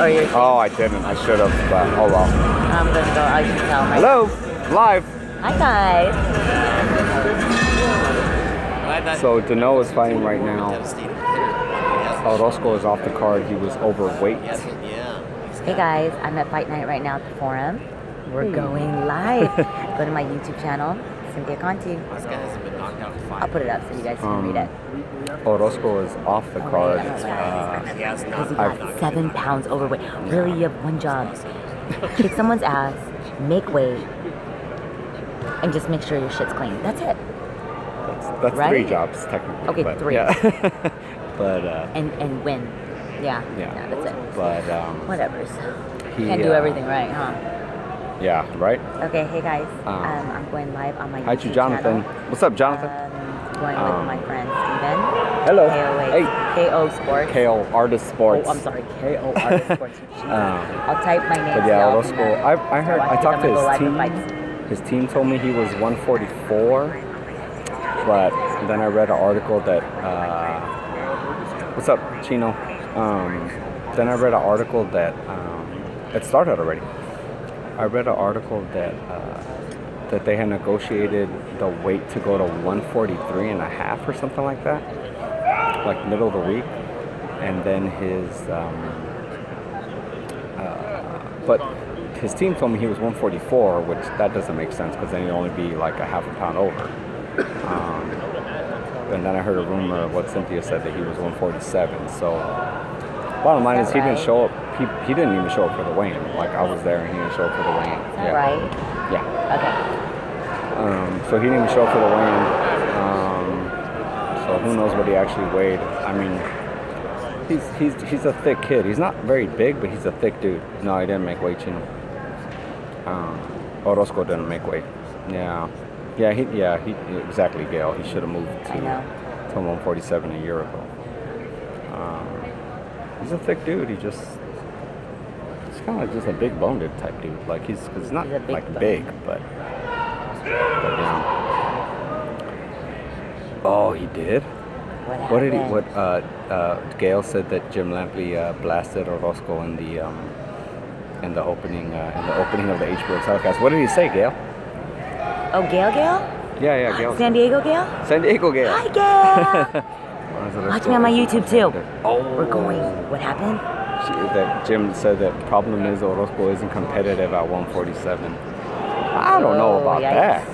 or your... Oh, I didn't. I should have, but oh well. I'm gonna go. I should tell him. Hello, live. Hi guys. So Dano is fighting right now. Orozco is off the card. He was overweight. Hey guys, I'm at Fight Night right now at the Forum. We're going live. Go to my YouTube channel, Cynthia Conti. I'll put it up so you guys can read it. Orozco is off the card. Because he got 7 pounds overweight. Really, you have one job. Kick someone's ass, make weight, and just make sure your shit's clean. That's it. That's right? 3 jobs technically. Okay, but, 3. Yeah. But and win. Yeah, that's it. But whatever's. Can't do everything right, huh? Yeah, right. Okay, hey guys. I'm going live on my Hi YouTube to Jonathan. channel. What's up, Jonathan? Going with my friend Steven. Hello. Hey. KO Sports. KO Artist Sports. Oh, I'm sorry. KO Artist Sports. I'll type my name. But yeah, Orozco. I heard. I talked to his team. His team told me he was 144, but then I read an article that. What's up, Chino? Then I read an article that it started already. I read an article that that they had negotiated the weight to go to 143.5 or something like that, like middle of the week, and then but his team told me he was 144, which that doesn't make sense because then he'd only be like a half a pound over. And then I heard a rumor of what Cynthia said that he was 147. So bottom line is he didn't show up. He didn't even show up for the weigh-in. Like I was there and he didn't show up for the weigh-in. Is that right? Yeah. Okay. So he didn't even show up for the weigh-in. So who knows what he actually weighed? I mean, he's a thick kid. He's not very big, but he's a thick dude. No, he didn't make weight, Chino. Orozco didn't make weight. Yeah. Yeah, he exactly, Gail. He should have moved to 147 a year ago. He's a thick dude. He's kind of like just a big boned type dude. Like he's not like big, but yeah. Oh, he did. What did he? Gail said that Jim Lampley blasted Orozco in the opening of the HBO telecast. What did he say, Gail? Oh, Gail? Yeah, Gail. San Diego Gail? San Diego Gail. Hi, Gail! Watch me on my YouTube, too. Oh. We're going. What happened? That Jim said that problem is Orozco isn't competitive at 147. I don't know about that.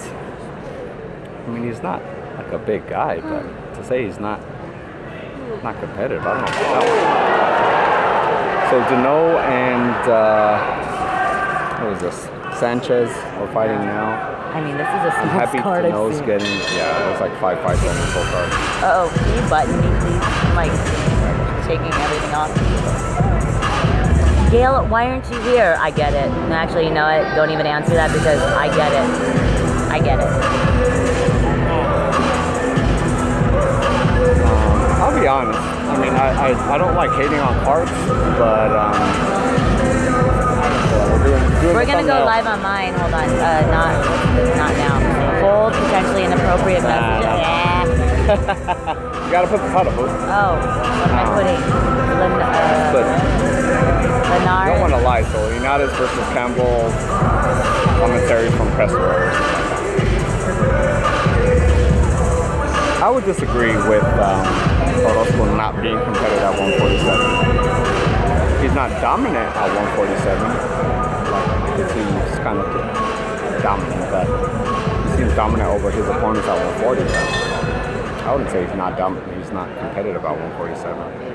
I mean, he's not like a big guy, but to say he's not competitive, I don't know about that one. So Dano and what was this? Sanchez are fighting now. I mean, this is a small happy card Dano's getting, there's like 5 fights on this whole card. Uh-oh, can you button me, please? I'm like taking everything off. Gail, why aren't you here? I get it. Actually, you know what? Don't even answer that because I get it. I get it. I'll be honest. I mean, I don't like hating on cards, but we're gonna go live on mine. Hold on. Not now. Bold, potentially inappropriate messages. Yeah. You gotta put the title, boo. Oh, what am I putting? Linares. I don't want to lie, so Linares versus Campbell commentary from Pressrow or something like that. I would disagree with Orozco not being competitive at 147. He's not dominant at 147. He seems kind of dominant, but he seems dominant over his opponents at 140. I wouldn't say he's not dominant. He's not competitive at 147.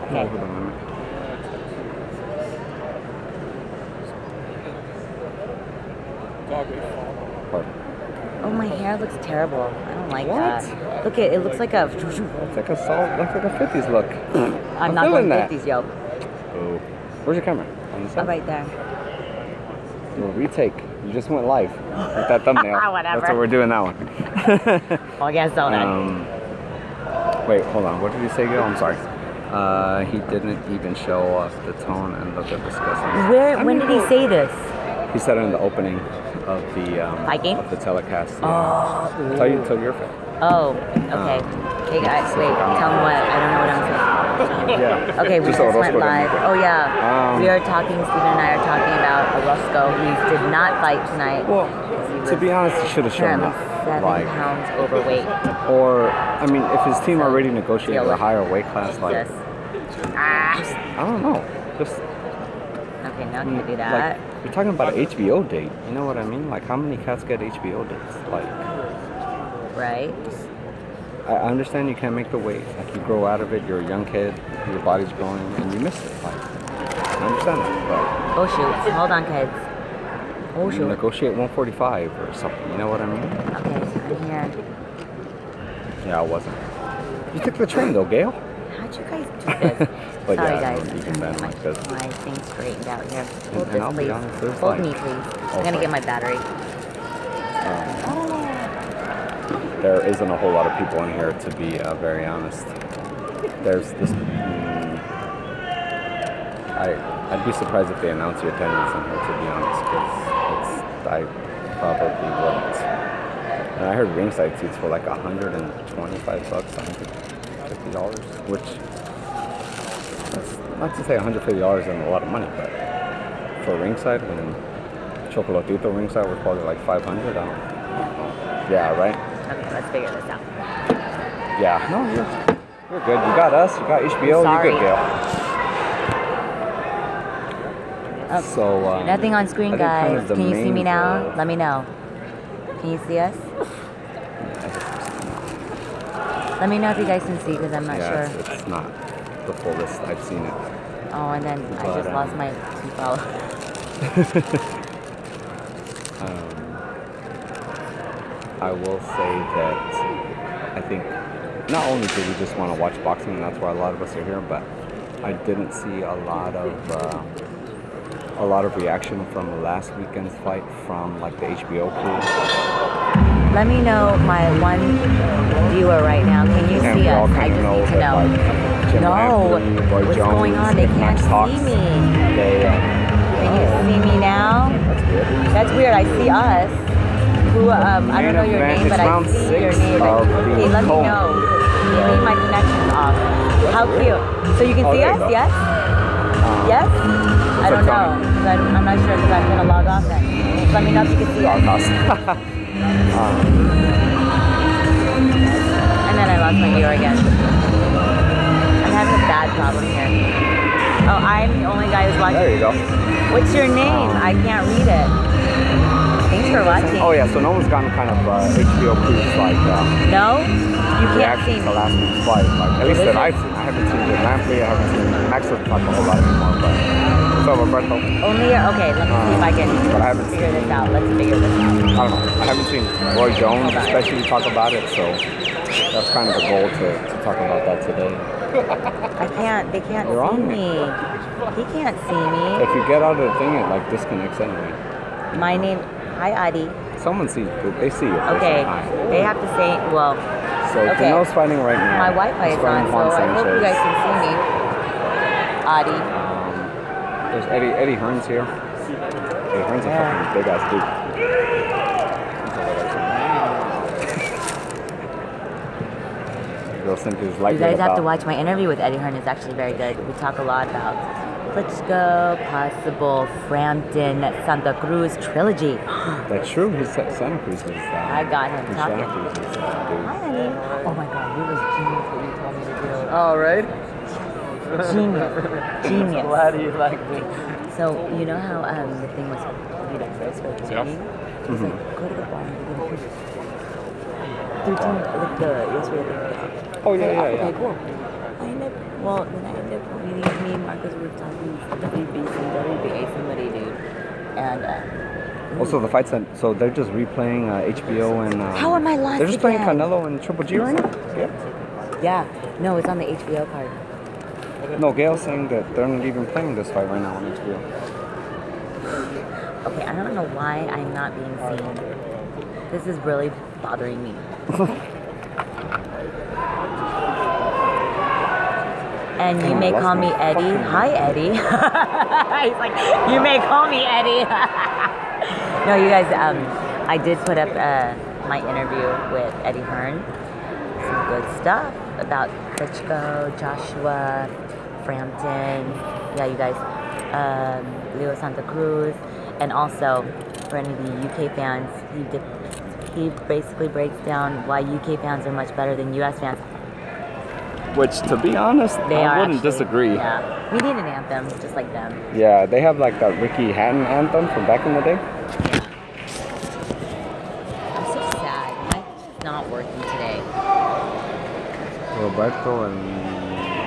Okay. Oh, my hair looks terrible. I don't like that. Look it looks like a... It's like a salt, looks like a 50s look. I'm not going 50s, yo. Oh. Where's your camera? On the side? Oh, right there. Do a retake. You just went live with that thumbnail. Whatever. That's what we're doing that one. Well, I guess so then. Wait, hold on. What did he say, Gil? I'm sorry. He didn't even show us the tone and look at discussing. When did he say this? He said it in the opening of the telecast. Yeah. Oh. Tell your face. Oh, okay. Okay, guys, wait. Tell me what. I don't know what I'm saying. Yeah. Okay, we just went live. Oh yeah, we are talking. Steven and I are talking about Orozco, who did not fight tonight. Well, to be honest, he should have shown up. 7 pounds overweight. Or, I mean, if his team already negotiated a higher weight class, like, just, I don't know. Just. Okay, now can you do that? Like, you're talking about an HBO date. You know what I mean? Like, how many cats get HBO dates? Like. Right. I understand you can't make the weight. Like, you grow out of it, you're a young kid, your body's growing, and you miss it. Like, I understand that, but... Oh, shoot. Hold on, kids. Oh, shoot. Negotiate 145 or something, you know what I mean? Okay, I'm here. Yeah, I wasn't. You took the train, though, Gail. How'd you guys do this? But sorry, yeah, guys. I'm keeping that like this. My thing's straightened out here. Hold And I'll this, be please. honest, there's Hold like, me, please. I'm going to get my battery. There isn't a whole lot of people in here, to be very honest. There's this... I'd be surprised if they announce your attendance in here, to be honest, because I probably wouldn't. And I heard ringside seats for like $125, $150, which... That's not to say $150 isn't a lot of money, but for ringside, when Chocolatito ringside was probably like $500, I don't know. Yeah, right? Okay, let's figure this out. Yeah, no, you're good. You got us, you got HBO, you're good, Gail. So, nothing on screen, guys. Can you see me now? Let me know. Can you see us? Let me know if you guys can see, because I'm not sure. It's not the fullest. I've seen it. Oh, and then I just lost my 2 followers. I will say that I think not only do we just want to watch boxing, and that's why a lot of us are here, but I didn't see a lot of reaction from last weekend's fight from like the HBO crew. Let me know, my one viewer right now. Can you see us? I just need to know. No, what's going on? They can't see me. Can you see me now? That's weird. I see us. Who, I don't know your name, but I see your name. Okay, let me know. Maybe my connection's off. How cute. So you can see us? Yes? Yes? I don't know. I'm not sure because I'm going to log off then. Just let me know if you can see us. And then I lost my viewer again. I'm having a bad problem here. Oh, I'm the only guy who's watching. There you go. What's your name? I can't read it. Thanks for watching. Oh yeah, so no one's gotten kind of HBO cruise like no? You can't see me. The last week's fight. Like, at least that I've seen. I haven't seen the Lampley, I haven't seen Max doesn't talk a whole lot anymore, but what's up, Roberto? Only okay, let me see if I can figure this out. Let's figure this out. I don't know. I haven't seen Roy Jones especially talk about it, so that's kind of the goal to talk about that today. They can't see me. He can't see me. If you get out of the thing, it like disconnects anyway. My name, hi Adi. Someone sees, they see you. Okay, they have to say, well. So Canelo's fighting right now. My Wi-Fi is on, so I hope you guys can see me. Adi. There's Eddie Hearn's here. Eddie Hearn's a fucking big ass dude. You guys have to watch my interview with Eddie Hearn. It's actually very good. We talk a lot about Klitschko, possible Frampton, Santa Cruz trilogy. That's true. His Santa Cruz is. I got him talking. Santa Cruz is, Hi, honey. Oh my God, it was genius what you told me to do. Oh, right? Genius. Glad you like me. So you know how the thing was first for the training? It was like, go to the bar and we're gonna push 13 like the yesterday. Oh yeah. Okay, cool. Then I ended up meeting me and Marcus were talking WBC, somebody, dude. And also the fights that they're just replaying HBO and how am I lost? They're just playing Canelo and Triple G right now? Yeah. No, it's on the HBO card. No, Gail's saying that they're not even playing this fight right now on HBO. Okay, I don't know why I'm not being seen. This is really bothering me. And you may call me Eddie. Hi, Eddie. He's like, you may call me Eddie. No, you guys, I did put up my interview with Eddie Hearn. Some good stuff. about Klitschko, Joshua, Frampton. Yeah, you guys. Leo Santa Cruz, and also for any of the UK fans, he basically breaks down why UK fans are much better than US fans. Which, to be honest, I wouldn't disagree. Yeah, we need an anthem just like them. Yeah, they have like that Ricky Hatton anthem from back in the day. Yeah. I'm so sad. My mic is not working today. Roberto and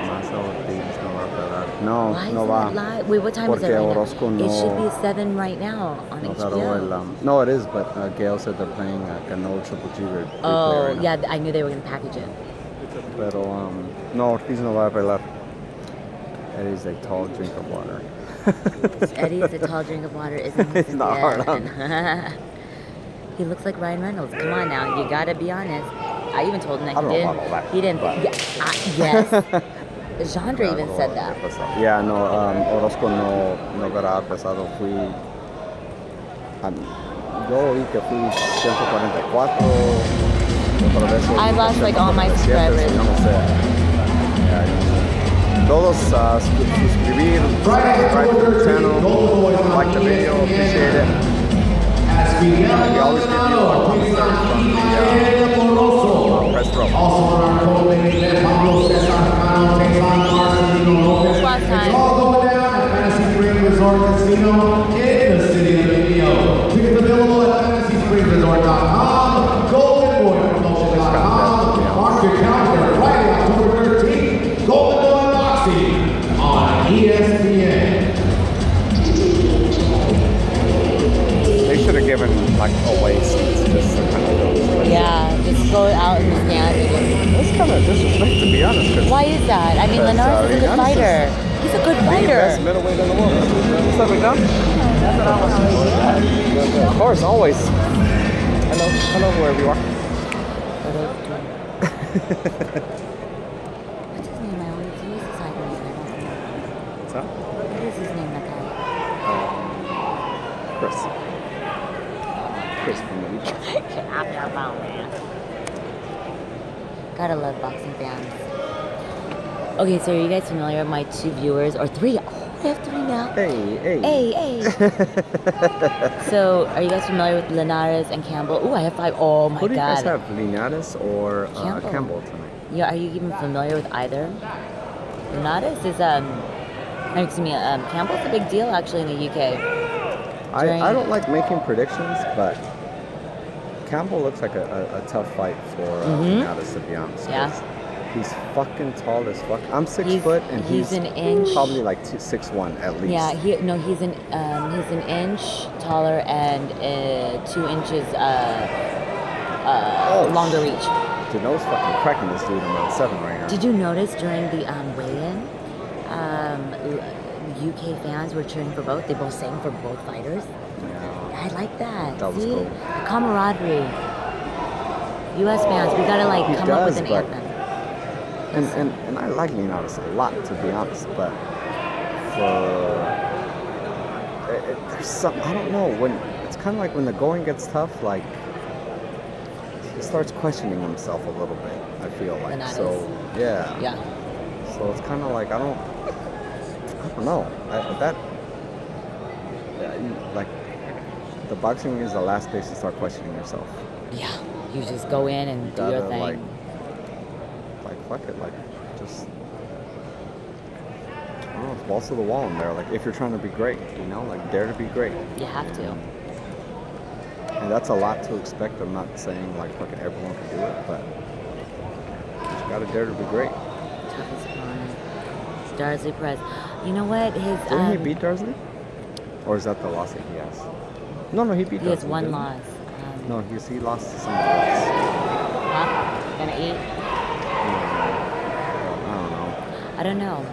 Massa Ortiz no va a pegar. No, Why no is va. it live? Wait, what time is it right Orozco now? no, It should be 7 right now on HBO. No, it is, but Gail said they're playing like an old Triple G replay Oh, right yeah, now. I knew they were going to package it. Pero, no, Ortiz no va a pegar. Eddie's a tall drink of water. Eddie's a tall drink of water, isn't he? He's not hard on. He looks like Ryan Reynolds. Come on now, you gotta be honest. I even told him that I don't know about all that, he didn't. Yes. Chandra even said that. Yeah, no, Orozco no agarraba pesado. Yo oí que fui 144. I lost like all my subscribers. No sé. Todos suscribir, subscribe to the channel, like the video, appreciate it. We always give you a commentary from the press row. Last time. Fantasy Spring Resort Casino in the city of Indio. Tickets available at fantasyspringresort.com, goldenboypromotion.com. Mark your calendar, Friday, October 13th, Golden Boy Boxing on ESPN. They should have given like away seats just to kind of Yeah, just go out in the stands. It's kind of disrespect, to be honest. Why is that? I mean, Linares is a good fighter. He's a good fighter. The best middleweight in the world. What's up, McDonald? Of course, always. Hello, wherever you are. What's his name? I always use his side name. What's that? What is his name, that guy? Chris from the weekend. Gotta love boxing fans. Okay, so are you guys familiar with my 2 viewers? Or 3? Oh, I have 3 now. Hey. So, are you guys familiar with Linares and Campbell? Oh, I have 5. Oh my god. Who do you guys have, Linares or Campbell tonight? Yeah, are you even familiar with either? Linares is Campbell's a big deal actually in the UK. I don't like making predictions, but Campbell looks like a tough fight for Linares, to be honest. Yeah. He's fucking tall as fuck. I'm 6 foot, and he's an inch. Probably like 6'1" at least. Yeah, he's an inch taller and 2 inches longer reach. Dude, I was fucking cracking this dude in round 7 right now. Did you notice during the weigh-in, UK fans were cheering for both? They both sang for both fighters. Yeah. I like that. That was See? cool. The camaraderie. US fans, we gotta come up with an anthem. And I like Linares a lot, to be honest, but there's some, I don't know, when it's kind of like when the going gets tough, like he starts questioning himself a little bit, I feel like. Linares. So yeah. So it's kind of like I don't know. Like the boxing is the last place to start questioning yourself. Yeah, you just go in and do your thing. Like fuck it, like just I don't know, it's balls to the wall in there. Like if you're trying to be great, like dare to be great. You have to. And that's a lot to expect. I'm not saying like fucking everyone can do it, but you just gotta dare to be great. Toughest opponent, Darsley Perez. You know what? Didn't he beat Darsley? Or is that the loss that he has? No, he beat Darsley. He has 1 loss. No, he lost to somebody else. Huh? Gonna eat? I don't know.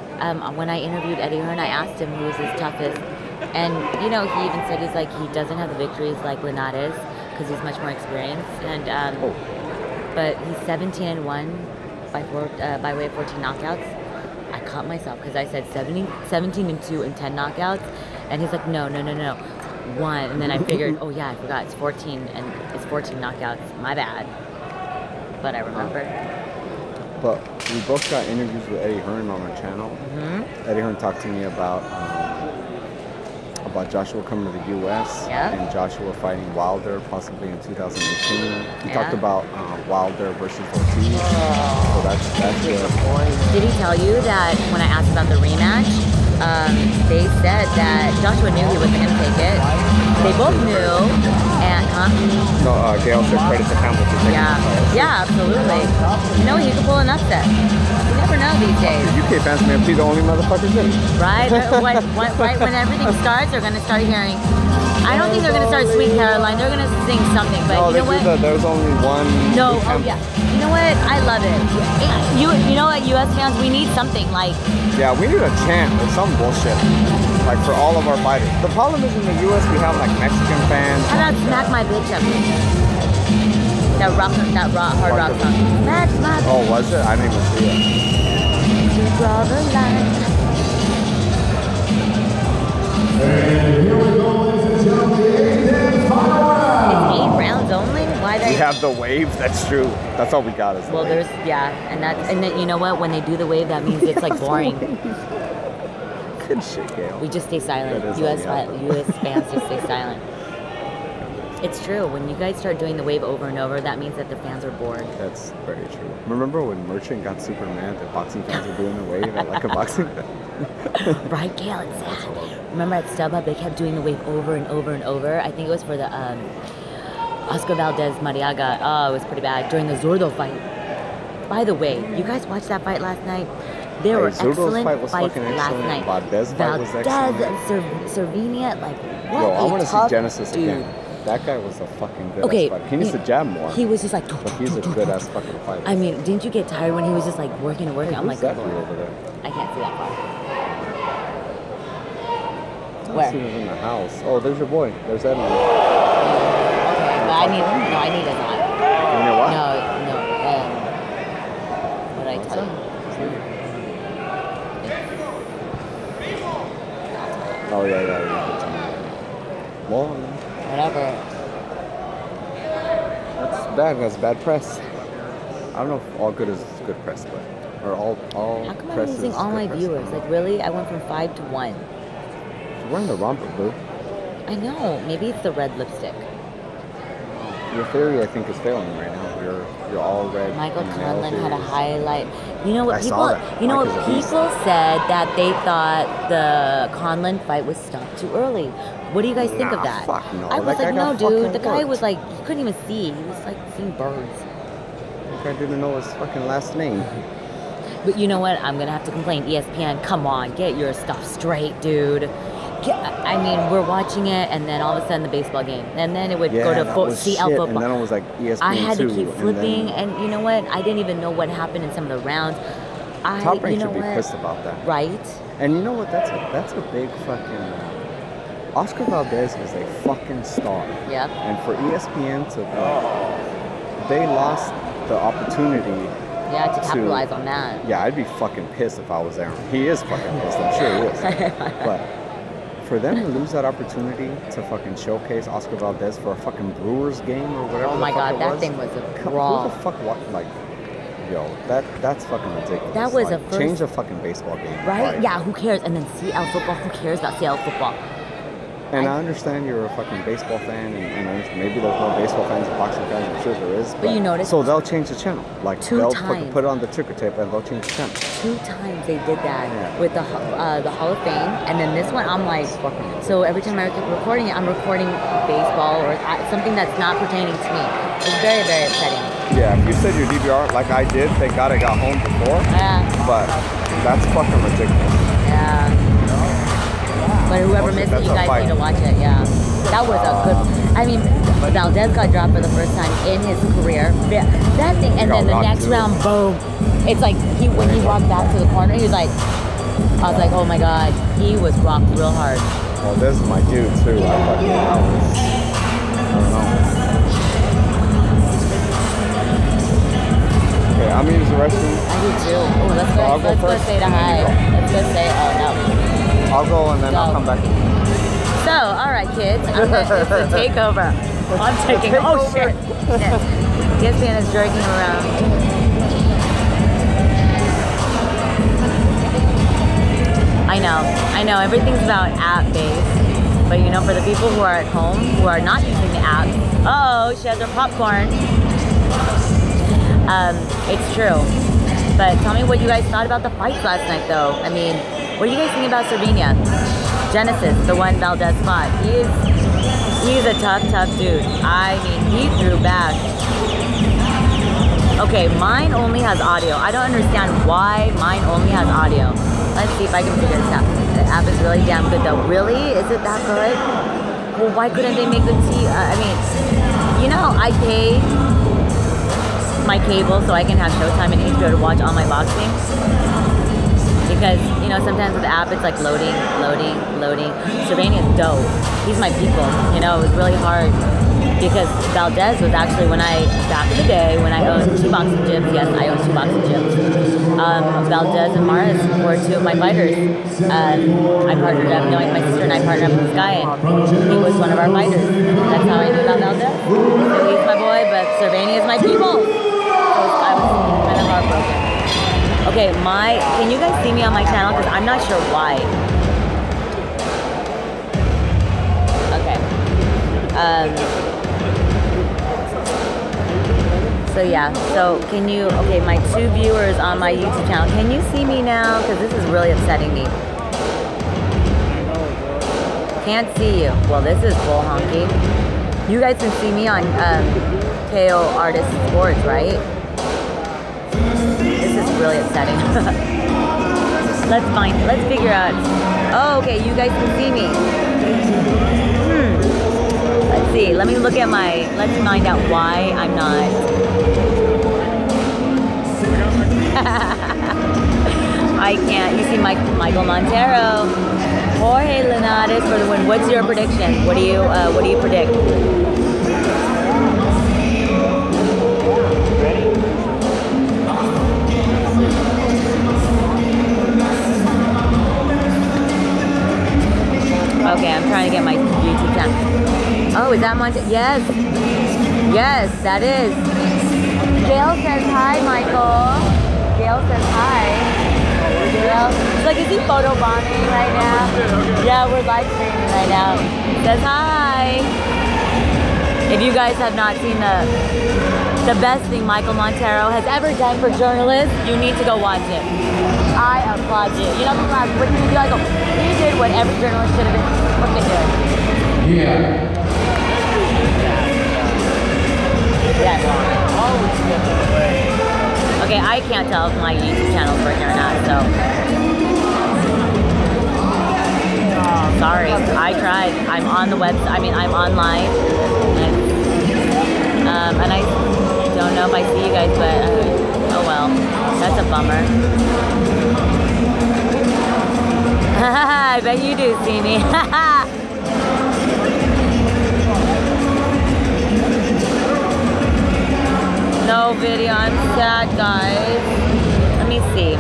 When I interviewed Eddie Hearn, I asked him who was his toughest. And, he even said he doesn't have the victories like Linares because he's much more experienced. And but he's 17-1 by way of 14 knockouts. I caught myself because I said 17-2 and 10 knockouts. And he's like, no. 1. And then I figured, oh yeah, I forgot. It's 14 knockouts. My bad. But I remembered. But we both got interviews with Eddie Hearn on our channel. Eddie Hearn talked to me about Joshua coming to the U.S. and Joshua fighting Wilder possibly in 2018. He talked about Wilder versus Ortiz. So that's good. Did he tell you that when I asked about the rematch, they said that Joshua knew he wasn't going to take it. They both knew, and no, Gail said credit to Campbell for taking it. Yeah, absolutely. You know, he could pull an upset. You never know these days. The UK fans may be the only motherfuckers in it. Right? Right when everything starts, they're going to start hearing. I don't think they're going to start Sweet Caroline. They're going to sing something, but no, you know what? There's only one. No, oh yeah. You know what? I love it. You know what, US fans, we need something like. Yeah, we need a chant or some bullshit. Like for all of our fighters. The problem is in the US we have like Mexican fans. How about Smack My Bitch Up? That hard rock song. Smack My Bitch. Oh, was it? I didn't even see it. To draw the line. And here we go, ladies and gentlemen, the 8 rounds only? Why we have the wave, that's true. That's all we got is the wave. There's, and then you know what? When they do the wave, that means it's like boring. Good shit, Gail. We just stay silent. US fans just stay silent. It's true. When you guys start doing the wave over and over, that means that the fans are bored. That's very true. Remember when Merchant got super mad that boxing fans were doing the wave at like a boxing fan? Right, Gail, it's sad. Remember at StubHub, they kept doing the wave over and over and over. I think it was for the Oscar Valdez Mariaga. Oh, it was pretty bad. During the Zurdo fight. By the way, you guys watched that fight last night? There were excellent fights last night. Valdez fight was excellent. Servinia, like, what Yo, I want to see Genesis dude. again. That guy was a fucking good ass fighter. He needs to jab more. He was just like... But he's a good ass fucking fighter. I mean, didn't you get tired when he was just like working and working? Hey, I'm like, that over there? I can't see that far. Where? He was in the house. Oh, there's your boy. There's Edmund. Okay, but I need his eye. You know what? No. What did I tell you? Oh, yeah. Well, whatever. That's bad. That's bad press. I don't know if all good is good press, but all How come press I'm losing is all good my press. viewers? Like really, I went from 5 to 1. We're in the romper, boo. I know. Maybe it's the red lipstick. Your theory, I think, is failing right now. You're all red. Michael Conlon had a highlight. You know what I people? saw that. You know what Mike people is a beast. said that they thought the Conlon fight was stopped too early. What do you guys think of that? Fuck no. I was That like, guy no, got dude. fucking The guy worked. was like, he couldn't even see. He was like seeing birds. That guy didn't know his fucking last name. But you know what? I'm gonna have to complain. ESPN, come on, get your stuff straight, dude. I mean, we're watching it, and then all of a sudden the baseball game, and then it would go to CL football. And then it was like ESPN I had to 2, keep flipping, and you know what? I didn't even know what happened in some of the rounds. Top Rank should be pissed about that. Right? And you know what? That's a big fucking... Oscar Valdez is a fucking star. Yep. And for ESPN to... they lost the opportunity... Yeah, to capitalize on that. Yeah, I'd be fucking pissed if I was there. He is fucking pissed, I'm sure he is. But for them to lose that opportunity to fucking showcase Oscar Valdez for a fucking Brewers game or whatever Oh my god, that thing was a brawl. Who the fuck, like... Yo, that's fucking ridiculous. That was like, a first... Change a fucking baseball game. Right? Like, yeah, who cares? And then CL football, who cares about CL football? And I understand you're a fucking baseball fan, and maybe there's more baseball fans than boxing fans. I'm sure there is. But you notice... So they'll change the channel. Like, they'll put it on the ticker tape, and they'll change the channel. 2 times they did that with the Hall of Fame, and then this one I'm like... So every time I keep recording it, I'm recording baseball or something that's not pertaining to me. It's very, very upsetting. Yeah, if you said your DVR like I did, thank God I got home before. Yeah. But that's fucking ridiculous. Yeah. But whoever missed it, you guys need to watch it. Yeah. That was a good... I mean, Valdez got dropped for the first time in his career. That thing, and then the next round, boom. It's like, when he walked back to the corner, he was like... I was like, oh my god, he was rocked real hard. Well, this is my dude, too. I don't know. Okay, I'm gonna use the restroom. I do too. Oh, let's go say the hi. Let's go say, oh no. I'll go and then I'll come back. So, alright kids, it's a takeover. I'm taking, oh shit. ESPN is jerking him around. I know. Everything's about app-based. But you know, for the people who are at home, who are not using the app, oh, she has her popcorn. It's true. But tell me what you guys thought about the fights last night, though. I mean, what do you guys think about Cervenia? Genesis, the one Valdez fought. He's a tough dude. I mean, he threw back. Okay, mine only has audio. I don't understand why mine only has audio. Let's see if I can figure this out. The app is really damn good, though. Really? Is it that good? Well, why couldn't they make the I mean, you know, I pay my cable so I can have Showtime and HBO to watch all my boxing. Because, you know, sometimes with the app it's like loading. Cervenia's dope. He's my people. You know, it was really hard because Valdez was actually back in the day when I owned 2 boxing gyms. Yes, I own 2 boxing gyms. Valdez and Maris were 2 of my fighters. I partnered up, knowing my sister and I partnered up with this guy, and he was one of our fighters. That's how I knew about Valdez. So he's my boy, but Cervenia is my people. So I was kind of heartbroken. Okay, can you guys see me on my channel? Because I'm not sure why. Okay. So yeah, so can you, okay, my 2 viewers on my YouTube channel, can you see me now? Because this is really upsetting me. Can't see you. Well, this is bull honky. You guys can see me on KO Artist Sports, right? This is really upsetting. Let's figure out. Oh, okay, you guys can see me. Let's see, let me look at let's find out why I'm not. I can't. You see Michael Montero. Jorge Linares for the win. What's your prediction? What do you predict? Okay, I'm trying to get my YouTube channel. Oh, is that Montero? Yes. Yes, that is. Gail says hi, Michael. Gail says hi. Gail. It's like, is he photobombing right now? Yeah, we're live streaming right now. Says hi. If you guys have not seen the best thing Michael Montero has ever done for journalists, you need to go watch it. I applaud you. You know, what you do, I go, he did what every journalist should have been fucking doing. Yeah. Yes. Okay, I can't tell if my YouTube channel is working or not, so. Sorry, I tried. I'm on the website, I'm online. And I don't know if I see you guys, but oh well. That's a bummer. I bet you do see me. No video, I'm sad, guys. Let me see.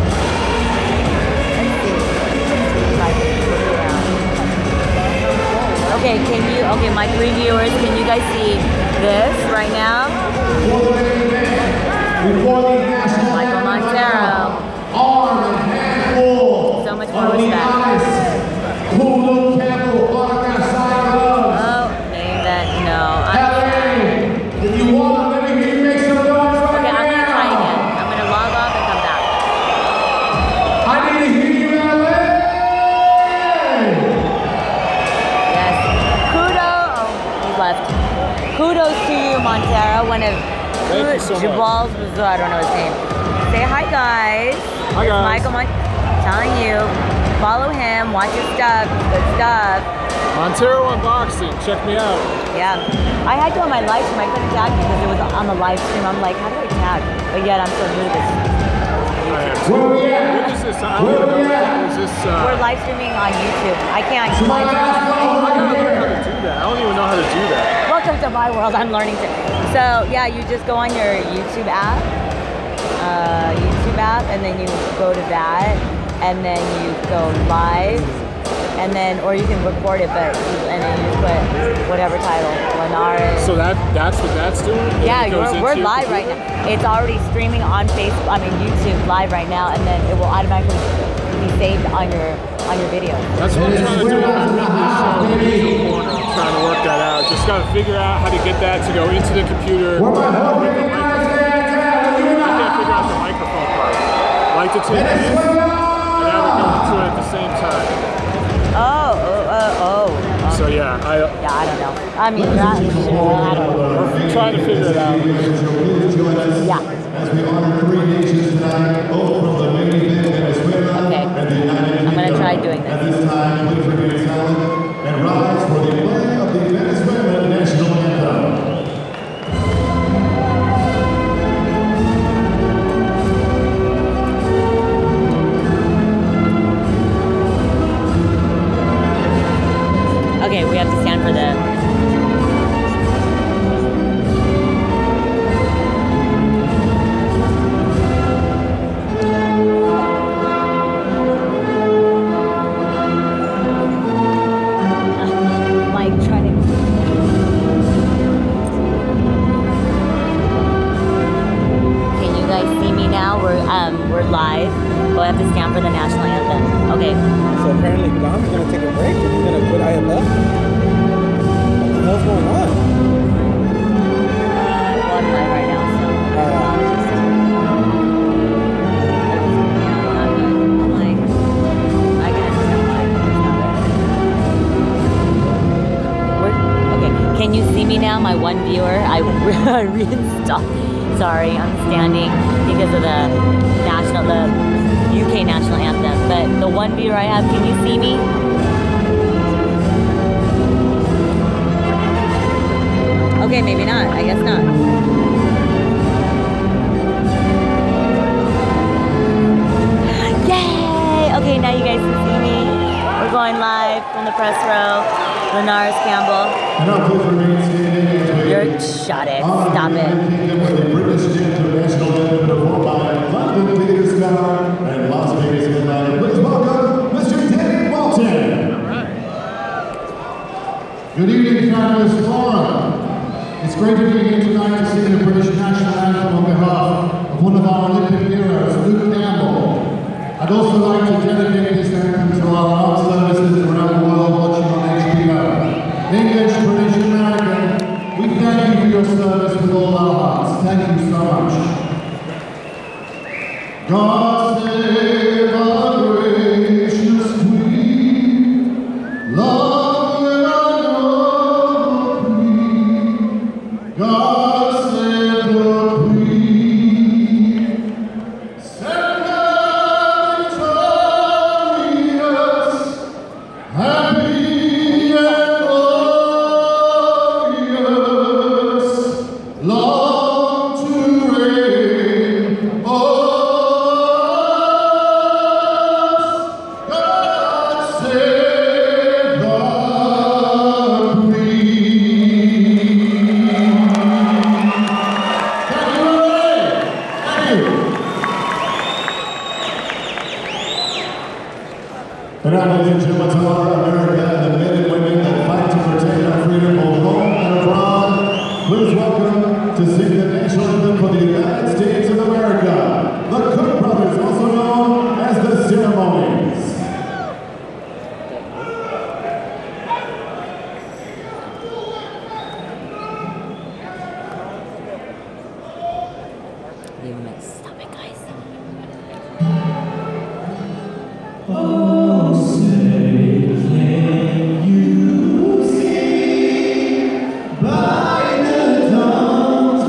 Okay, okay, my 3 viewers, can you guys see this right now? Michael Montero. So much more respect. Oh, name that, no. If you want, let me hear you make some noise right now. Okay, I'm gonna try again. I'm gonna log off and come back. I need to hear you, LA. Yes. Kudos. Oh, he left. Kudos to you, Montero. One of Jabal's was, I don't know his name. Say hi, guys. Hi, guys. Michael telling you, follow him, watch his stuff, good stuff. Montero Unboxing, check me out. Yeah. I had to on my live stream, I couldn't tag because it was on the live stream. I'm like, how do I tag? But yet I'm so new to this. What is this? I don't even know. Is this, We're live streaming on YouTube. I can't live stream on I don't know how to do that. I don't even know how to do that. Welcome to my world, I'm learning to. So yeah, you just go on your YouTube app, and then you go to that, and then you go live, and then, or you can record it, and then you just put whatever title, Linares. So that's what that's doing? Yeah, we're live right now. It's already streaming on YouTube live right now, and then it will automatically be saved on your video. That's what I'm trying to do on my weekly show, Visual Corner. I'm trying to work that out. Just got to figure out how to get that to go into the computer. I can't figure out the microphone part. I like to take this and have it go into it at the same time. So yeah, I don't know. I mean, I don't know. We're trying to figure it out. Yeah. As we honor 3 nations tonight, both from the main event Venezuela and the United Kingdom. I'm gonna try doing this. At this time, please remain silent and rise for the playing of the Venezuelan national anthem. Okay, we have to stand for the... We're live, but I have to stand for the national anthem. Okay. So apparently Dom's gonna take a break and he's gonna quit IFL. What the hell's going on? Well, I'm live right now, so. I'm like, I can understand why. Okay, can you see me now? My one viewer, I reinstalled. Sorry, I'm standing because of the UK national anthem. But the one viewer I have, can you see me? Okay, maybe not. I guess not. Yay! Okay, now you guys can see me. We're going live from the press row. Linares, Campbell. Shut it. Stop it. British international anthem performed by London Theatre Star and Las Vegas headliner. Please welcome Mr. Danny Walton. All right. Good evening, fabulous Flora. It's great to be here tonight to sing the British national anthem on behalf of one of our Olympic heroes, Luke Campbell. I'd also like to dedicate this anthem to our armed services around the world watching on HBO. English, British, American. We thank you for your service with all our hearts. Thank you so much. God save our gracious Queen, long live our noble Queen. God save the Queen. Send her victorious, happy and glorious, long to reign over us. God save the Queen. Thank you, everybody. Thank you. And now, ladies and gentlemen, to honor America and the men and women that fight to protect our freedom both home and abroad, please welcome to sing the national anthem for the United States of America, the Cook Brothers, also known as the Ceremonies. Stop it, guys. Oh, say, can you see by the dawn's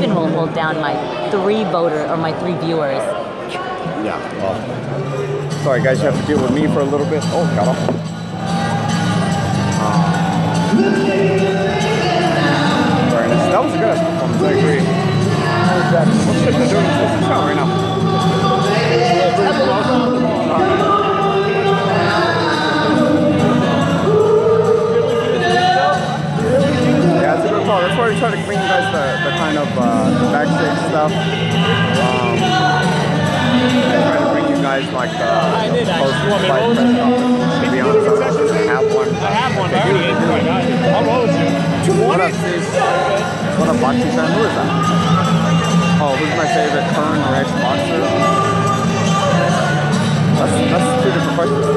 Logan will hold down my 3 voters or my 3 viewers. Yeah, well, sorry guys, you have to deal with me for a little bit. Oh, got off. That was a good performance, I agree. Oh shit, they're doing this shot right now. Yeah, it's a good call. That's why we try to bring you guys the kind of backstage stuff. I try to bring you guys like the post-fight press conference. To be honest, I don't have one. I have one, but I already ate it. I'll roll with you. What up, Steve? What up, boxing fan? Who is that? Oh, who's my favorite current or ex-boxer? That's 2 different questions.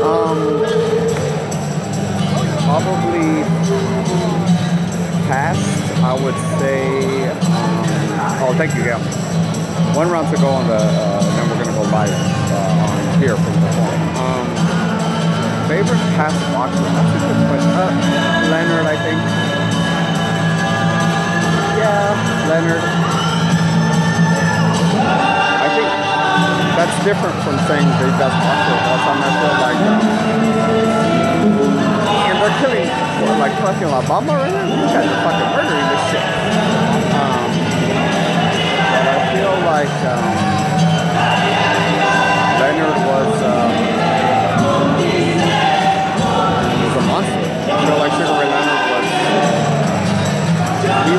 Probably past, I would say. Oh, thank you, Gail. 1 round to go on the, then we're gonna go live on here from the phone. Favorite past boxer? That's a good question. Leonard, I think. Yeah, Leonard. I think that's different from saying the best boxer of all time. I feel like, and they're killing like fucking Obama right now. These guys are fucking murdering this shit. But I feel like Leonard was a monster. I feel like Sugar Ray Leonard was. He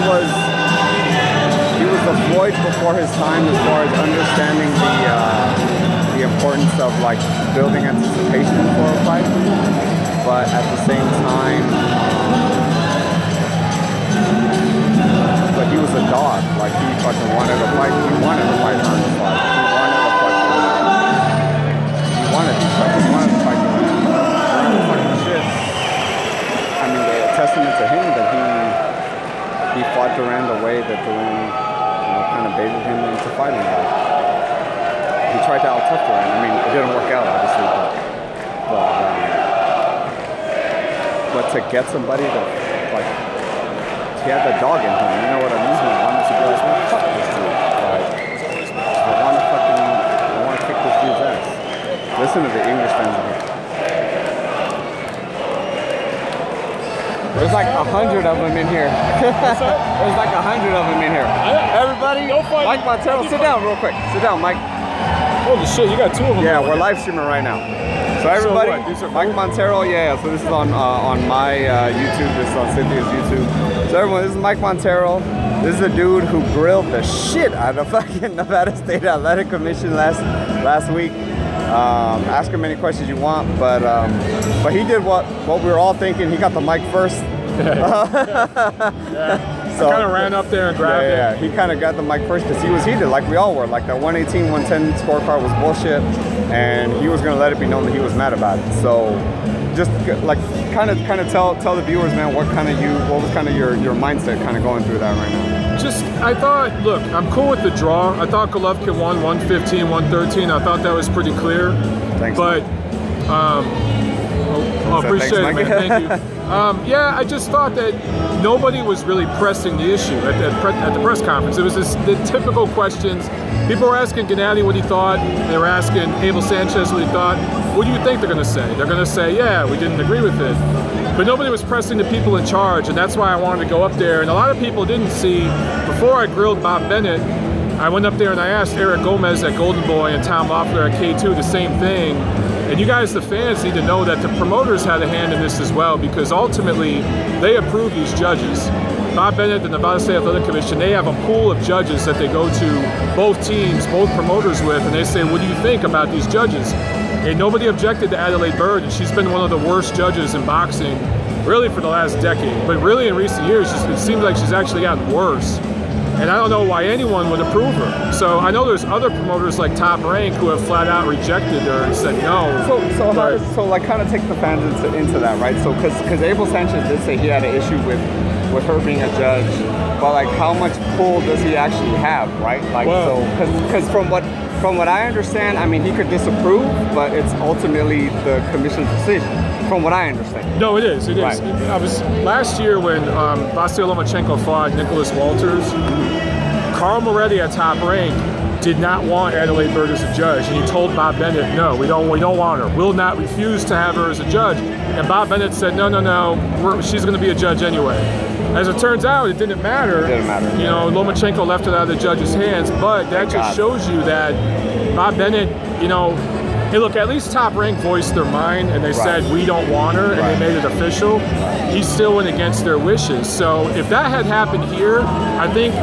was a Floyd before his time as far as understanding the importance of like building anticipation for a fight, but at the same time, but he was a dog. Like he fucking wanted to fight. He wanted to fight on the fight. He wanted to fight. He wanted to fight. Shit. I mean, a testament to him that he fought Duran the way that Duran, kind of baited him into fighting him. He tried to out-tough Duran. I mean, it didn't work out, obviously, but to get somebody to, like, he had the dog in him, you know what I mean? He wanted to be like, fuck this dude. Like, I want to kick this dude's ass. Listen to the English fans in here. There's like 100 of them in here. There's like 100 of them in here. Everybody, Mike Montero, sit down real quick. Sit down, Mike. Holy shit, you got 2 of them. Yeah, we're live streaming right now. So everybody, Mike Montero, yeah. So this is on my YouTube. This is on Cynthia's YouTube. So everyone, this is Mike Montero. This is a dude who grilled the shit out of fucking Nevada State Athletic Commission last week. Ask him any questions you want, but he did what we were all thinking. He got the mic first. So I kind of ran up there and grabbed it. Yeah, he kind of got the mic first because he was heated, like we all were. Like the 118, 110 scorecard was bullshit, and he was gonna let it be known that he was mad about it. So just like kind of tell the viewers, man, what was kind of your mindset kind of going through that right now? Just, I thought, look, I'm cool with the draw. I thought Golovkin won 115, 113. I thought that was pretty clear. Thanks. But, I appreciate it, man. Thank you. Yeah, I just thought that nobody was really pressing the issue at the press conference. It was the typical questions. People were asking Gennady what he thought. They were asking Abel Sanchez what he thought. What do you think they're going to say? They're going to say, yeah, we didn't agree with it. But nobody was pressing the people in charge, and that's why I wanted to go up there. And a lot of people didn't see, before I grilled Bob Bennett, I went up there and I asked Eric Gomez at Golden Boy and Tom Loeffler at K2 the same thing. And you guys, the fans, need to know that the promoters had a hand in this as well, because ultimately they approve these judges. Bob Bennett, the Nevada State Athletic Commission, they have a pool of judges that they go to both teams, both promoters with, and they say, what do you think about these judges? And nobody objected to Adelaide Bird, and she's been one of the worst judges in boxing, really for the last decade. But really in recent years, it seems like she's actually gotten worse. And I don't know why anyone would approve her. So I know there's other promoters like Top Rank who have flat out rejected her and said no. So like kind of take the fans into that, right? So because Abel Sanchez did say he had an issue with her being a judge, but like how much pull does he actually have, right? Like, well, so because from what I understand, I mean, he could disapprove, but it's ultimately the commission's decision, from what I understand. No, it is. It is. Right. I was last year when Vasyl Lomachenko fought Nicholas Walters. Carl Moretti at Top Rank did not want Adelaide Bird as a judge, and he told Bob Bennett, no, we don't want her. We'll not refuse to have her as a judge. And Bob Bennett said, no, she's going to be a judge anyway. As it turns out, it didn't matter. It didn't matter. You know, Lomachenko left it out of the judge's hands, but that just shows you that Bob Bennett, you know, hey, look, at least Top Rank voiced their mind, and they said, we don't want her, and they made it official. He still went against their wishes. So if that had happened here, I think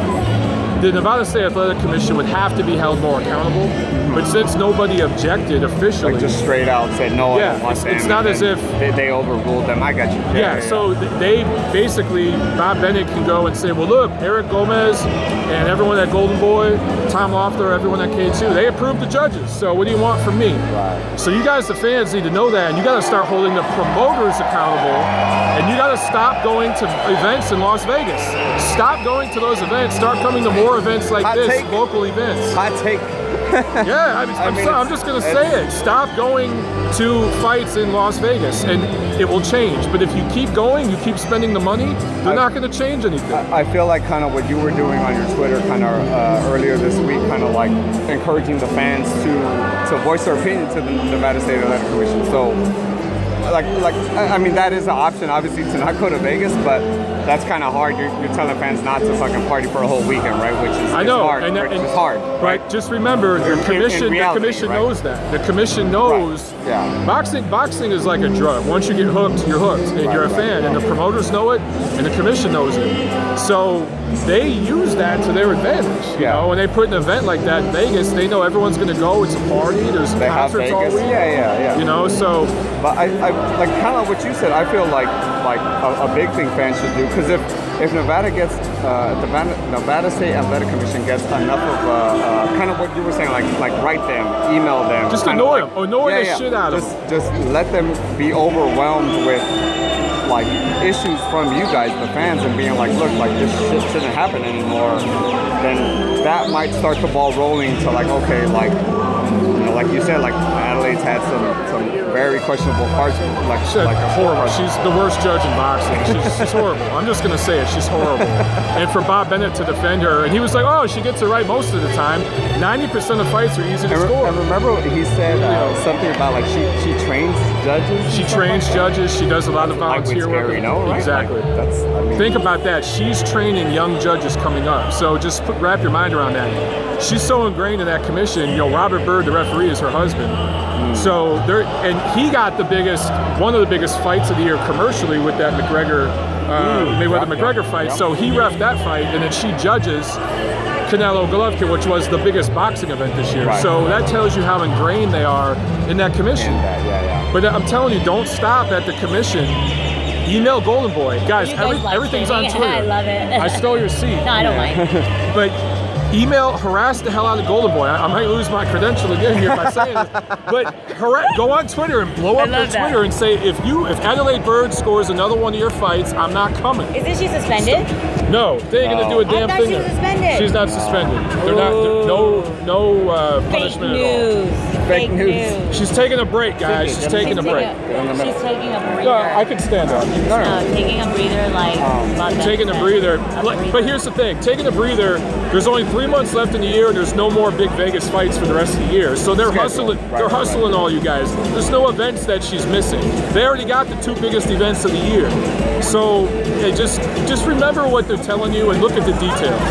the Nevada State Athletic Commission would have to be held more accountable. But since nobody objected officially, like just straight out said no, yeah, I don't want them, it's not as if they overruled them. I got you. Yeah, so they basically, Bob Bennett can go and say, well, look, Eric Gomez and everyone at Golden Boy, Tom Loeffler, everyone at K2, they approved the judges. So what do you want from me? Right. So you guys, the fans, need to know that, and you got to start holding the promoters accountable, and you got to stop going to events in Las Vegas. Stop going to those events. Start coming to more events like this, local events. Hot take. Yeah, I'm just going to say it. Stop going to fights in Las Vegas, and it will change. But if you keep going, you keep spending the money, they're not going to change anything. I feel like kind of what you were doing on your Twitter kind of earlier this week, kind of like encouraging the fans to voice their opinion to the Nevada State Athletic Commission. So, I mean, that is an option, obviously, to not go to Vegas, but that's kind of hard. You're telling fans not to fucking party for a whole weekend, right? Which is hard. It's hard. Right. Just remember, the commission knows that. The commission knows. Right. Yeah. Boxing is like a drug. Once you get hooked, you're hooked, and you're a fan, and the promoters know it, and the commission knows it. So they use that to their advantage. You know, when they put an event like that in Vegas, they know everyone's going to go. It's a party. There's concerts all week. Yeah. You know, so. But I like kind of what you said. I feel like a big thing fans should do, because if Nevada gets the Nevada State Athletic Commission gets enough of kind of what you were saying, like write them, email them, just annoy them, annoy the shit out of them. Just let them be overwhelmed with like issues from you guys, the fans, and being like, look, like this shit shouldn't happen anymore. Then that might start the ball rolling to like, okay, like, you know, like you said, like Adelaide's had some very questionable parts, like horrible. She's the worst judge in boxing. She's horrible. I'm just gonna say it. She's horrible. And for Bob Bennett to defend her, and he was like, oh, she gets it right most of the time. 90% of fights are easy to score. And remember he said something about like she trains judges. She trains judges. She does a lot of volunteer work. Right? Exactly. Like, think about that. She's training young judges coming up. So just wrap your mind around that. She's so ingrained in that commission. You know, Robert Byrd, the referee, is her husband. So he got one of the biggest fights of the year commercially with that Mayweather McGregor fight. So he reffed that fight, and then she judges Canelo Golovkin, which was the biggest boxing event this year. Right. So that tells you how ingrained they are in that commission. But I'm telling you, don't stop at the commission. Email Golden Boy. Guys, everything's on Twitter. I love it. I stole your seat. No, I don't mind. But harass the hell out of Golden Boy. I might lose my credential again here by saying this. But go on Twitter and blow up their Twitter and say, if Adelaide Bird scores another one of your fights, I'm not coming. Isn't she suspended? No, they ain't going to do a damn thing. She was suspended. She's not suspended. They're not. No punishment at all. Fake news. She's taking a break, guys. She's taking a break. She's taking a breather. No, I can stand up. No, taking a breather taking a breather. But here's the thing. Taking a breather, there's only 3 months left in the year, and there's no more big Vegas fights for the rest of the year. So they're hustling. They're hustling all you guys. There's no events that she's missing. They already got the 2 biggest events of the year. So just remember what they're telling you and look at the details.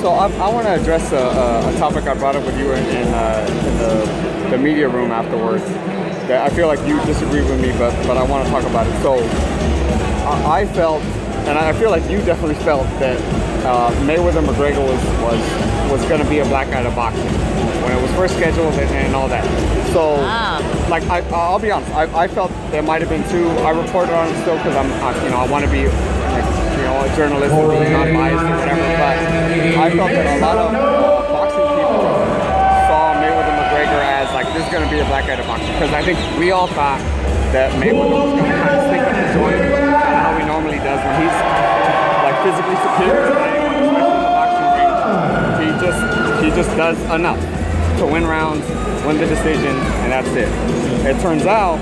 So I want to address a topic I brought up with you in the media room afterwards. That I feel like you disagree with me, but I want to talk about it. So I felt, and I feel like you definitely felt, that Mayweather McGregor was going to be a black guy to boxing when it was first scheduled and all that. So like I'll be honest, I felt there might have been 2. I reported on it still because I want to be a journalist and being non-biased or whatever. But I felt that a lot of boxing people saw Mayweather McGregor as like, this is going to be a black guy to boxing, because I think we all thought that Mayweather was going to kind of sneak up the joint, kind of how he normally does when he's like physically superior to anyone, especially in the boxing ring. He just does enough to win rounds, win the decision, and that's it. It turns out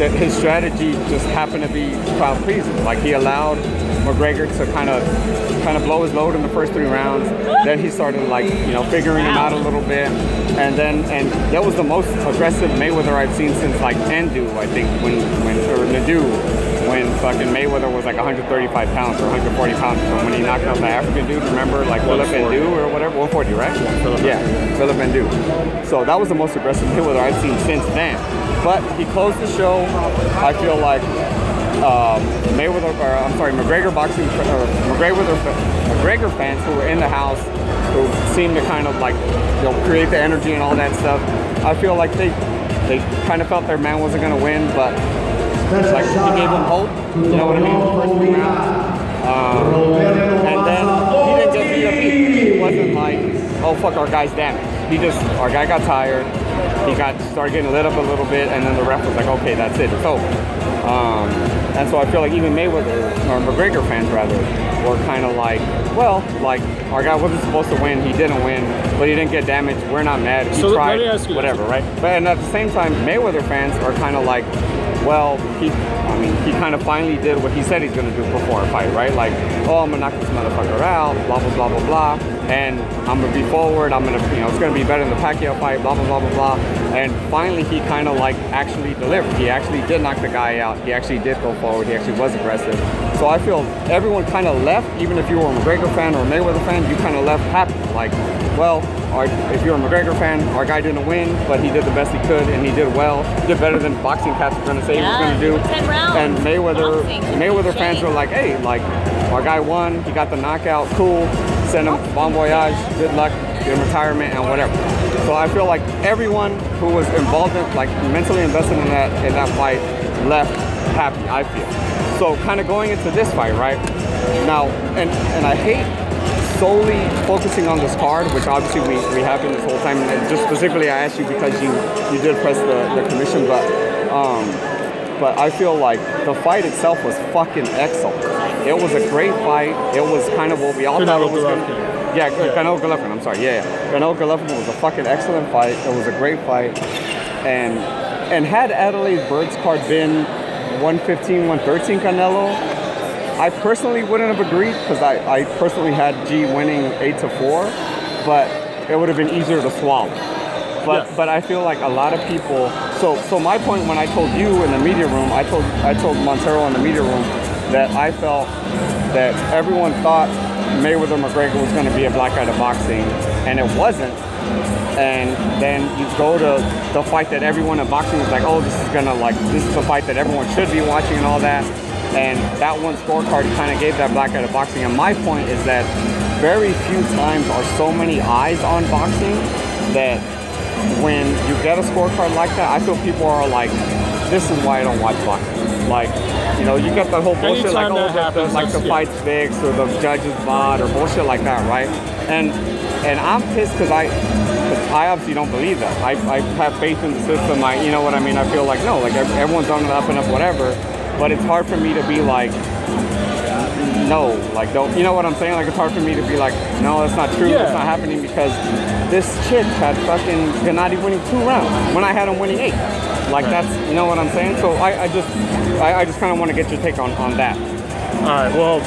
that his strategy just happened to be crowd pleasing. Like he allowed McGregor to kind of blow his load in the first 3 rounds. Then he started like, you know, figuring him out a little bit. And that was the most aggressive Mayweather I've seen since like Ndu, I think, or Nadu, when fucking Mayweather was like 135 pounds or 140 pounds. So when he knocked out the African dude, remember, like Philip Ndu or whatever, 140, right? Yeah, Philip Ndu. So that was the most aggressive Mayweather I've seen since then. But he closed the show. I feel like McGregor boxing, or McGregor fans who were in the house, who seemed to kind of like, you know, create the energy and all that stuff. I feel like they kind of felt their man wasn't gonna win, but like he gave them hope. You know what I mean? The first 3 rounds, and then he didn't get beat up either. He wasn't like, oh fuck, our guy's damaged. Our guy got tired. He started getting lit up a little bit, and then the ref was like, okay, that's it, it's over. And so I feel like even Mayweather, or McGregor fans rather, were kind of like, well, like, our guy wasn't supposed to win, he didn't win, but he didn't get damaged, we're not mad, he tried, let me ask you whatever, right? But and at the same time, Mayweather fans are kind of like, well, he kind of finally did what he said he's going to do before a fight, right? Like, oh, I'm going to knock this motherfucker out, blah, blah, blah, blah, blah, and I'm going to be forward, I'm going to, you know, it's going to be better than the Pacquiao fight, blah, blah, blah, blah, blah. And finally, he kind of like actually delivered. He actually did knock the guy out. He actually did go forward. He actually was aggressive. So I feel everyone kind of left, even if you were a McGregor fan or a Mayweather fan, you kind of left happy. Like, well, if you're a McGregor fan, our guy didn't win, but he did the best he could, and he did well. He did better than boxing cats were going to say he was going to do. 10 rounds. And Mayweather fans were like, hey, like, our guy won. He got the knockout. Cool. Send him bon voyage. Good luck in retirement and whatever. So I feel like everyone who was involved in, like, mentally invested in that fight left happy, I feel. So kind of going into this fight, right? Now, and I hate solely focusing on this card, which obviously we have been this whole time. And just specifically, I asked you because you did press the commission, but I feel like the fight itself was fucking excellent. It was a great fight. It was kind of what we all thought it was going to be. Yeah, Campbell Golovkin, I'm sorry. Yeah. Campbell Golovkin was a fucking excellent fight. It was a great fight. And had Adelaide Bird's card been 115, 113 Canelo, I personally wouldn't have agreed, because I personally had G winning 8-4, but it would have been easier to swallow. But I feel like a lot of people. So my point when I told you in the media room, I told Montero in the media room that I felt that everyone thought Mayweather McGregor was going to be a black guy to boxing, and it wasn't. And then you go to the fight that everyone in boxing was like, oh, this is the fight that everyone should be watching and all that. And that one scorecard kind of gave that black guy to boxing. And my point is that very few times are so many eyes on boxing that when you get a scorecard like that, I feel people are like, this is why I don't watch boxing. Like, you know, you get the whole bullshit anytime like, oh, the fight's fixed or the judges bought or bullshit like that, right? And I'm pissed because I obviously don't believe that. I have faith in the system. You know what I mean? I feel like, no, like everyone's on the up and up, whatever. But it's hard for me to be like, no, like, don't, you know what I'm saying? Like, it's hard for me to be like, no, that's not true. It's not happening, because this chick had fucking Gennady winning 2 rounds when I had him winning 8. Like, that's, you know what I'm saying? So I just kind of want to get your take on that. All right, well,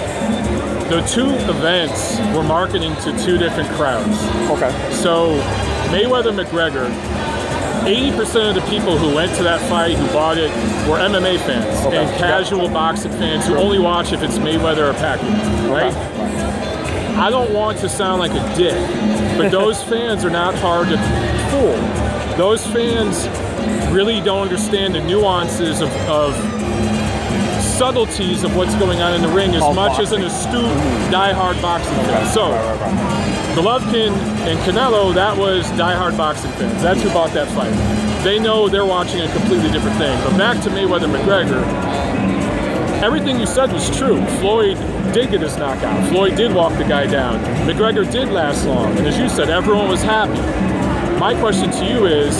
the 2 events were marketing to 2 different crowds. Okay. So Mayweather McGregor, 80% of the people who went to that fight, who bought it, were MMA fans and casual boxing fans who only watch if it's Mayweather or Pacquiao, right? I don't want to sound like a dick, but those fans are not hard to fool. Those fans really don't understand the nuances of subtleties of what's going on in the ring as much as an astute, die-hard boxing fan. So, Golovkin and Canelo, that was die-hard boxing fans. That's who bought that fight. They know they're watching a completely different thing. But back to Mayweather McGregor, everything you said was true. Floyd did get his knockout. Floyd did walk the guy down. McGregor did last long. And as you said, everyone was happy. My question to you is,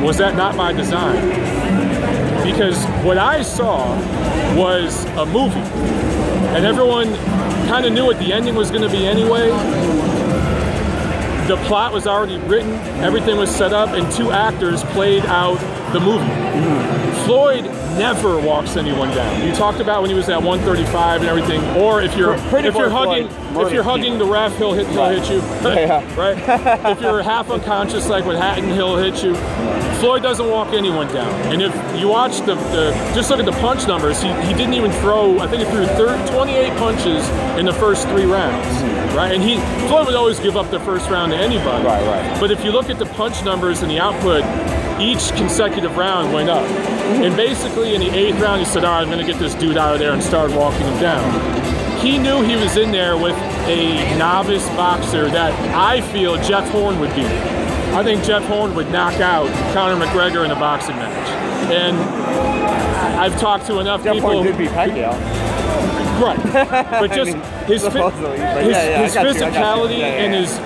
was that not by design? Because what I saw was a movie. And everyone kind of knew what the ending was going to be anyway. The plot was already written, everything was set up, and 2 actors played out the movie. Floyd never walks anyone down. You talked about when he was at 135 and everything, or if you're hugging the ref, he'll hit you. Right? If you're half unconscious like with Hatton, he'll hit you. Floyd doesn't walk anyone down. And if you watch just look at the punch numbers, he didn't even throw, I think he threw 28 punches in the first 3 rounds. Right? And Floyd would always give up the first round to anybody. Right. But if you look at the punch numbers and the output, each consecutive round went up. And basically in the 8th round, he said, all right, I'm going to get this dude out of there, and started walking him down. He knew he was in there with a novice boxer that I feel Jeff Horn would beat. I think Jeff Horn would knock out Conor McGregor in a boxing match. And I've talked to enough people. Jeff Horn did beat Pacquiao. Right. But just his physicality and his...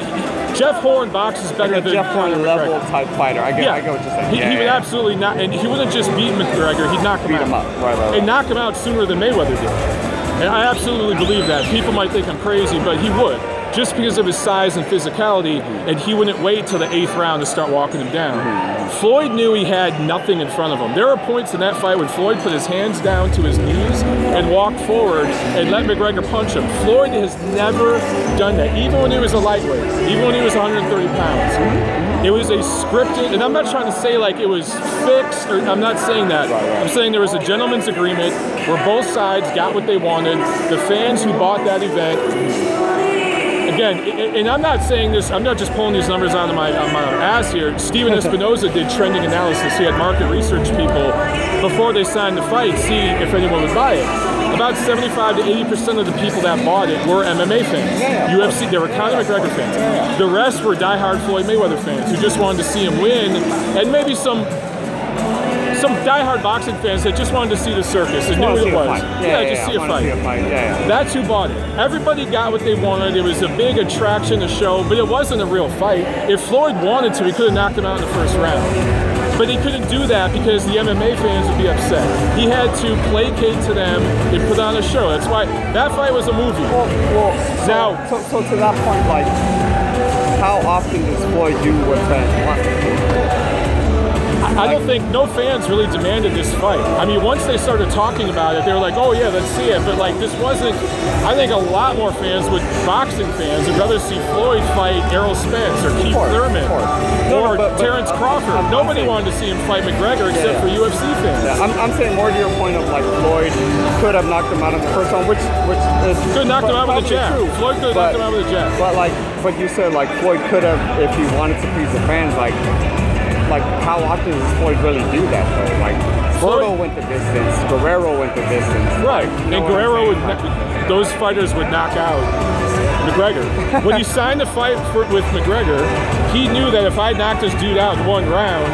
Jeff Horn boxes better than Jeff Horn level type fighter. I get what you're saying. He would absolutely not, and he wouldn't just beat McGregor, he'd knock him out. Right. And knock him out sooner than Mayweather did. And I absolutely believe that. People might think I'm crazy, but he would. Just because of his size and physicality, and he wouldn't wait till the 8th round to start walking him down. Floyd knew he had nothing in front of him. There were points in that fight when Floyd put his hands down to his knees and walked forward and let McGregor punch him. Floyd has never done that, even when he was a lightweight, even when he was 130 pounds. It was a scripted, and I'm not trying to say like it was fixed, or I'm not saying that. I'm saying there was a gentleman's agreement where both sides got what they wanted. The fans who bought that event, again, and I'm not saying this, I'm not just pulling these numbers out of my ass here. Steven Espinoza did trending analysis. He had market research people before they signed the fight, see if anyone would buy it. About 75 to 80% of the people that bought it were MMA fans. UFC, they were Conor McGregor fans. The rest were diehard Floyd Mayweather fans who just wanted to see him win, and maybe some diehard boxing fans that just wanted to see the circus and knew what it was. Just see a fight. That's who bought it. Everybody got what they wanted. It was a big attraction to show, but it wasn't a real fight. If Floyd wanted to, he could have knocked him out in the first round. But he couldn't do that because the MMA fans would be upset. He had to placate to them and put on a show. That's why that fight was a movie. So to that point, like, how often does Floyd do what fans want? I don't think, no fans really demanded this fight. I mean, once they started talking about it, they were like, oh yeah, let's see it. But like, this wasn't, I think a lot more fans, boxing fans, would rather see Floyd fight Errol Spence or Keith Thurman or Terrence Crawford. Nobody wanted to see him fight McGregor except for UFC fans. I'm saying more to your point of like, Floyd could have knocked him out in the first round, which is could have knocked him out with a jab. Floyd could have knocked him out with a jab. But you said like Floyd could have, if he wanted to please the fans, like how often does Floyd really do that though? Like Floyd went the distance, Guerrero went the distance. Right, and Guerrero would, those fighters would knock out McGregor. When he signed the fight with McGregor, he knew that if I knocked this dude out in 1 round,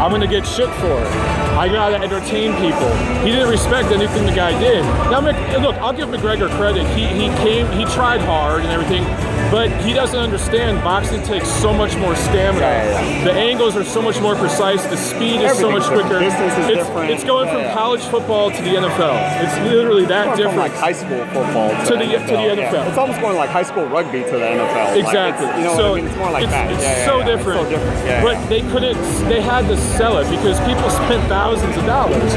I'm gonna get shit for it. I gotta entertain people. He didn't respect anything the guy did. Now, look, I'll give McGregor credit. He tried hard and everything, but he doesn't understand boxing takes so much more stamina. The angles are so much more precise. The speed is so much quicker. It's going from college football to the NFL. It's literally that different. From like high school football to the NFL. It's almost going like high school rugby to the NFL. Exactly. Like, you know what I mean? It's more like that. It's so different. It's so different. But they couldn't. They had to sell it because people spent thousands of dollars.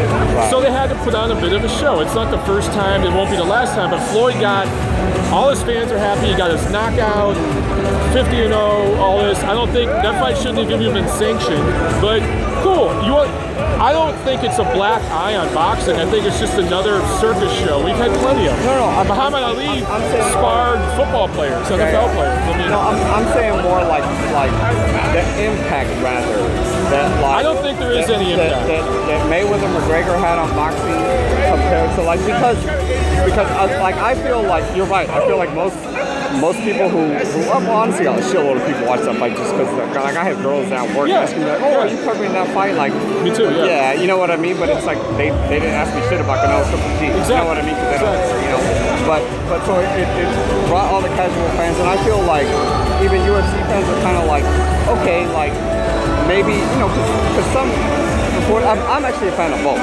So they had to put on a bit of a show. It's not the first time. It won't be the last time. But Floyd got, all his fans are happy. He got his knockout, 50-0, all this. I don't think that fight shouldn't have even been sanctioned. But cool. I don't think it's a black eye on boxing. I think it's just another circus show. We've had plenty of them. Muhammad Ali sparred football players, NFL players. I mean, I'm saying more like the impact rather. I don't think there is any impact that Mayweather McGregor had on boxing compared to like because I feel like you're right. I feel like most people who well, honestly, a shitload of people watch that fight just because like I have girls that work asking me like, oh, are you covering that fight? Like, me too. Yeah, you know what I mean. But it's like they didn't ask me shit about Canelo Triple G. Exactly. You know what I mean? They don't, you know. But so it brought all the casual fans, and I feel like even UFC fans are kind of like, okay, like maybe because some. I'm actually a fan of both.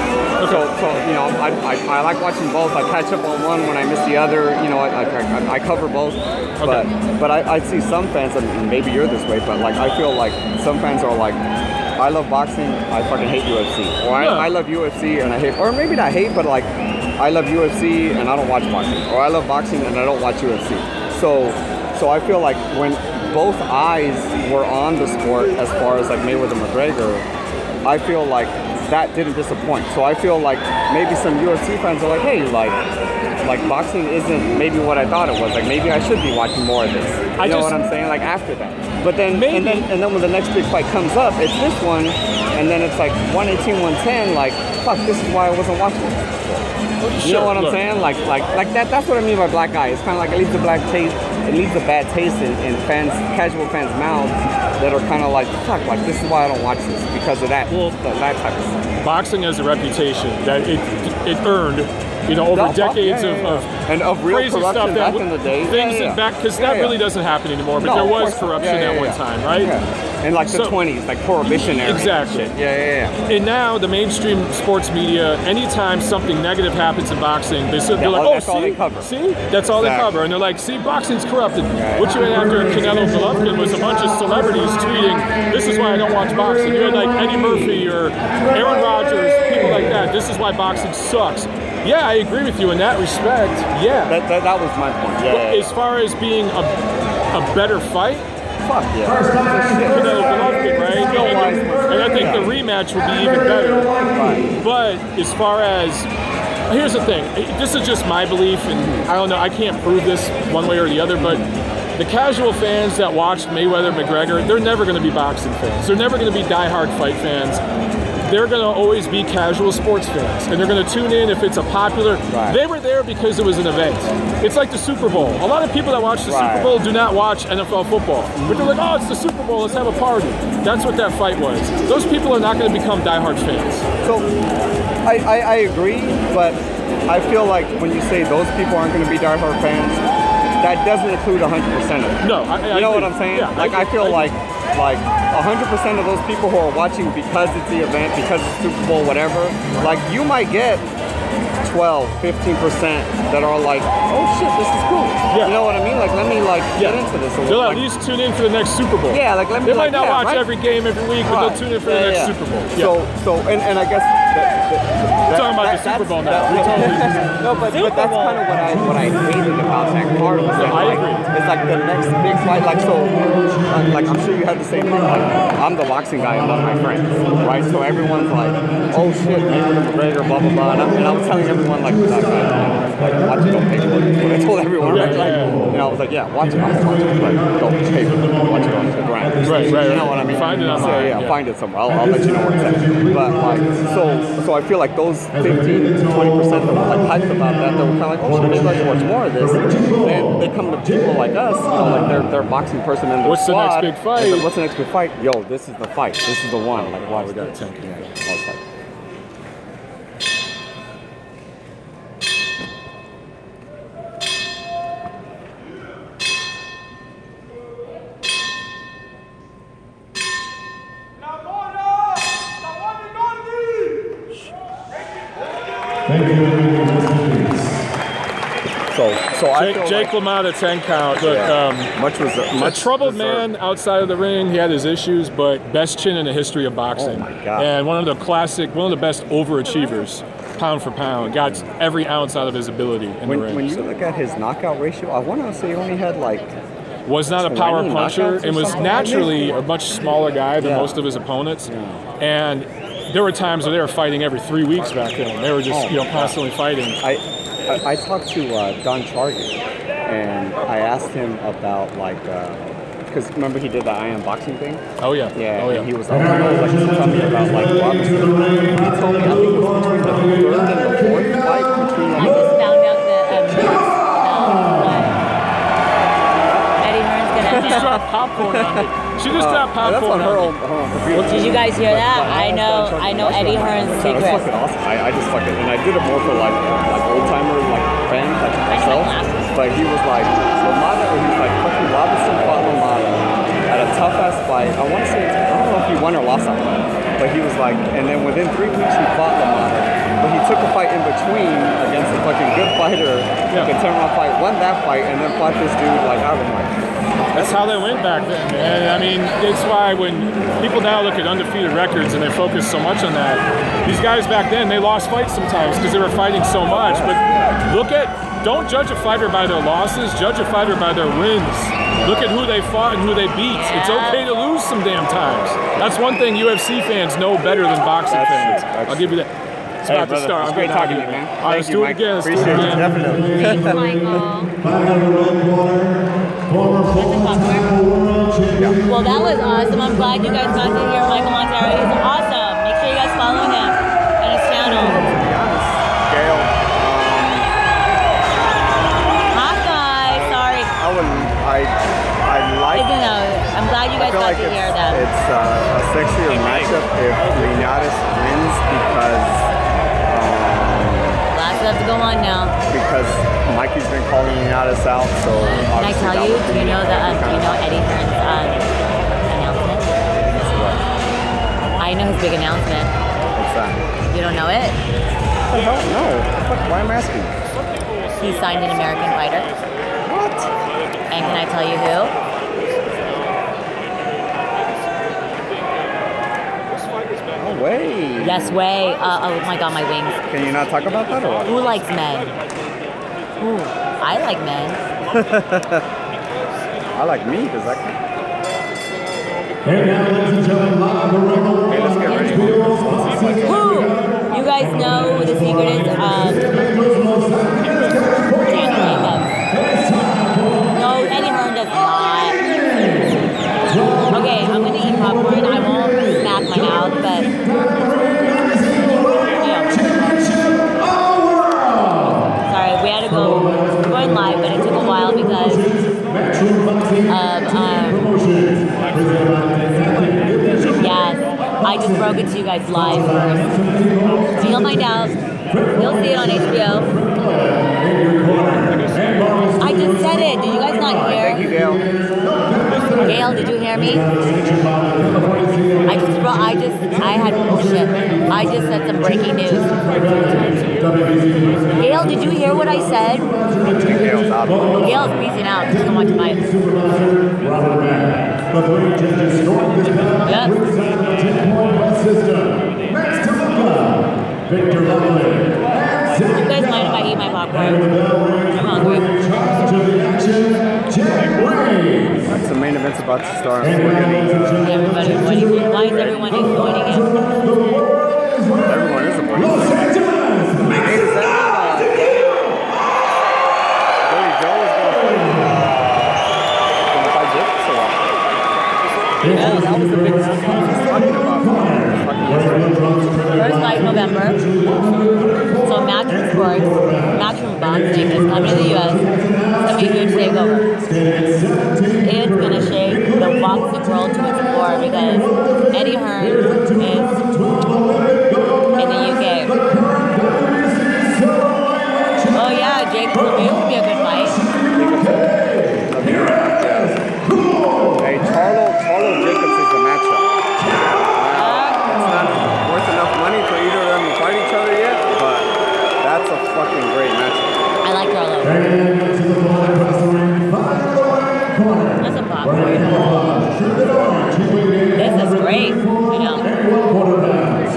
So you know, I like watching both. I catch up on one when I miss the other. You know, I cover both. But I see some fans, and maybe you're this way, but like I feel like some fans are like, I love boxing, I fucking hate UFC. Or I love UFC and I hate, or maybe not hate, but like, I love UFC and I don't watch boxing. Or I love boxing and I don't watch UFC. So I feel like when both eyes were on the sport as far as like Mayweather and McGregor, I feel like that didn't disappoint. So I feel like maybe some UFC fans are like, hey, like boxing isn't maybe what I thought it was. Like maybe I should be watching more of this. You know what I'm saying? Like after that. But then and then when the next big fight comes up, it's this one, and then it's like 118, 110. Like fuck, this is why I wasn't watching this before. You know what I'm saying? Like that. That's what I mean by black eye. It's kind of like it leaves a bad taste in fans, casual fans' mouths that are kind of like, fuck, like this is why I don't watch this because of that. Well, that type of stuff. Boxing has a reputation that it earned. You know, over decades of real crazy corruption stuff that back in the day. Back because that really doesn't happen anymore. But there was corruption at one time, right? Yeah. In like the 20s, like prohibition era. Exactly. Yeah. And now the mainstream sports media, anytime something negative happens in boxing, they're like, oh, that's all they cover. See, that's all they cover, and they're like, see, boxing's corrupted. What you had after Canelo Golovkin was a bunch of celebrities tweeting, this is why I don't watch boxing. You had like Eddie Murphy or Aaron Rodgers, people like that. This is why boxing sucks. Yeah, I agree with you in that respect. Yeah. That was my point. Yeah. As far as being a better fight, fuck yeah. Canelo Golovkin, right? And I think the rematch would be even better. Right. But as far as, here's the thing. This is just my belief, and I don't know, I can't prove this one way or the other, but the casual fans that watched Mayweather McGregor, they're never going to be boxing fans. They're never going to be diehard fight fans. They're going to always be casual sports fans, and they're going to tune in if it's a popular. Right. They were there because it was an event. It's like the Super Bowl. A lot of people that watch the Super Bowl do not watch NFL football, but they're like, oh, it's the Super Bowl, let's have a party. That's what that fight was. Those people are not going to become diehard fans. So I agree, but I feel like when you say those people aren't going to be diehard fans, that doesn't include 100% of them. No, you know what I'm saying? Yeah, like I feel like 100% of those people who are watching because it's the event, because it's Super Bowl, whatever, like you might get 12, 15% that are like, oh shit, this is cool. Yeah. You know what I mean? Like, let me get into this. They'll at least tune in for the next Super Bowl. Yeah, like let me. They might not watch every game every week, but they'll tune in for the next Super Bowl. Yeah. So, and I guess we're talking about the Super Bowl now. No, but that's kind of what I hated about that card. I agree. It's like the next big fight. Like I'm sure you had the same thing. Like I'm the boxing guy among my friends, right? So everyone's like, oh shit, Mayweather, McGregor, blah blah blah. And I'm telling everyone like that guy, like watch it, don't pay for it. That's what I told everyone. Right? And I was like, yeah, watch it, I'm gonna watch it, but don't pay for it. Watch it on the grind. Right. You know what I mean? Find it online. So, yeah, find it somewhere. I'll let you know where it's at. But like, so I feel like those 15 to 20% that were like hyped about that, they were kind of like, oh shit, maybe I should watch more of this. Then they come to people like us, you know, like they're a boxing person in the What's squad. The next big fight? Like, what's the next big fight? Yo, this is the fight. This is the one. Like, watch we got this. 10. So Jake LaMotta 10 count. Look, a troubled man outside of the ring. He had his issues, but best chin in the history of boxing. Oh my God. And one of the best overachievers, pound for pound. Got every ounce out of his ability in the ring. When you look at his knockout ratio, I want to say he only had like. Was not a power puncher and was naturally a much smaller guy than most of his opponents. Yeah. And there were times where they were fighting every 3 weeks back then. They were just constantly fighting. I talked to Don Chargett, and I asked him about because remember he did the I Am Boxing thing? Oh yeah. Yeah. And he was like, tell me about Robinson. He told me I think it was between the third and the fourth fight between. I just found out that Eddie Hearn's gonna. She just dropped popcorn on me. She just dropped popcorn on me. Did you guys hear that? I know Eddie Hearn's secret. That's fucking awesome. I just fucking, and I did it more for like old timers, like fans, like myself. But he was like, fucking Robinson fought LaMotta at a tough ass fight. I want to say, I don't know if he won or lost that fight. But he was like, and then within 3 weeks he fought LaMotta. But he took a fight in between against a fucking good fighter, like a 10-round fight, won that fight, and then fought this dude like, I was like, That's how they went back then, man. I mean, it's why when people now look at undefeated records and they focus so much on that, these guys back then, they lost fights sometimes because they were fighting so much. But don't judge a fighter by their losses, judge a fighter by their wins. Look at who they fought and who they beat. Yeah. It's okay to lose some damn times. That's one thing UFC fans know better than boxing fans. I'll give you that. It's about to start. It's great talking to you, man. All right, let's do it again. Appreciate it. Definitely. Thanks, Michael. Well, that was awesome. I'm glad you guys got to hear Michael Montero. He's awesome. Make sure you guys follow him and his channel. Gail. Hot guy. Sorry. I like. I'm glad you guys got to hear that. It's a sexier matchup if Linares wins because. Last have to go on now. Because Mikey's been calling Linares out, so. Can I tell you? Do you know Eddie Hearn's announcement? What? I know his big announcement. What's that? You don't know it? What the hell? No. Why am I asking? He signed an American fighter. What? And can I tell you who? No way. Yes way. Oh my God, my wings. Can you not talk about that or what? Who likes men? Ooh, I like men. I like me. Does that count? And now, ladies and gentlemen, live around the world. Okay, let's get ready. Who? You guys know the secret is Jacob. No, Eddie Hearn does not. Okay, I'm gonna eat popcorn. I won't smack my mouth, but sorry, we had to go. We're going live, but it took a while because yes, I just broke it to you guys live first. So you'll find out. You'll see it on HBO. I just said it. Did you guys not hear? Thank you, Gail. Gail, did you hear me? I had bullshit. I just said some breaking news. Gail, did you hear what I said? Gail's out. Gail's peacing out. She's gonna watch the fight. Yep. You guys mind if I eat my popcorn? I'm hungry. That's the main event's about to start. Everybody avoiding him. Why is everyone avoiding him? Everyone is avoiding him. Hey, is that Billy Joe is going to fight Jacobs or what? Yeah, that was the big He's talking about first fight November. So Matchroom Sports, Matchroom Boxing is coming to the US. It's going to be a huge takeover. It's going to shake the boxing world to its core because Eddie Hearn is in the UK. Oh yeah, Jacobs will be a good fight. Hey, Charlo Jacobs is the matchup. It's not worth enough money for either of them to fight each other yet, but that's a fucking great matchup. I like Charlo. That's a popcorn. This is great, you know.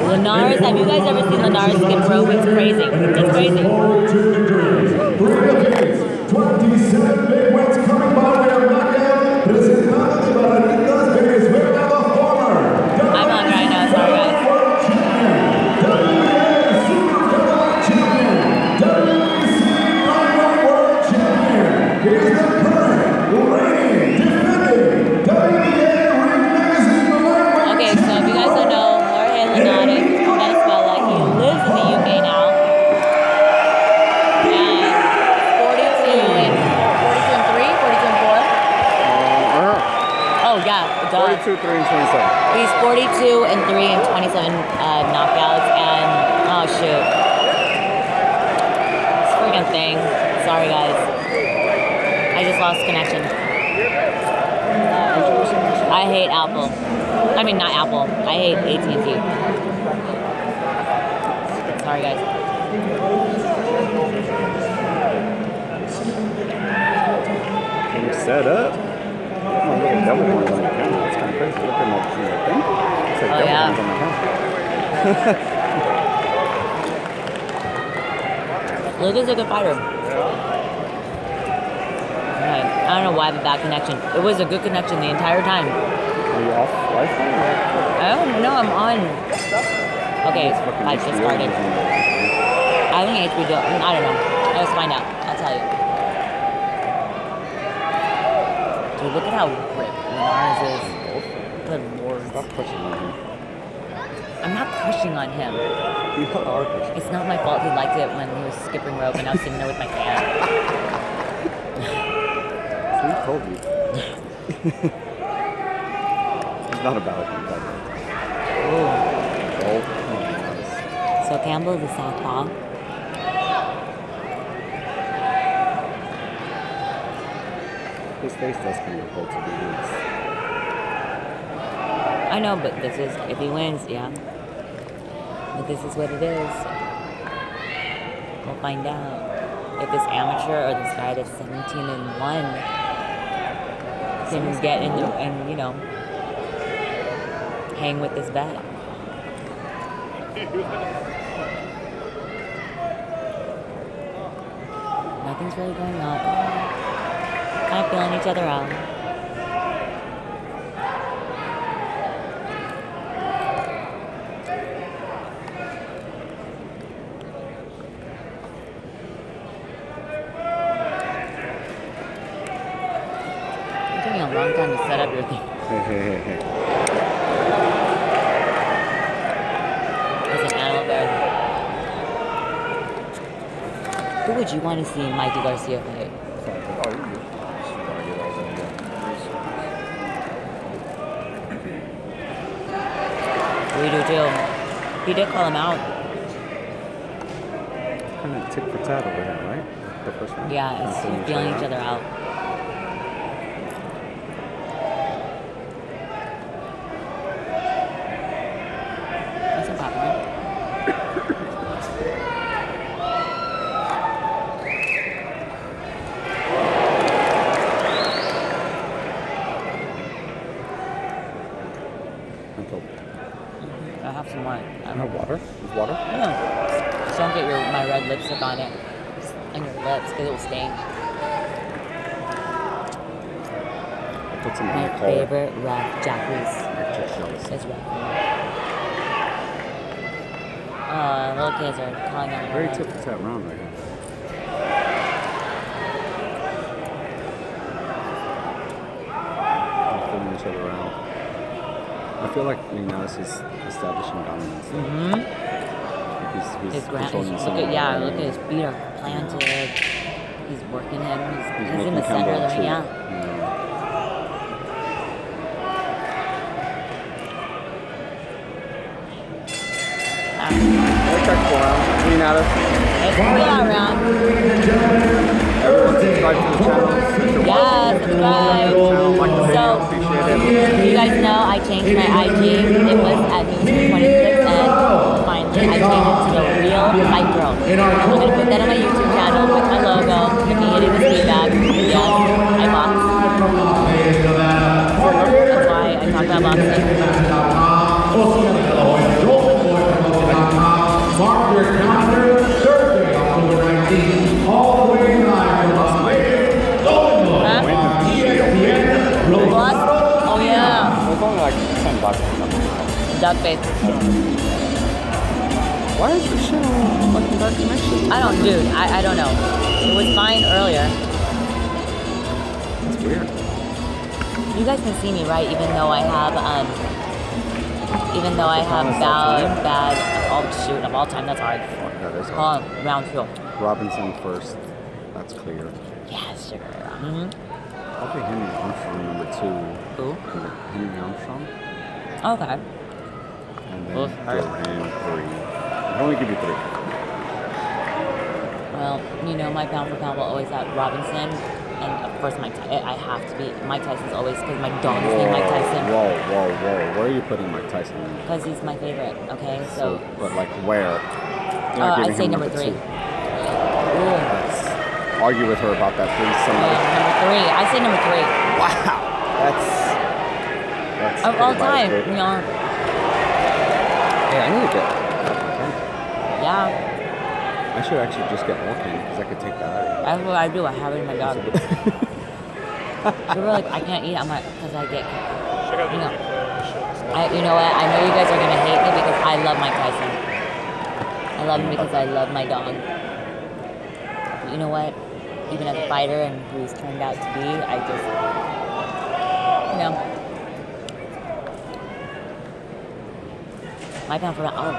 Linares, have you guys ever seen Linares get broke? It's crazy. It's crazy. 27 big wins coming by way of knockout. Presentado de Barranitas Venezuela, the former. I'm hungry right now, sorry guys. Okay, so if you guys don't know, Jorge Linares is from Venezuela. He lives in the UK now. And 42 and 3, 42 and 4. Oh yeah, duh. 42, 3, and 27. He's 42 and 3 and 27 knockouts, and oh shoot, this freaking thing. Sorry guys, I just lost connection. I hate Apple. I mean not Apple. I hate AT&T. Sorry guys. Can you set up? look at double horns on the camera. It's kind of crazy. Look at that thing. It's like double horns on the camera. Luke is a good fighter. Okay. I don't know why I have a bad connection. It was a good connection the entire time. Are you off Wi-Fi? I don't know. I'm on. Okay, I just started. I think HBO. I don't know. Let's find out. I'll tell you. Dude, look at how ripped Linares is. Good lord. Stop pushing on him. I'm not pushing on him. You are pushing. It's not my fault he liked it when he was skipping rope and I was sitting there with my fan. So he told you. It's not about him. Ooh. Oh. So Campbell is a southpaw. His face does kind of pull to the roots. I know, but this is, if he wins, yeah. But this is what it is. We'll find out. If this amateur or this guy that's 17-1 can get in and, you know, hang with this bet. Nothing's really going on. Kind of feeling each other out. It's taking a long time to set up your thing. It's an animal bear. Who would you want to see Mikey Garcia fight? We do too. He did call him out. Kind of tit for tat over here, right? The first one? Yeah, it's feeling each other out. That's some popcorn. I have some more. No water? Is water? No. Just don't get my red lipstick on it. On your lips, because it will stain. I'll put some on My your collar. favorite ref, Jack Reese. Is ref. Little kids are calling out. Very tit for tat round right here. Pulling each other out. I feel like Linares is establishing dominance. Mm-hmm. He's controlling look at his feet are planted. He's working him. He's in the center of the ring. Yeah. Tactical round. Linares. It's a pull-out round. Everyone subscribe to the channel. Yeah, subscribe. So, you guys know I changed my IG. It was at News26 and finally I changed it to the Real Fight Girl. I'm going to put that on my YouTube channel with my logo. If you need any feedback, yes, I box. That's why I talk about boxing. Mark your calendar, Thursday, October 19th, all the way live from Las Vegas, Illinois. ESPN What? Oh yeah. It's only like $10. Duck face. Why is this shit on fucking dark connection? I don't know. It was fine earlier. It's weird. You guys can see me, right? Even though I have bad shoot of all time. That's hard. That is Hold on, round two. Robinson first. That's clear. Yes, sir. Probably Henry Armstrong number 2. Who? Henry Armstrong. Okay. And then Both hurt. Duran 3. I only give you 3. Well, you know, my pound for pound will always have Robinson. And of course, I have to be. Mike Tyson's always, because my dog is named Mike Tyson. Whoa. Where are you putting Mike Tyson in? Because he's my favorite, okay? So but like where? I'd say number 3. Let's argue with her about that, please. Somebody. Number 3. I say number 3. Wow. That's of all time, you know. Yeah, I need to get. Yeah. I should actually just get more candy because I could take that out of here. That's what I do. I have it in my dog. People are like, I can't eat it. I'm like, because I get, you know. You know what? I know you guys are gonna hate me because I love Mike Tyson. I love him because I love my dog. But you know what? Even as a fighter and who he's turned out to be, I just, you know. My pound for pound, oh,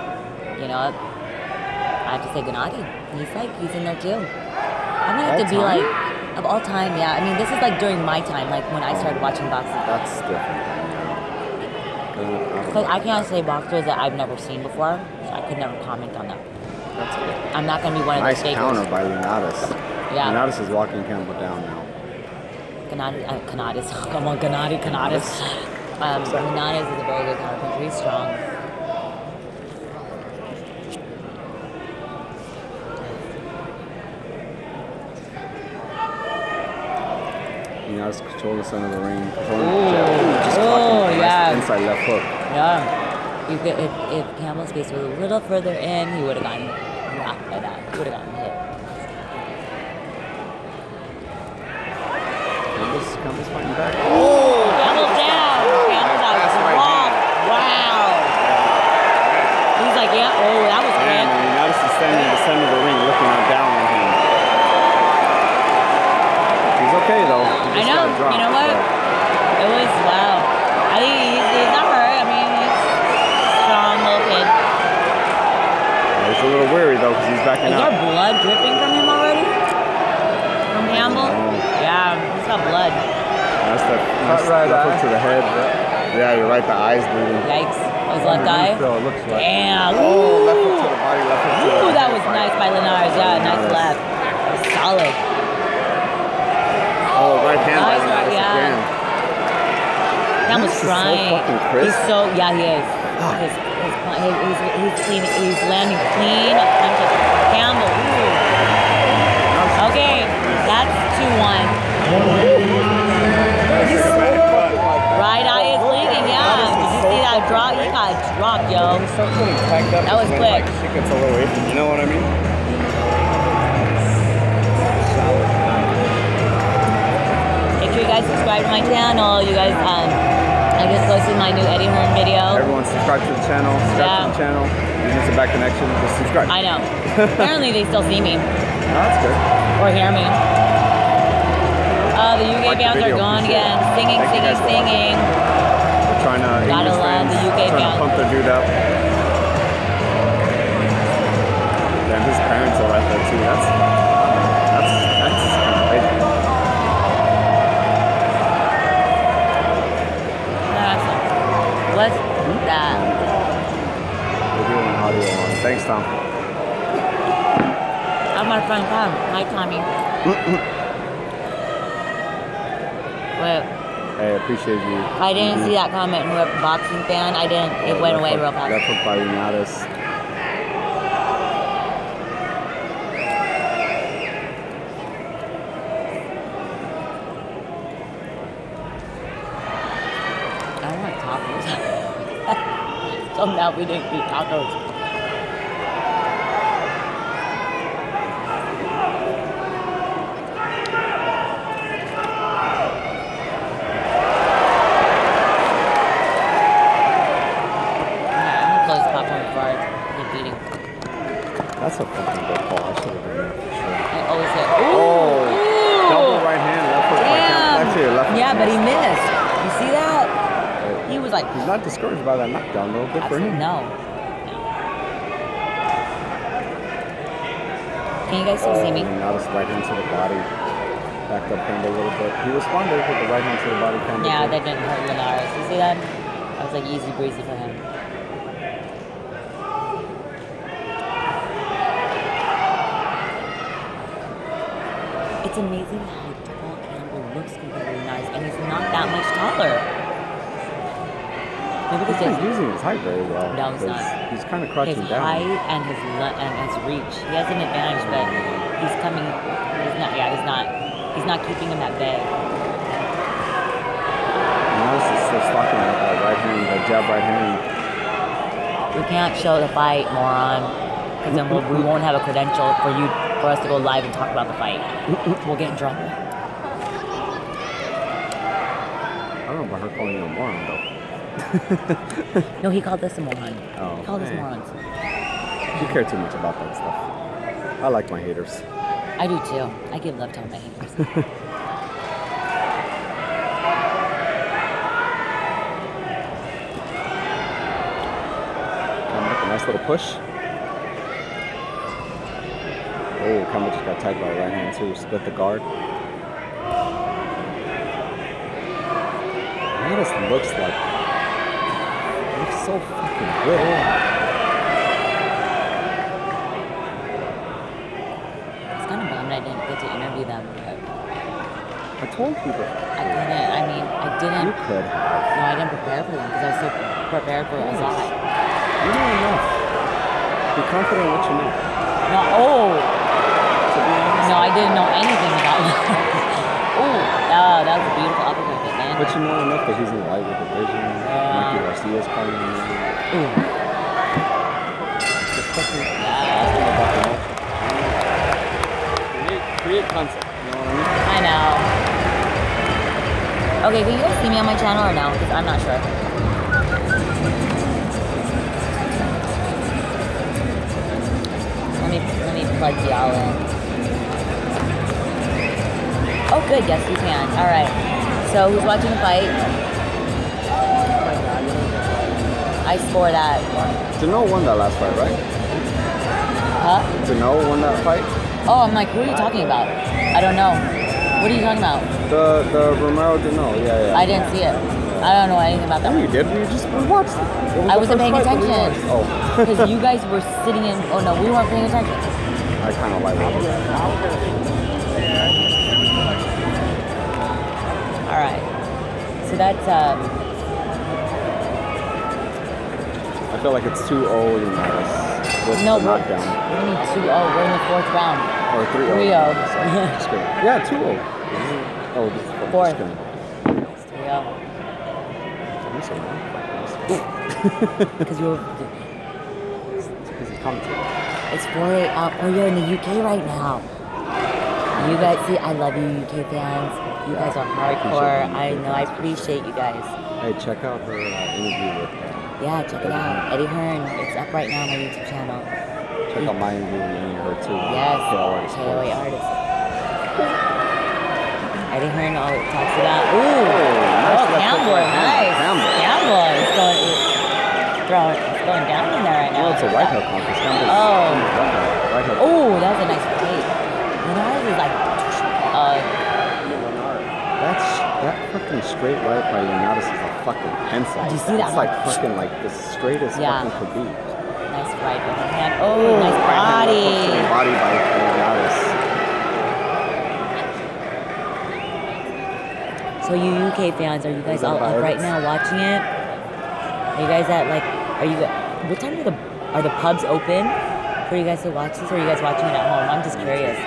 you know, I have to say Gennady. He's in there too. I'm gonna have to be like, of all time, yeah. I mean, this is like during my time, like when I started watching boxing. That's different. Because I can't say boxers that I've never seen before, so I could never comment on that. That's good. I'm not gonna be one of those fakers. Nice counter by Linares. Yeah. Linares is walking Campbell down now. Gennady, come on, Linares is a very good counter puncher. He's strong. Linares control the center of the ring. Just caught him yeah. Inside left hook. Yeah. If Campbell's face was a little further in, he would have gotten rocked by that. He would have gotten hit. Campbell's fighting back. Oh, Campbell's down. Campbell's out. Wow. He's like, yeah. Oh, that was great. And Linares is standing in the center of the ring, looking down on him. He's okay though. I know. You know what? It was wow. I think he's not hurt. I mean, he's strong little kid. He's a little weary though because he's backing out. Is there blood dripping from him already? From Campbell? Yeah, he's got blood. That's the left hook to the head. Yeah, you're right. The eyes bleeding. Yikes. His left eye? Looks like. Damn. Oh, left hook to the body. Left hook to the Ooh, that was nice by Linares. Yeah, nice left. That was solid. Oh, right hand. Nice right, yeah. Campbell's trying. So fucking crisp. He's so, yeah, he is. He's clean. He's landing clean punches. Campbell. Ooh. Okay, that's 2-1. Right eye is bleeding. Yeah. Did you see that drop? You got dropped, yo. That was quick. She gets a little iffy. You know what I mean? Make sure you guys subscribe to my channel. You guys, I just posted my new Eddie Hearn video. Everyone subscribe to the channel. Subscribe to the channel. Use a bad connection. Just subscribe. I know. Apparently they still see me. No, that's good. Or hear me. The UK bands are gone again. Singing. We're trying to Gotta love the UK trying to pump the dude up. Damn, his parents are right there too. That's kind of crazy. What's that? We're doing audio on. Thanks, Tom. I'm my friend Tom. Hi, Tommy. Wait. Hey, I appreciate you. I didn't see that comment. Whoever boxing fan, I didn't. It went away real fast. Left hook by Linares. I want tacos. So now we didn't eat tacos. That's a fucking good call. I should have done that for sure. I always say, ooh! Double right hand, left hook by Campbell. Actually, left hook. Yeah, but he missed. You see that? He was like... He's not discouraged by that knockdown, though. Good for him. No. Can you guys still see me? Now this right hand to the body. Backed up Campbell a little bit. He responded with the right hand to the body. Campbell. Yeah, that didn't hurt Linares. You see that? That was like easy breezy for him. It's amazing how tall Campbell looks compared to Linares, and he's not that much taller. Maybe because he's using his height very well. No, he's not. He's kind of crouching his down. His height and his reach. He has an advantage, but he's coming. He's not. Yeah, he's not keeping him at bay. still stocking with that right hand, the jab right hand. We can't show the fight, moron, because then we won't have a credential for us to go live and talk about the fight. We'll get in trouble. I don't know about her calling you a moron though. No, he called us a moron. Oh, he called us morons. You care too much about that stuff. I like my haters. I do too. I give love to all my haters. Nice little push. Oh, Campbell just got tagged by the right hand too. Split the guard. Linares looks so fucking good. It's kind of bummed I didn't get to interview them. I told you that. I didn't. I mean, I didn't. You could have. No, I didn't prepare for them because I was so prepared for Azad. You know enough. Be confident in what you know. No, no, I didn't know anything about that. That was a beautiful uppercut, man. But you know enough that he's in the lightweight division. Mikey Garcia's calling him. Just fucking create concept. You know what I mean? I know. Okay, can you guys see me on my channel or no? Because I'm not sure. Let me plug y'all in. Oh, good. Yes, you can. All right. So, who's watching the fight? I score that. Janelle won that last fight, right? Huh? Janelle won that fight? Oh, I'm like, who are you talking about? I don't know. What are you talking about? The Romero Janelle. Yeah. I didn't see it. I don't know anything about that. No, you did. You just watched it. I wasn't paying attention. Oh. Because you guys were sitting in. Oh no, we weren't paying attention. I kind of like it. All right. So that's. I feel like it's 2-0 Linares with No, the knockdown. We need 2-0. We're in the fourth round. Or 3-0. 3-0. Sorry, just kidding. Yeah, 2-0. Oh, this is Fourth. Just kidding. It's 3-0. Because you're. It's 4-8. Oh, you're in the UK right now. You guys, see, I love you, UK fans. You guys are hardcore. I know, I appreciate you guys. Hey, check out her interview with yeah, check it out. Eddie Hearn. It's up right now on my YouTube channel. check out my interview with her too. Yes, KOA artist. Eddie Hearn talks about. Campbell, nice. Campbell is going down in there right now. Well, it's a right hook contest. Right hook. Oh, that was a nice play. Linares is like. That fucking straight right by Linares is a fucking pencil. Did you see that? It's like fucking like the straightest fucking could be. Nice right hand. Oh, nice body. Body by Linares. So you UK fans, are you guys all up right now watching it? Are you guys what time are the pubs open for you guys to watch this, or are you guys watching it at home? I'm just curious.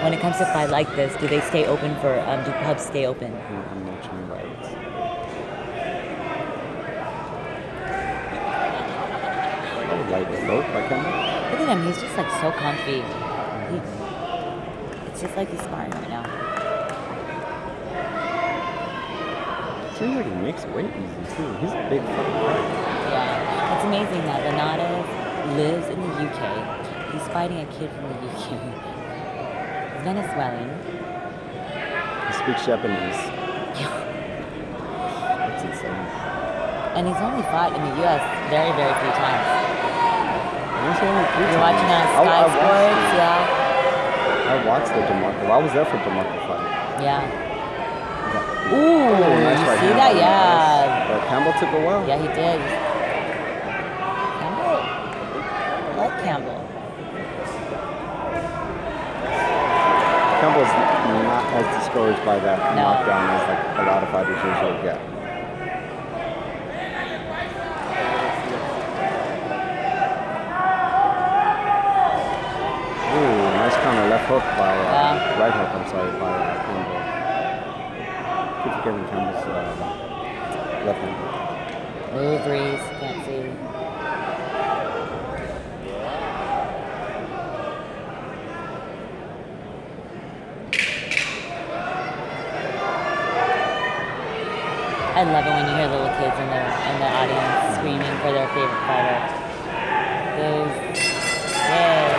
When it comes to fight like this, do they stay open do pubs stay open? I'm watching riots. Light slope by Campbell. Look at him, he's just like so comfy. It's just like he's sparring right now. Seems like he makes weight easy too. He's a big fucking guy. Yeah, it's amazing that Linares lives in the UK. He's fighting a kid from the UK. He's Venezuelan. He speaks Japanese. That's insane. And he's only fought in the US very, very few times. You're watching on Sky Sports, yeah. I watched the DeMarco. I was there for DeMarco fight. Yeah. Ooh, nice you right see hand. that? Yeah. Nice. But Campbell took it well. Yeah, he did. Campbell, I like Campbell. Campbell's not as discouraged by that knockdown as like a lot of fighters usually get. Ooh, nice counter left hook by right hook. I'm sorry, by Campbell. Keep forgetting Campbell's Left hand. Ooh, threes. Can't see. I love it when you hear little kids in the audience screaming for their favorite fighter. Those, yay.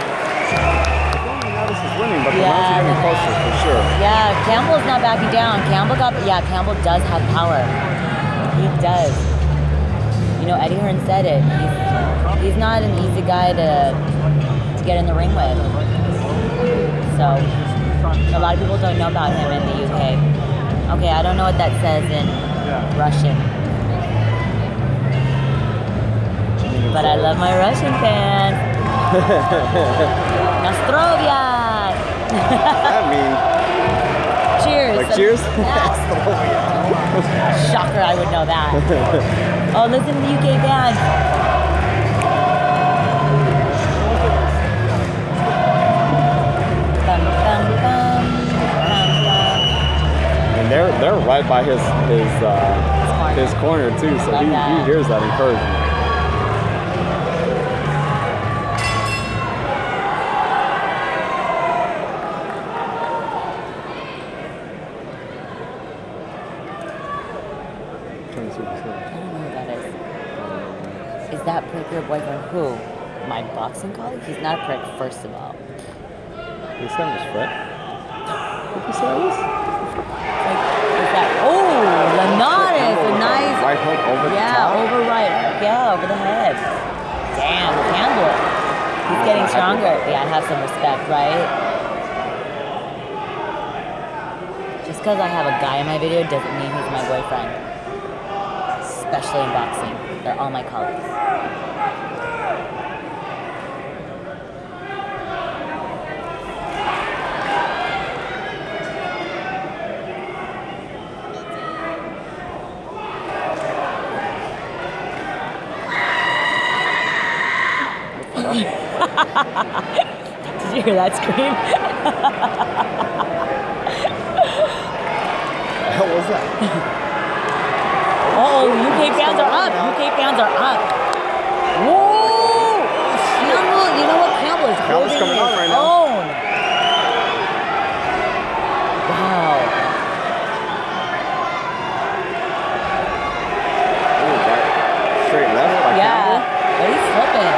Linares is winning, but the rounds are getting closer for sure. Yeah, Campbell's not backing down. Campbell does have power. He does. You know, Eddie Hearn said it. He's not an easy guy to get in the ring with. So, a lot of people don't know about him in the UK. Okay, I don't know what that says in Russian. But I love my Russian fans. Nostrovia! I mean, cheers. like cheers? Shocker, I would know that. Oh, listen to the UK band. Bum, bum, bum, bum, bum. And they're right by his corner too, so he hears that encouragement. Is that prick your boyfriend? Who? My boxing colleague? He's not a prick, first of all. You said it was Fred? What you say it was? Is that? Oh, Linares, a nice. Right hook over the top? Over right. Yeah, over the head. Damn, Campbell. He's getting stronger. Yeah, I have some respect, right? Just because I have a guy in my video doesn't mean he's my boyfriend. Especially in boxing. They're all my colleagues. Did you hear that scream? What was that? Oh, UK fans are up. UK fans are up. Whoa! Campbell, you know what? Campbell is holding coming on right his now. own. Wow. Ooh, right. Straight left by Campbell. But he's slipping.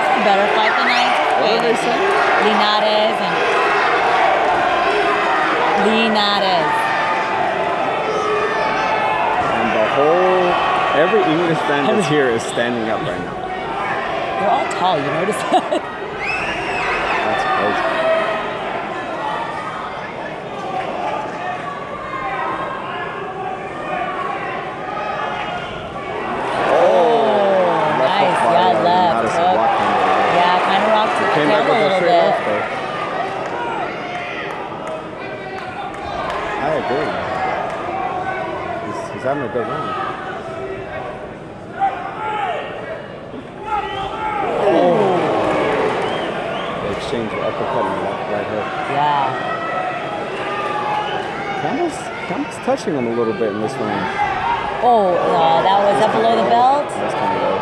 It's a better fight than I anticipated. What did they say? Linares and Linares. And every English fan that's here is standing up right now. They're all tall, you notice that? That's crazy. Nice, left hook. Yeah, kind of rocked the Came back Campbell a with a little straight bit. left though. I agree. He's having a good run. They exchange uppercut and right hook. Yeah. Campbell's touching him a little bit in this round. Oh, that was up below the belt? That's kind of low.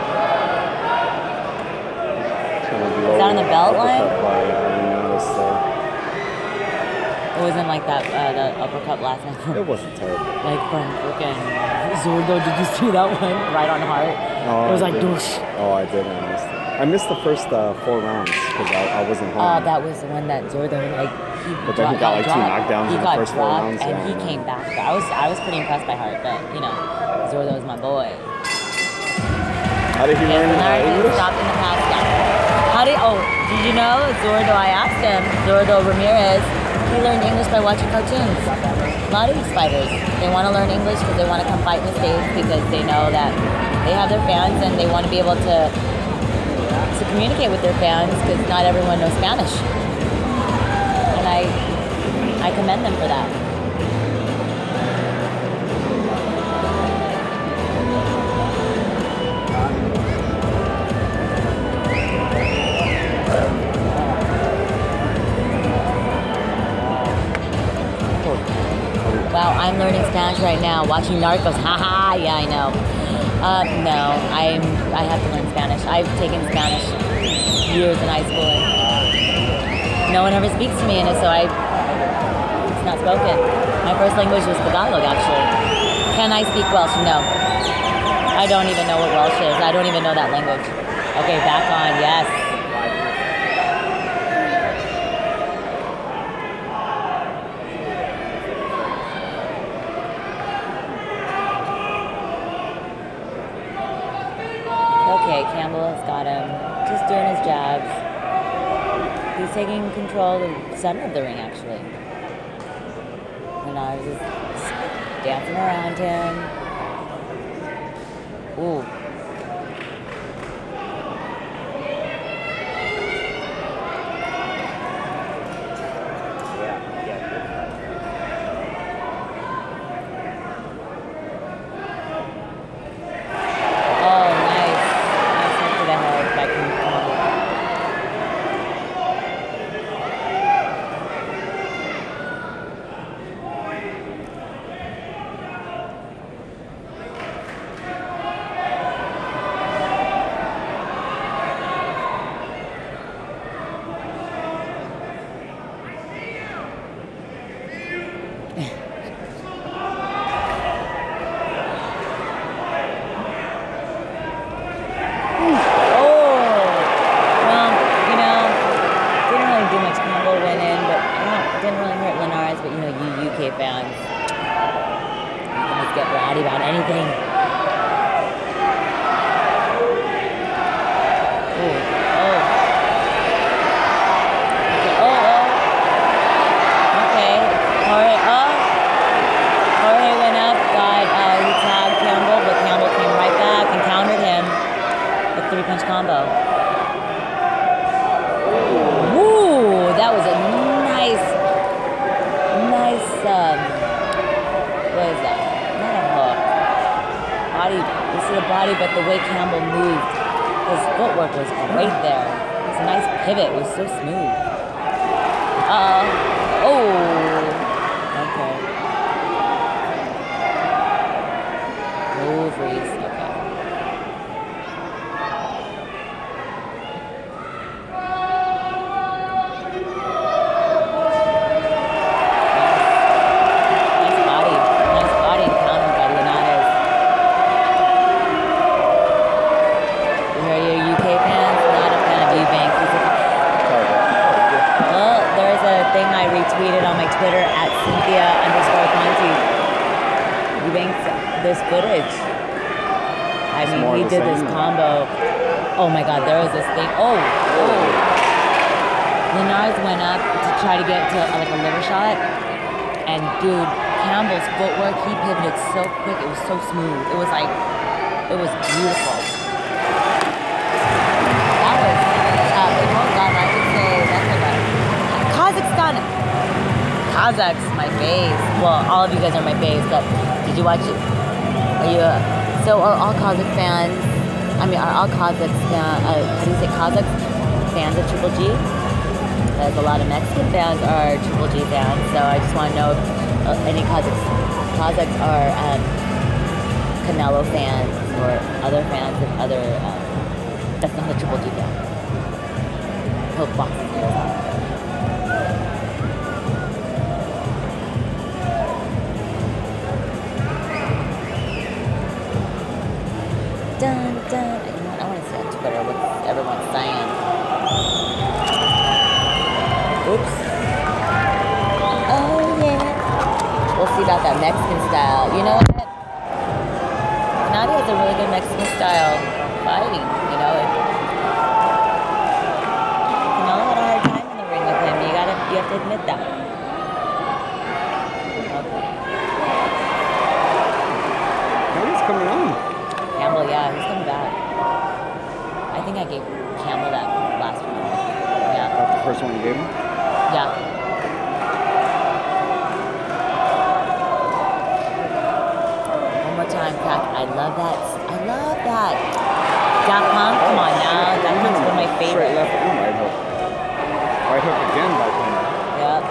Is that on the belt line? It wasn't like that, the uppercut last night. It wasn't terrible. Like from freaking Zordo, did you see that one? Right on heart. Oh, it was like, didn't. douche. Oh, I didn't. I missed the first 4 rounds because I wasn't home. Oh, that was the one that Zordo, like, But then he got like 2 knockdowns in the first 4 rounds. And he came back. I was pretty impressed by Hart, but, you know, Zordo is my boy. How did he learn English? Stopped in the past. Did you know, Zordo, I asked him, Zordo Ramirez, he learned English by watching cartoons. A lot of these fighters, they want to learn English because they want to come fight in the States because they know that they have their fans and they want to be able to communicate with their fans because not everyone knows Spanish. And I commend them for that. now watching Narcos. Haha, yeah, I know. No, I have to learn Spanish. I've taken Spanish years in high school. And no one ever speaks to me in it, so it's not spoken. My first language was Tagalog, actually. Can I speak Welsh? No. I don't even know what Welsh is. I don't even know that language. Okay, back on, yes. Okay, Campbell has got him. Just doing his jabs. He's taking control of the center of the ring, actually. Linares is dancing around him. Ooh. But the way Campbell moved, his footwork was great there. It was a nice pivot. It was so smooth. Oh. Okay. No freeze. Okay. Nice body countered by Linares. Thing I retweeted on my Twitter at Cynthia_Conti. Eubanks, this footage. I mean, he did this combo. Oh my God, there was this thing. Oh. Linares went up to try to get to like a liver shot. And dude, Campbell's footwork, he pivoted so quick. It was so smooth. It was like, it was beautiful. That was, oh God, I could say that's like a Kazakhstan. Kazakhs, my face. Well, all of you guys are my face, but did you watch it? Are you, so are all Kazakh fans, are all Kazakhs, how do you say Kazakhs, fans of Triple G? Because a lot of Mexican fans are Triple G fans, so I just want to know if any Kazakhs are Canelo fans or other fans of other, that's not a Triple G fan. Hope boxing heroes. Dun, dun. I want to see on Twitter what everyone's saying. Oops. Oh, yeah. We'll see about that Mexican style. You know what? Nadia has a really good Mexican style fighting, you know. Canelo had a hard time in the ring with him. You have to admit that. Okay. Campbell's coming on. Campbell, yeah, he's coming back. I think I gave Campbell that last one. Yeah. That's the first one you gave him? Yeah. One more time, Crack. I love that. Daft Punk, come on now. Daft Punk's one of my favorites. Straight left and right hook. Right hook again by Campbell. Yep.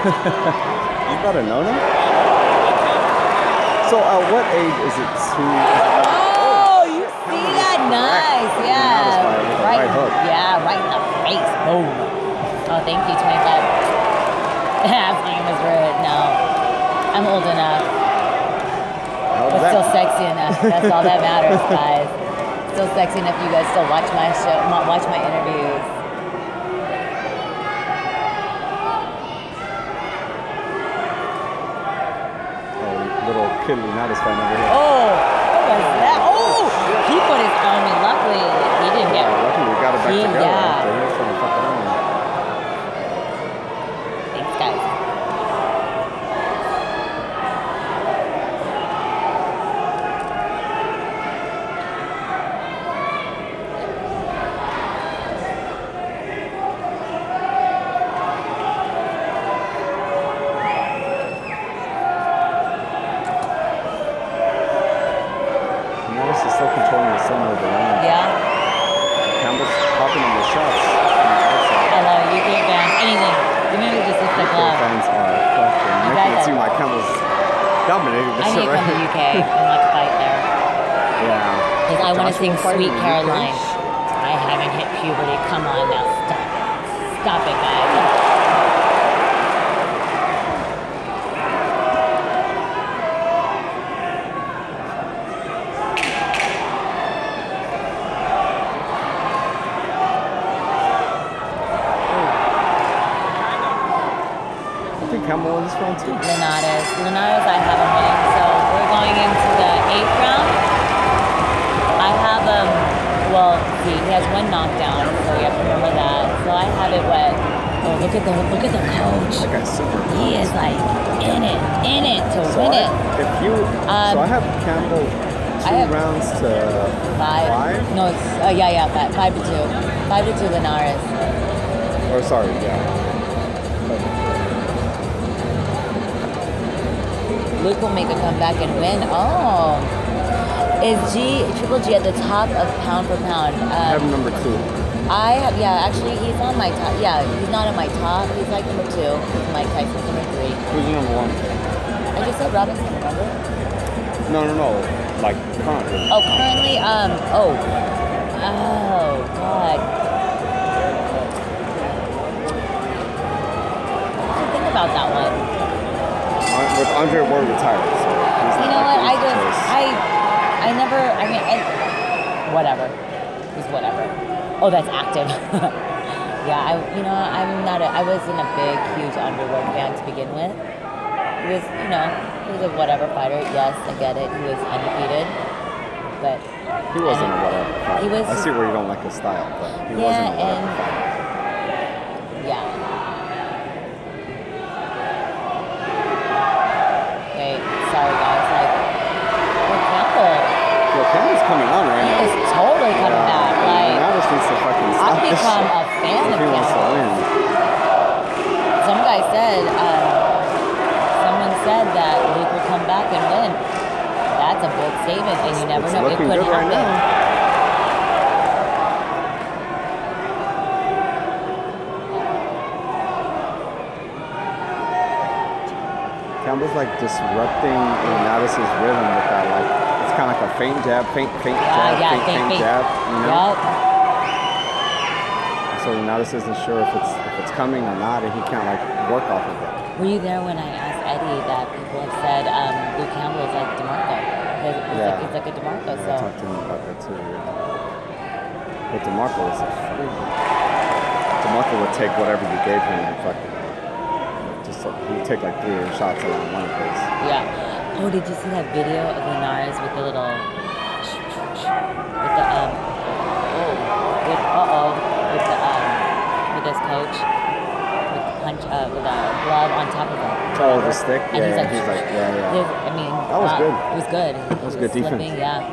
You better know them. So at what age is it too? Oh, you see that? Nice, yeah. Right hook. Yeah, right in the face. Boom. Oh, thank you, 25. Asking was rude. No, I'm old enough, but still sexy enough. That's all that matters, guys. Still sexy enough. You guys still watch my show, watch my interviews. Little kid Linares fighting over here. Oh, what was that? Oh, he put his on me. Luckily, he didn't get. Luckily, we got it back together. Yeah. He was trying to fuck around. Thanks, guys. Still controlling the center of the ring. Yeah. Campbell's popping on the shots. I love it. UK fans. Anything. You maybe just hit the glove. Fans are fucking making it seem like Campbell's dominating the I need shit to come to UK and let's fight there. Yeah. Because I want to sing Sweet Caroline. I haven't hit puberty. Come on now. Stop it. Stop it, guys. Campbell in this round too? Linares. Linares, I have him winning. So we're going into the 8th round. I have him, well, see, he has one knockdown, so we have to remember that. So I have it what? Oh, look at the coach. That guy's super cool. He is like in it to win it. If you, so I have Campbell 2 rounds to 5? No, it's, yeah, 5 to 2. 5 to 2 Linares. Or sorry, yeah. Luke will make a comeback and win. Oh. Is Triple G at the top of pound for pound? I have number 2. I have, yeah, actually he's on my top. Yeah, he's not on my top. He's like number 2. He's Mike Tyson's number 3. Who's your number 1? I just said Robinson, remember? No. Like currently. Oh, currently, oh God. What do you think about that one? With Andre Ward retired, so you know what? Whatever. He's whatever. Oh, that's active. Yeah, I wasn't a big, huge Andre Ward fan to begin with. He was, he was a whatever fighter. Yes, I get it. He was undefeated, but he wasn't a whatever fighter. I see where you don't like his style, but he wasn't a whatever fighter. Yeah. Sorry guys, Campbell. Well, Campbell's coming on right now. He's totally coming back. Like, now this needs to fucking stop. I've become a fan of Campbell. Some guy said, someone said that Luke will come back and win. That's a bold statement, and you never know. It could happen. Right Campbell's like disrupting Linares' rhythm with that, like, it's kind of like a feint jab, feint jab, feint jab, you know? Yep. So Linares isn't sure if it's coming or not, and he can't like work off of it. Were you there when I asked Eddie that people have said Luke Campbell is like DeMarco? He's like a DeMarco. Yeah, so I talked to him about that too. But DeMarco is a freak. DeMarco would take whatever you gave him and fucking. He'd take like 3 shots around one place. Yeah. Oh, did you see that video of Linares with the little, with his coach, with a glove on top of him. Oh, the stick? And yeah, he's like, yeah. I mean, that was good. It was good. That was good defense. Yeah.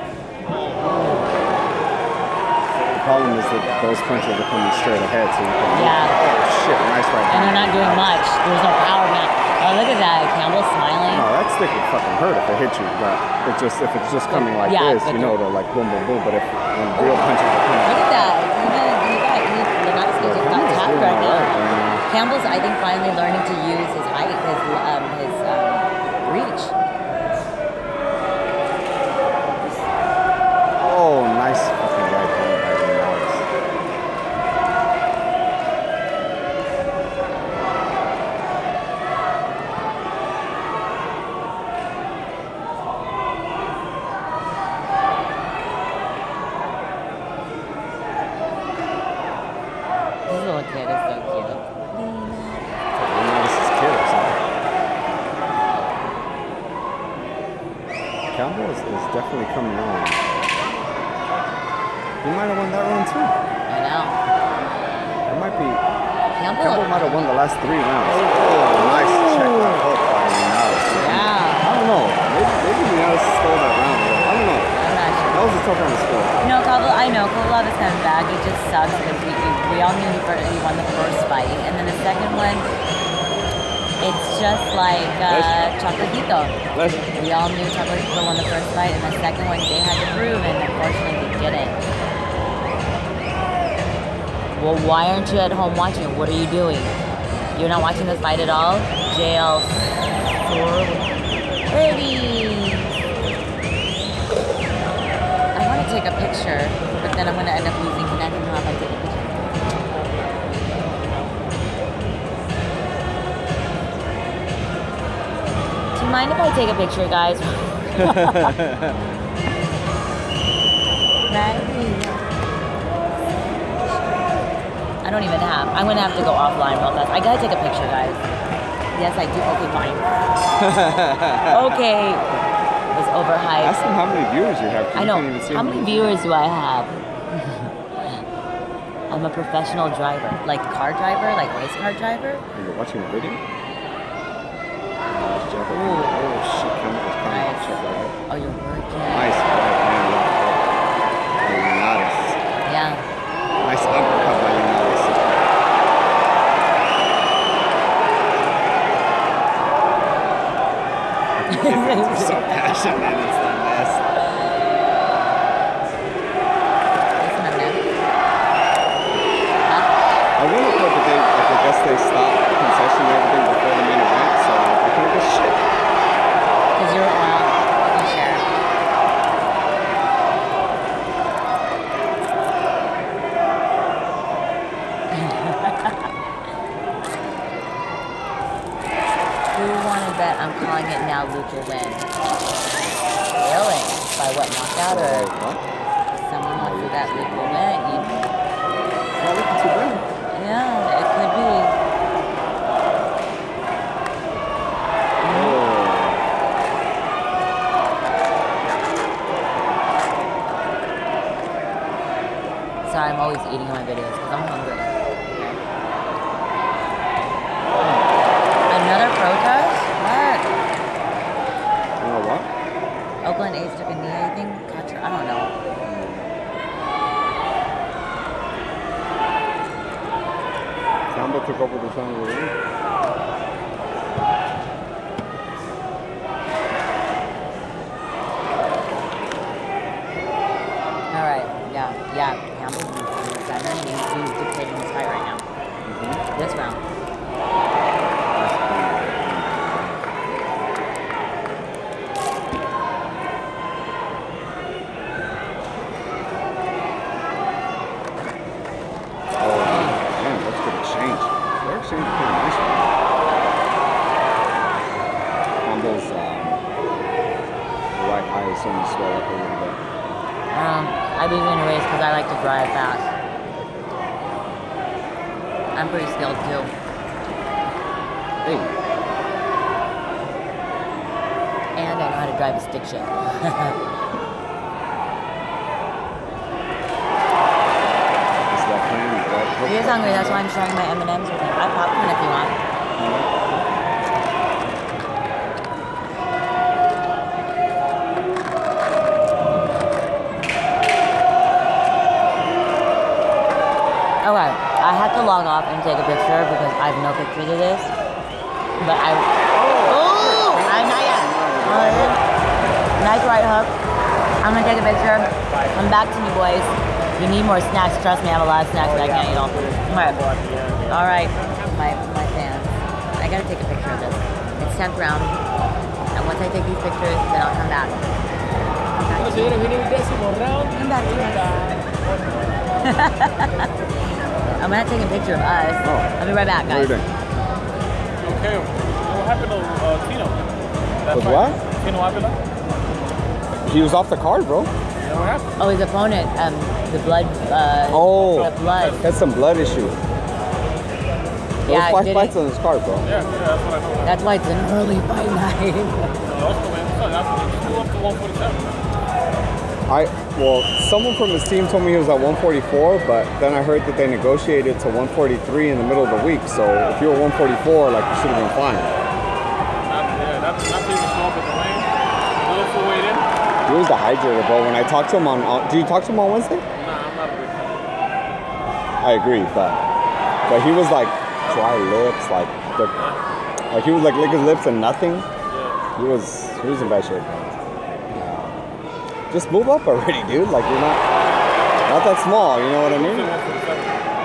The problem is that those punches are coming straight ahead, so you can oh shit, nice right hand. And they're not doing much. There's no power now. Oh, look at that. Campbell smiling. No, that stick would fucking hurt if it hit you, but if it's just coming like this, you know, to like boom, boom, boom. But when real punches are coming, look at that. The United States just got tapped right now. Campbell's, I think, finally learning to use his height, his reach. Oh, nice fucking right hand by Linares. This little kid is so cute. Linares is kid or something. Campbell is definitely coming on. He might have won that round too. I know. It might be. Campbell might have won the last 3 rounds. Oh, nice check on hook by Linares. Yeah. I don't know. Maybe Linares stole that round. I don't know. I'm not sure. That was a tough round to score. No, I know Kovalev is coming back. It just sucks because we all knew he won the first fight, and then the second one, it's just like Chocolatito. We all knew Chocolatito won the first fight, and the second one they had to prove, and unfortunately they didn't. Well, why aren't you at home watching? What are you doing? You're not watching this fight at all? JL Ready. I want to take a picture, but then I'm going to end up losing connection if I take a picture. Do you mind if I take a picture, guys? I don't even have. I'm going to have to go offline real fast. I got to take a picture, guys. Yes, I do. Okay, fine. Okay. It was overhyped. Ask them how many viewers you have. I know. How many viewers do I have? I'm a professional driver. Like car driver? Like race car driver? Are you watching a video? Ooh. Oh shit, Campbell was coming Nice. out. Check that out. Oh, you're working. Nice right hand left hook by Linares. Yeah. Nice uppercut by Linares. It's so passionate, it's the best. Isn't that nice? I wonder if I guess they stopped the concession and everything before the main event, so I couldn't get shit. Because you're, well, you can share. Who won a bet? I'm calling it now. Luke will win. Really? By what, knockout or? What? Someone wants to bet Luke will win. It's not looking too bad. Yeah, it could be. Sorry, I'm always eating in my videos because I'm hungry. Another protest? What? You know what? Oakland A's took a knee, I think. I don't know. Campbell took over the center of the ring. Alright, yeah. Campbell's in the center and he's dictating this fight right now. This round. Starting to swell up a little bit. I've been in a race because I like to drive fast. I'm pretty skilled too. Hey. And I know how to drive a stick shift. He is hungry, that's why I'm sharing my M&Ms with him. I have popcorn if you want. Okay, I had to log off and take a picture because I have no pictures of this. But not yet. Nice right hook. I'm gonna take a picture. Come back to me, boys. You need more snacks. Trust me, I have a lot of snacks, but I can't eat all. All right. my fans. I gotta take a picture of this. It's 10th round. And once I take these pictures, then I'll come back. Come back to us. I'm gonna take a picture of us. I'll be right back, guys. Okay, what happened to Tino? With what? Tino Avila? He was off the card, bro. Yeah, what happened? Oh, his opponent, the blood. The blood. Had some blood issue. There was 5 fights on this card, bro. Yeah, that's what I know. That's why it's an early fight night. Well, someone from his team told me he was at 144, but then I heard that they negotiated to 143 in the middle of the week. So if you were 144, like, you should have been fine. Not to even show up at the lane. A little full weight in. He was the hydrator, bro. When I talked to him on did you talk to him on Wednesday? Nah, I'm not a big fan. I agree, but he was like dry lips, like he was like lick his lips and nothing. He was in bad shape. Just move up already, dude. Like, you're not that small. You know what I mean?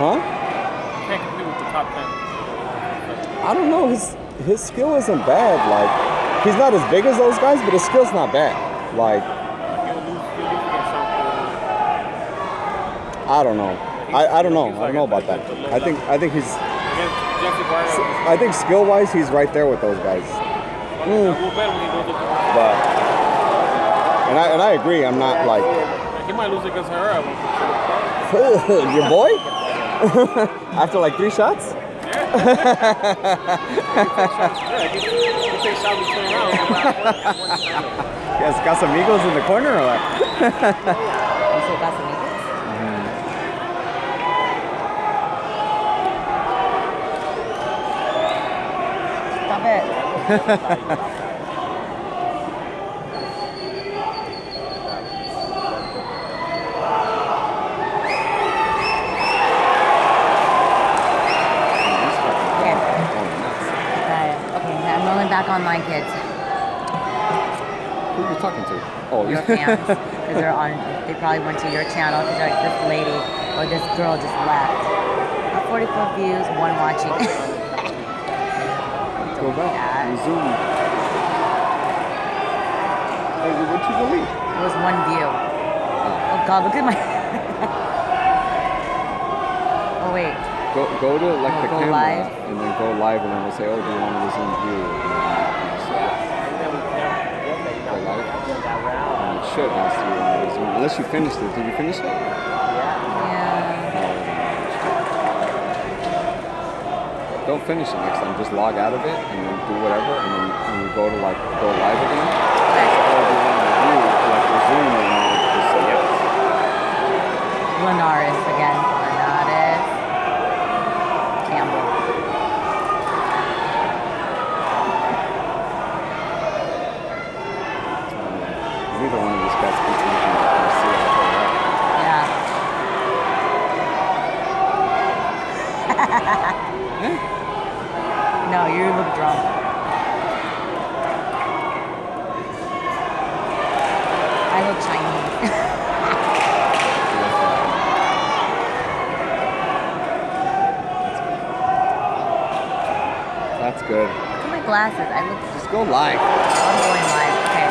Huh? Can't compete with the top 10. I don't know. His skill isn't bad. Like, he's not as big as those guys, but his skill's not bad. Like, I don't know. I don't know. I don't know about that. I think he's. I think skill-wise, he's right there with those guys. But and I agree. I'm not like. He might lose against her. Your boy? After like 3 shots? Yeah. He takes shots between rounds. You guys got some Eagles in the corner or what? You still got some Eagles? Stop it. Back online, kids. Who are you talking to? Oh, your fans. Because they probably went to your channel because this lady or this girl just left. 44 views, 1 watching. Go back. Resume. Hey, what'd you delete? It was 1 view. Oh God, look at my. Oh wait. Go to like the camera live. and then go live and then we'll say, oh, do you want to resume view? Go live. And it should ask you to resume. Unless you finished it. Did you finish it? Yeah. Don't finish it next time. Just log out of it and then do whatever and then when you go to like go live again. Say, oh, do you want to review? Like resume and then just say yes. Linares again. Campbell. Neither one of these guys beats me. Yeah. No, you look drunk. I look Chinese. That's good. Look at my glasses. I look. Just go live. I'm going live. Okay.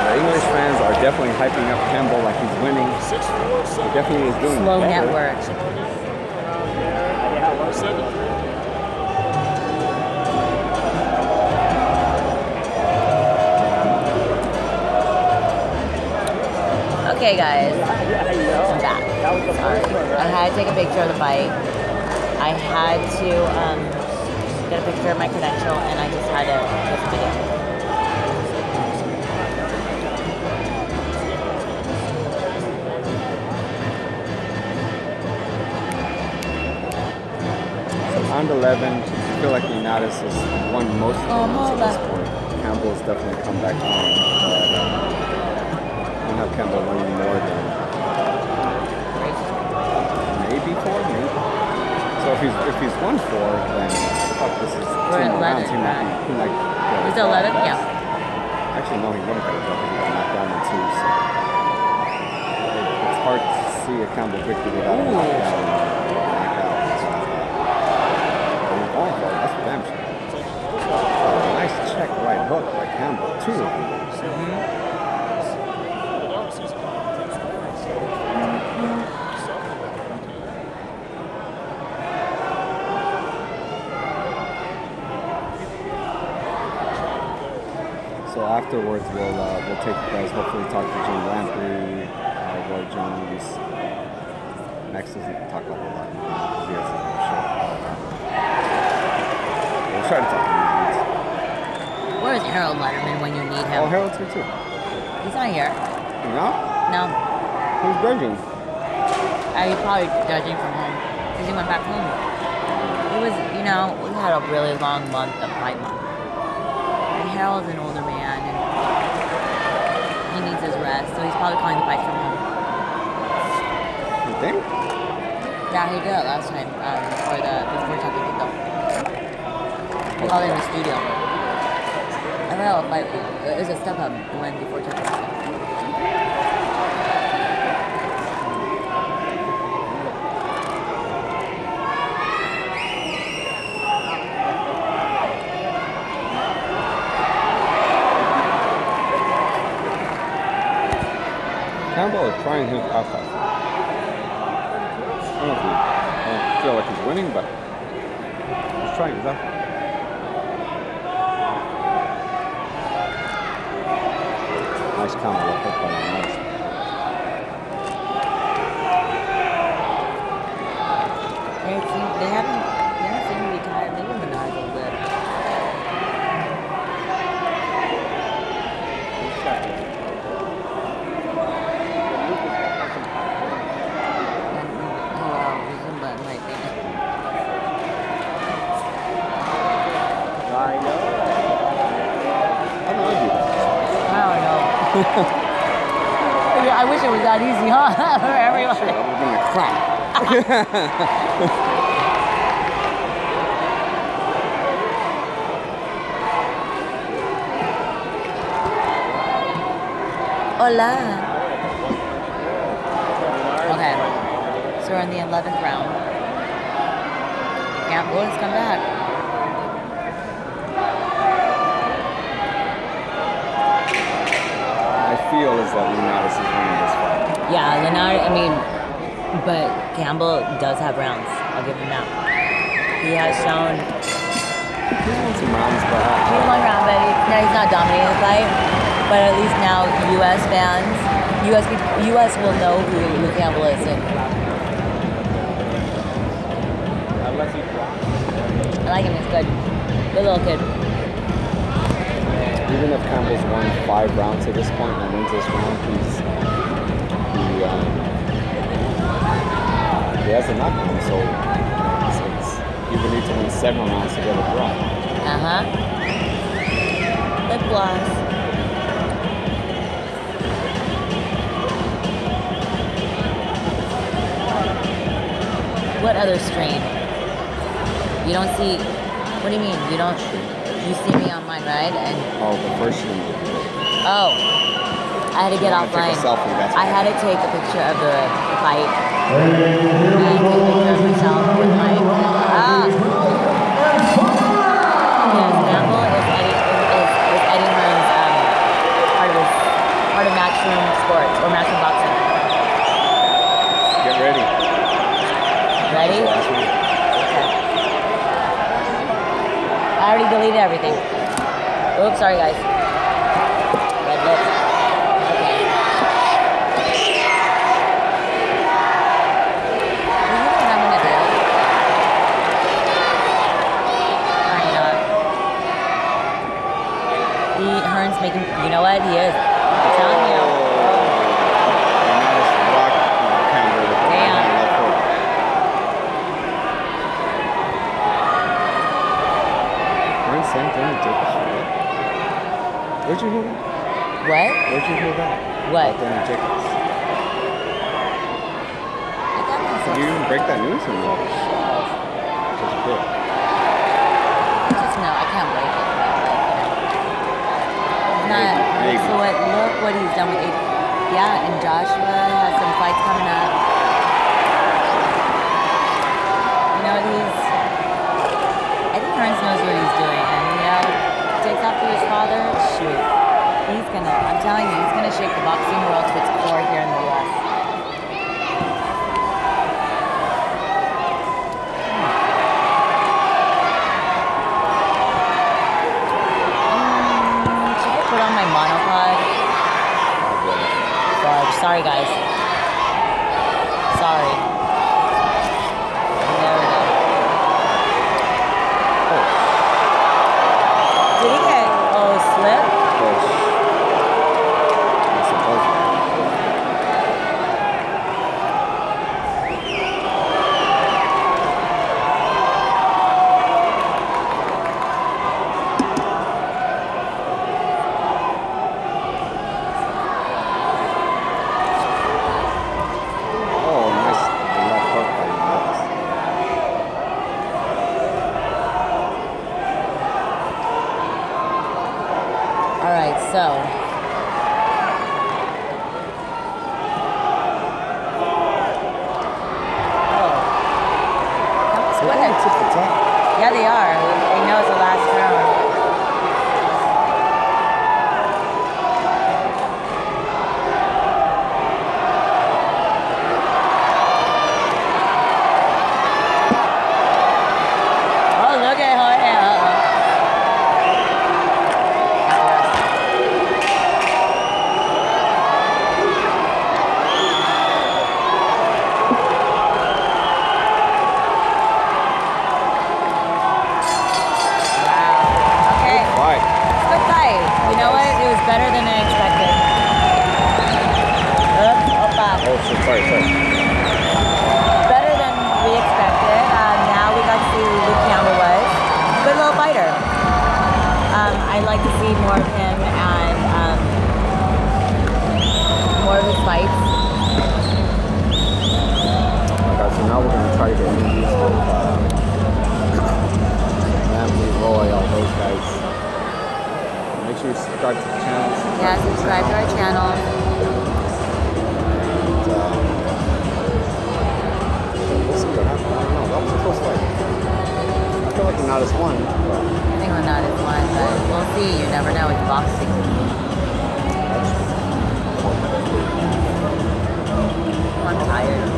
The English fans are definitely hyping up Campbell like he's winning. He definitely is doing Slow better. network. Okay, guys. I'm back. Sorry. I had to take a picture of the fight. I had to get a picture of my credential, and I just had to this video. So round 11, I feel like Linares has won most of the rounds at this point. Campbell has definitely come back on. I don't have Campbell winning more than maybe 4, maybe. So if he's won 4, then fuck, this is 2 more rounds. He might get Was it 11? Yeah. Actually, no, he wouldn't get a draw because he got knocked down in 2. So it's hard to see see a Campbell victory without a knockdown or knockout. He's going for it. That's for damn sure. Oh, nice check right hook by Campbell. 2 of them. So afterwards, we'll take you guys. Hopefully, talk to Jim Lampley, Roy Jones. Next doesn't talk a whole lot. He has his own show. We'll try to talk to him. Where's Harold Letterman when you need him? Oh, Harold's here too. He's not here. He's not? No. Who's judging? He's probably judging from home because he went back home. It was, you know, we had a really long month of fight month. And Harold's an older man and he needs his rest, so he's probably calling the fights from home. You think? Yeah, he did it last time before Chucky did though. He called it in the studio. I forgot what fight. It was a step up when before Chucky did it. Campbell is trying his outside. I don't feel like he's winning, but he's trying his outside. Nice combo left hook by Linares. They don't seem to be tired. Maybe Linares a little bit. I wish it was that easy, huh? For everyone. Shit, that would have been a crap. Hola. Okay, so we're in the 11th round. Campbell has come back. Feel is that Linares is winning this fight. Yeah, Linares, I mean, but Campbell does have rounds. I'll give him that. He has shown. He's won some rounds, but. He won round, but he's not dominating the fight. But at least now, U.S. fans, U.S. will know who Campbell is. And I like him, he's good. Good little kid. Even if Campbell's won 5 rounds at this point and wins this round, he has a knockdown, so he would need to win 7 rounds to get a draw. Lip gloss. What other strain? You don't see. What do you mean? You don't. You see me on mine, right? And oh, the first one. Oh, I had to get offline. I had to take a picture of the fight. And take a picture of myself with my. Yes, Campbell is Eddie Hearn's part of Matchroom Sports or Matchroom Boxing. Get ready. Ready? Okay. I already deleted everything. Oops, sorry guys. Red lips. Okay. Do you know what I'm gonna do? Hearn's making. You know what? He is. I'm telling you. Where'd you hear that? What? Where'd you hear that? What? About Danny Jacobs. I got myself. Did you even break that news or what? Just good. Just no, I can't break it. It's not. Maybe. So look what he's done with it. Yeah, and Joshua has some fights coming up. telling you, he's going to shake the boxing world to its core here in the U.S. Should I put on my monopod? Sorry, guys. Sorry. There we go. Did he get, slip? So, oh, that was good. Yeah, they are. They know it's the last round. Oh, look at her. Better than I expected. Sorry. Better than we expected. Now we got to see who Luke Campbell was. Good little fighter. I'd like to see more of him and more of his fights. Okay, so now we're going to try to get interviews with Ramsey, Roy, all those guys. Make sure you subscribe to the channel. Yeah, subscribe to our channel. And, we'll see what happens. I don't know. That was a close fight. I feel like Linares won. I think Linares won, but we'll see. You never know. It's boxing. I'm tired.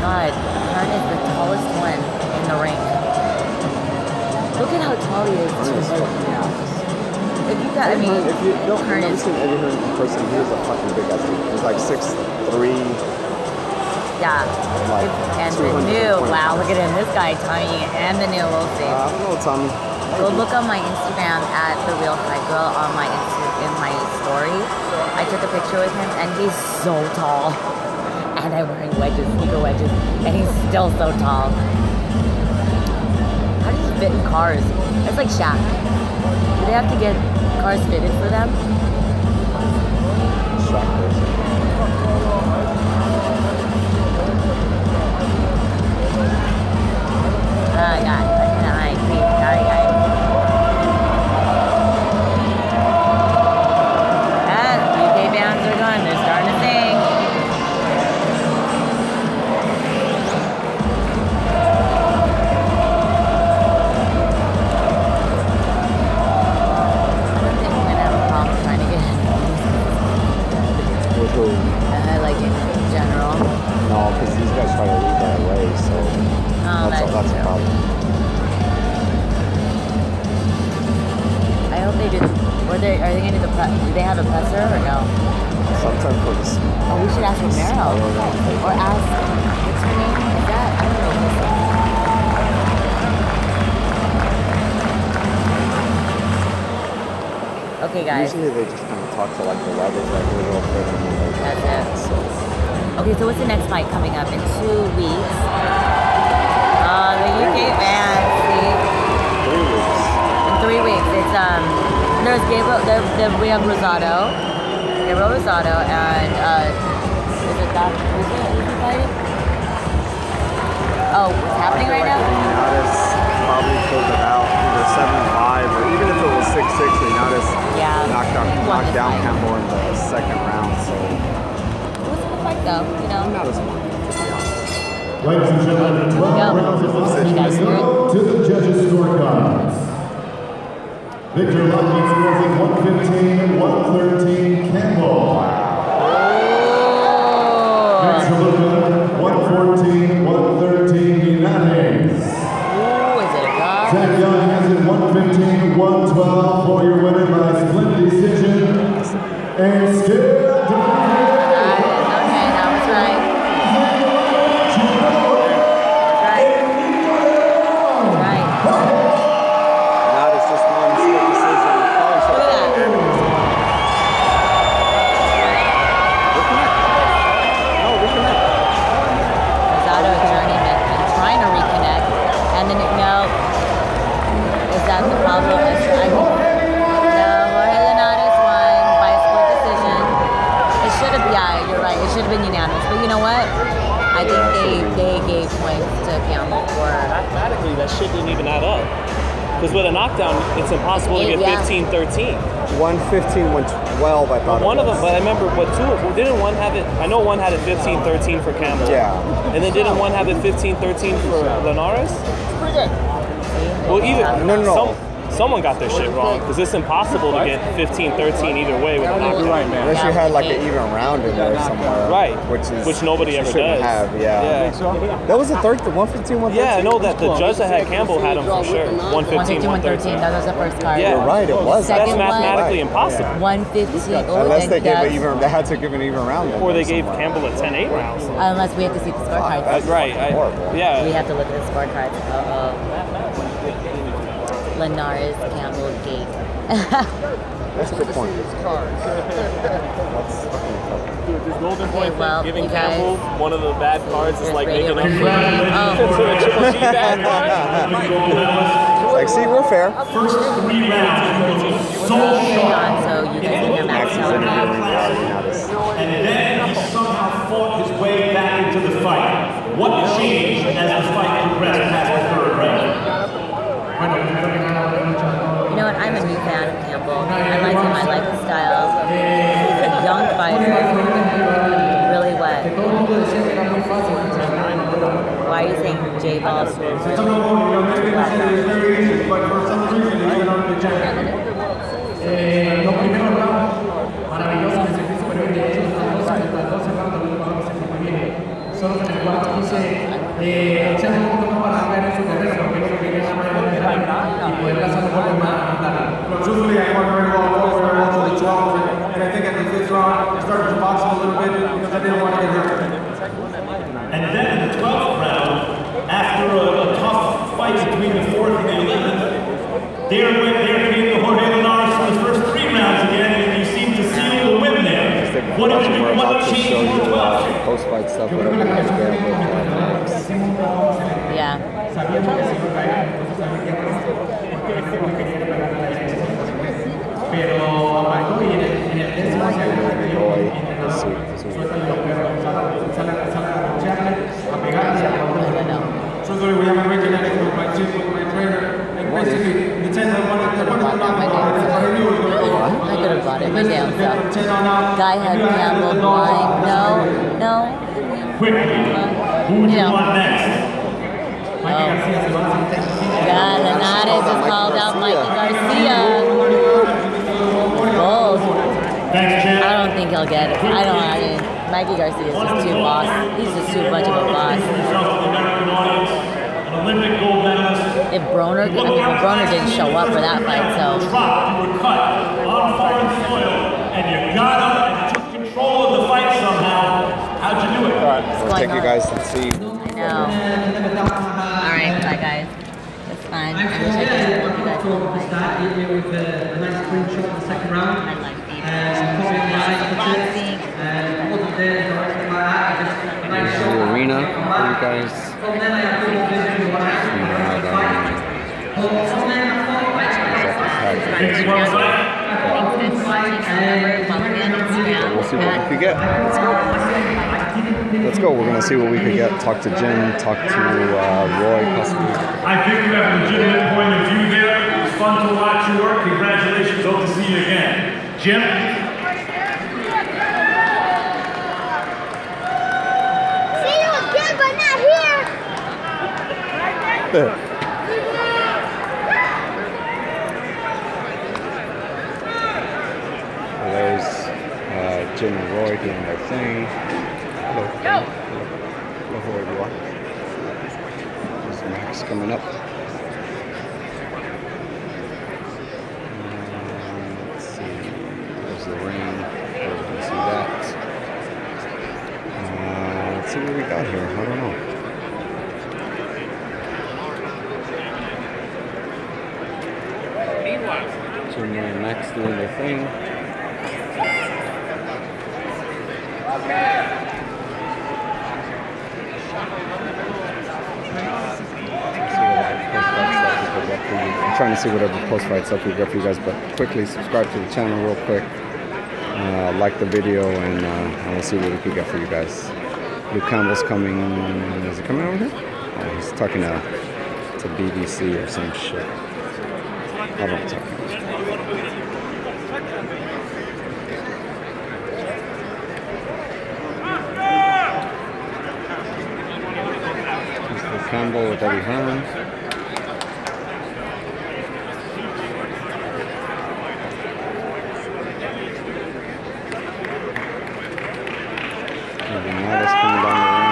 God, Hearn is the tallest one in the ring. Look at how tall he is. If you got, if you've never seen Eddie Hearn in person, he was a fucking big ass dude. He was like 6'3". Yeah. Like and the new, wow, look at him. This guy, Tommy, and the new, we'll see. No, Tommy. Go look on my Instagram at The Real Fight Girl on my in my story. I took a picture with him, and he's so tall. And I'm wearing wedges, sneaker wedges, and he's still so tall. How do you fit in cars? It's like Shaq. Do they have to get cars fitted for them? Shaq does. Oh, God. Sorry, guys. And UK bands are going. They're starting to sing. Like in general. No, because these guys try to lead that way, so that's a problem. I hope they do. Are they going to do the do they have a presser or no? Sometimes for this. Oh, we should ask Romero. Or ask, what's her name? Is that? I don't know. Okay, guys. Usually they just kind of talk to like the levels like a little bit. That's it. So. Okay, so what's the next fight coming up in 2 weeks? The UK fans, see? 3 weeks. In 3 weeks. It's there's Gabriel. We have Rosado, Gabriel Rosado, and is it that? Who's he fighting? Oh, what's happening right now? Linares probably pulled it out either 7-5 or even if it was 6-6, Linares knocked down Campbell in the second round. So it was a good fight though, you know. Not as much, to be honest. Ladies and gentlemen, 12 rounds of boxing go to the judges' scorecards. Victor Lockwood scores at 115-113 Campbell. Next to Luca, 114-113 Linares. Zach Young has it 115-112 for your winner by split decision. And still I think they gave points to Campbell for... Mathematically, that shit didn't even add up. Because with a knockdown, it's impossible to get 15-13. 115, 112, I thought one of them, but I remember, didn't one have it? I know one had it 15-13 for Campbell. Yeah. And then didn't one have it 15-13 for Linares? It's pretty good. Well, either... No. Someone got their shit wrong, because it's impossible to get 15-13 either way with a knockdown. Right, man. Unless you had like an even round in there somewhere. Right. Which nobody ever does. Have, yeah. That was the third, the 115, 113? Yeah, I know that the judge that had Campbell had him for sure. 115, 113. That was the first card. Yeah. You're right, it was. That's mathematically impossible. 115. Unless they gave they had to give an even round. Or they gave Campbell a 10-8 round. Unless we have to see the scorecards. That's right. Yeah. We have to look at the scorecards. Linares, Campbell, Gate. That's a good point. Dude, this golden point giving guys, Campbell one of the bad cards is like making up for a triple G bad card. Like, see, we're fair. First 3 rounds. So you guys can hear Max And then he somehow fought his way back into the fight. What changed as the fight progressed past the 3rd round? You know what? I'm a new fan of Campbell. I like him. I like his style. He's a young fighter. Really wet. Why are you saying J Ball sort of? Solo que en el cuarto quise echar un poco más para ver en su carrera, porque yo quería y poder lanzar un golpe más largo. Truthfully, I fought very well to the 12th, and I think at the 5th round, I started to box a little bit because I didn't want to get hurt. And then in the 12th round, after a tough fight between the 4th and the 11th, there came the Jorge Linares for the first 3 rounds again, and you seem to seal the win there. What changed in the 12th? Post-fight stuff, whatever you guys get with Yeah. Truthfully, we haven't reconnected with my gym, with my trainer, and basically the 10 I wanted to knock him out, but I knew it was going to go on. I could have bought it. My damn self. Guy had Campbell blind. No. Who do you want next? Yeah, Linares just called out Mikey Garcia. Bold. I don't think he'll get it. I mean, Mikey Garcia is just too boss. He's just too much of a boss. If Broner didn't show up for that fight, so. You were cut on foreign soil, and you got up and took control of the fight somehow. How'd you do it? All right, we'll take you guys to see. I know. All right, bye guys. That's fine. I wish I could help you guys. With a nice clean shot in the 2nd round. I like these. The arena for you guys. We'll see what we could get. Let's go. We're going to see what we could get. Talk to Jim, talk to Roy, possibly. I think you have a legitimate point of view there. It was fun to watch your work. Congratulations. Hope to see you again. Jim? See you again, but not here. There's Jim and Roy doing their thing. Hello. Hello, whoever you are. There's Max coming up. Let's see. There's the ring. You can see that. Let's see what we got here. I don't know. Jim and Max doing their thing. I'm trying to see whatever post-fight stuff we got for you guys, but quickly subscribe to the channel real quick, like the video, and we'll see what we can get for you guys. Luke Campbell's coming. Is he coming over here? Oh, he's talking to BBC or some shit. I don't talk. Mr. Campbell with Eddie Hearn. Linares coming down the ring.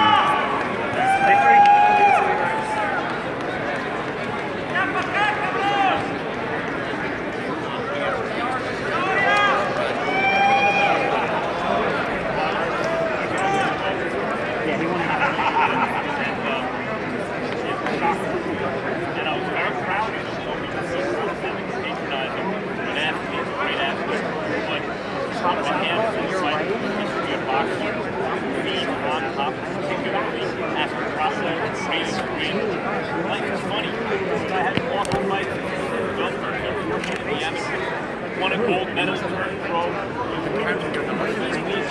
Won a gold medal for pro.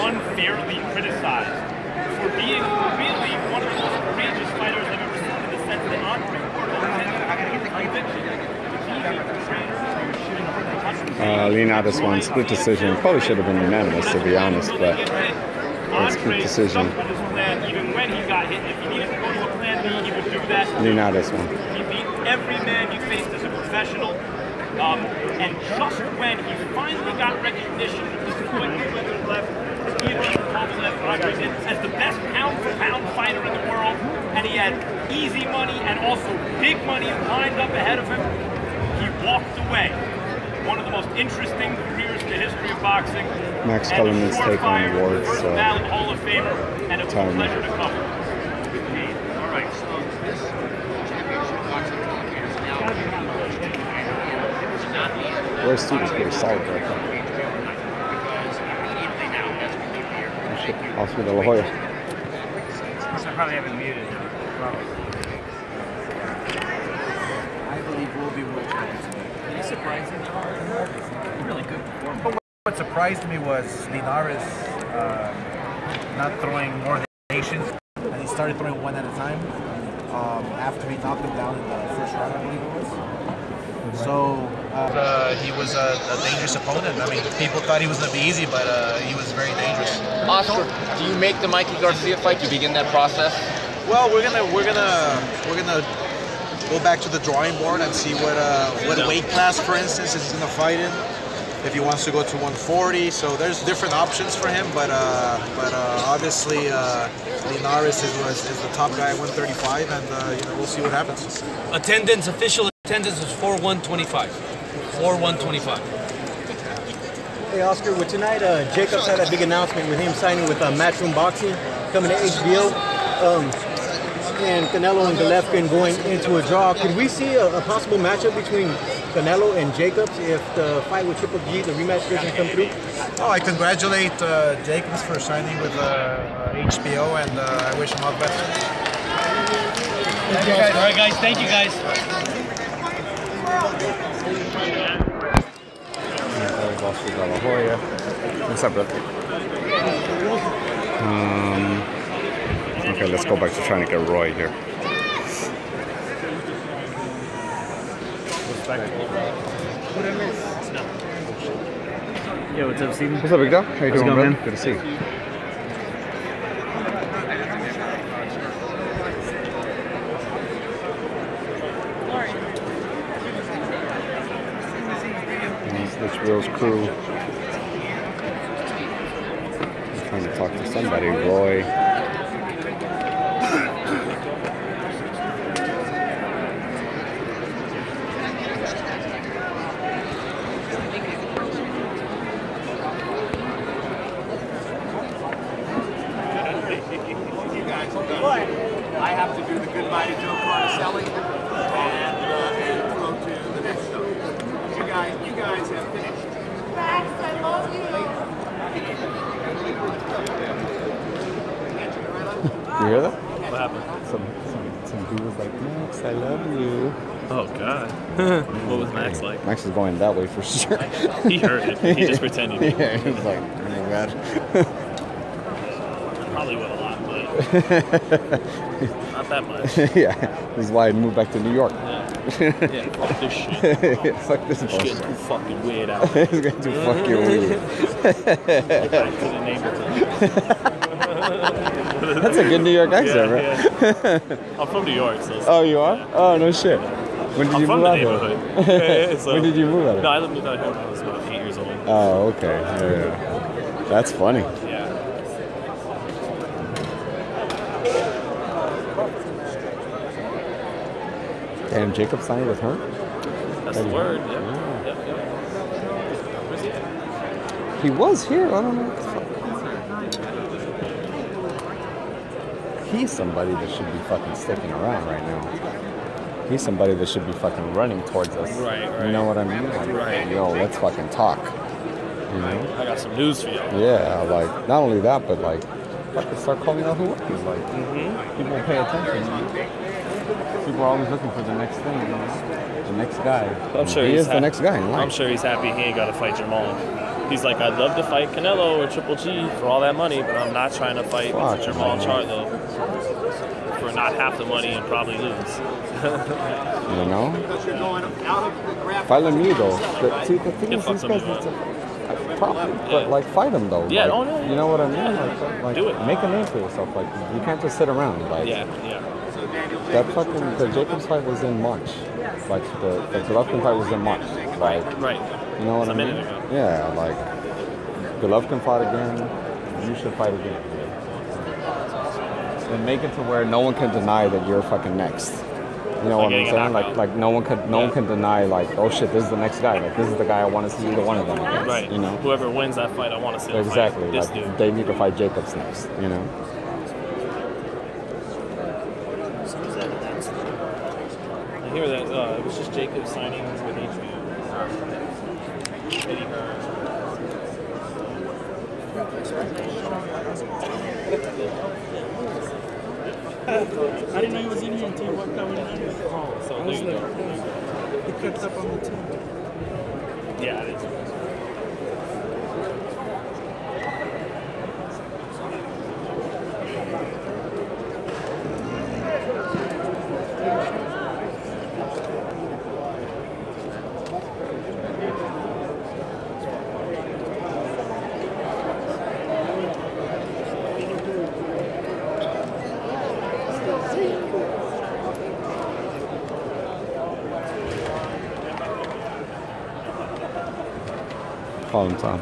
Unfairly criticized for being really one of the most courageous fighters I've ever seen, in the sense that Andre Linares won split decision. Probably should have been unanimous, to be honest, but split decision. Even when he got hit, if he needed to go to a plan B, he would do that. Linares won. He beat every man he faced as a professional. And just when he finally got recognition, this is when Mayweather left, as the best pound-for-pound fighter in the world, and he had easy money and also big money lined up ahead of him, he walked away. One of the most interesting careers in the history of boxing. Max Kellerman's take on awards. First ballot Hall of Famer, and it's a pleasure to cover. All right. Where's Steve is pretty solid right there. Oscar De La Hoya. I probably haven't muted. I believe we'll be world champions. Did he surprise you? Really good performance. What surprised me was Linares not throwing more nations, and he started throwing one at a time after he knocked him down in the first round, I believe it was. So he was a dangerous opponent. I mean, people thought he was going to be easy, but he was very dangerous. Oscar, do you make the Mikey Garcia fight to begin that process? Well, we're gonna go back to the drawing board and see what weight class, for instance, is going to fight in. If he wants to go to 140, so there's different options for him. But obviously, Linares is the top guy at 135, and we'll see what happens. Official attendance was 4,125. 4,125. Hey Oscar, with tonight, Jacobs had a big announcement with him signing with Matchroom Boxing, coming to HBO, and Canelo and Golovkin going into a draw. Could we see a possible matchup between Canelo and Jacobs if the fight with Triple G, the rematch, doesn't come through? Oh, I congratulate Jacobs for signing with HBO, and I wish him all the best. Thank you guys. All right, guys. Thank you, guys. What's up, brother? Okay, let's go back to trying to get Roy here. Yo, what's up, Steven? What's up, big dog? How you doing, brother? Good to see you. Will's crew. I'm trying to talk to somebody. Roy. I have to do the good mighty Joe Carnicelli and throw to the next show. You guys have finished. Max, I love you. You hear that? What happened? Some dude was like, Max, I love you. Oh God. What was Max like? Max is going that way for sure. He heard it. He just pretended. Yeah, he was like, oh my God. Probably would a lot, but not that much. Yeah, this is why I moved back to New York. Yeah, fuck this shit. Yeah, fuck this shit. bullshit. Too fucking weird out here. It's getting too fucking weird. Back to the neighborhood. That's a good New York accent, right? Yeah. I'm from New York, so. Oh, you are? Yeah. Oh, no shit. When did you move out here? So, when did you move out here? No, I moved out here when I was about 8 years old. Oh, okay. Yeah. That's funny. Yeah. Damn, Jacob signed with her? That's the word, yeah. Yep. Where's he at? He was here. I don't know. He's somebody that should be fucking sticking around right now. He's somebody that should be fucking running towards us. Right. You know what I mean? Like, right. Yo, let's fucking talk. You know? I got some news for you. Yeah, like, not only that, but like, fucking start calling out who it is. Like, people pay attention. People are always looking for the next thing, you know? The next guy. I'm sure he is the next guy in life. I'm sure he's happy he ain't got to fight Jamal. He's like, I'd love to fight Canelo or Triple G for all that money, but I'm not trying to fight Jamal Charlo for not half the money and probably lose. You know? Fight me though. See, the thing is, these guys, probably, but like, fight him though. Yeah, like, you know what I mean? Like, do it. Make a name for yourself. Like, you can't just sit around. Like, yeah. That fucking, the Jacobs fight was in March. Like, the Golovkin fight was in March. Like, right. You know what I mean? A minute ago. Yeah, like, Golovkin fought again. You should fight again. And make it to where no one can deny that you're fucking next. You know what I'm saying? Like no one can deny, like, oh shit, this is the next guy. Like, this is the guy I want to see either one of them against. Right. You know? Whoever wins that fight, I want to see them exactly. fight this like, dude. They need to fight Jacobs next. You know? I hear that it was just Jacob signing with HBO. I didn't know he was in here until he walked out with Linares. Oh, so there you go. He kept up on the team. Yeah, it is. Call him, Tom.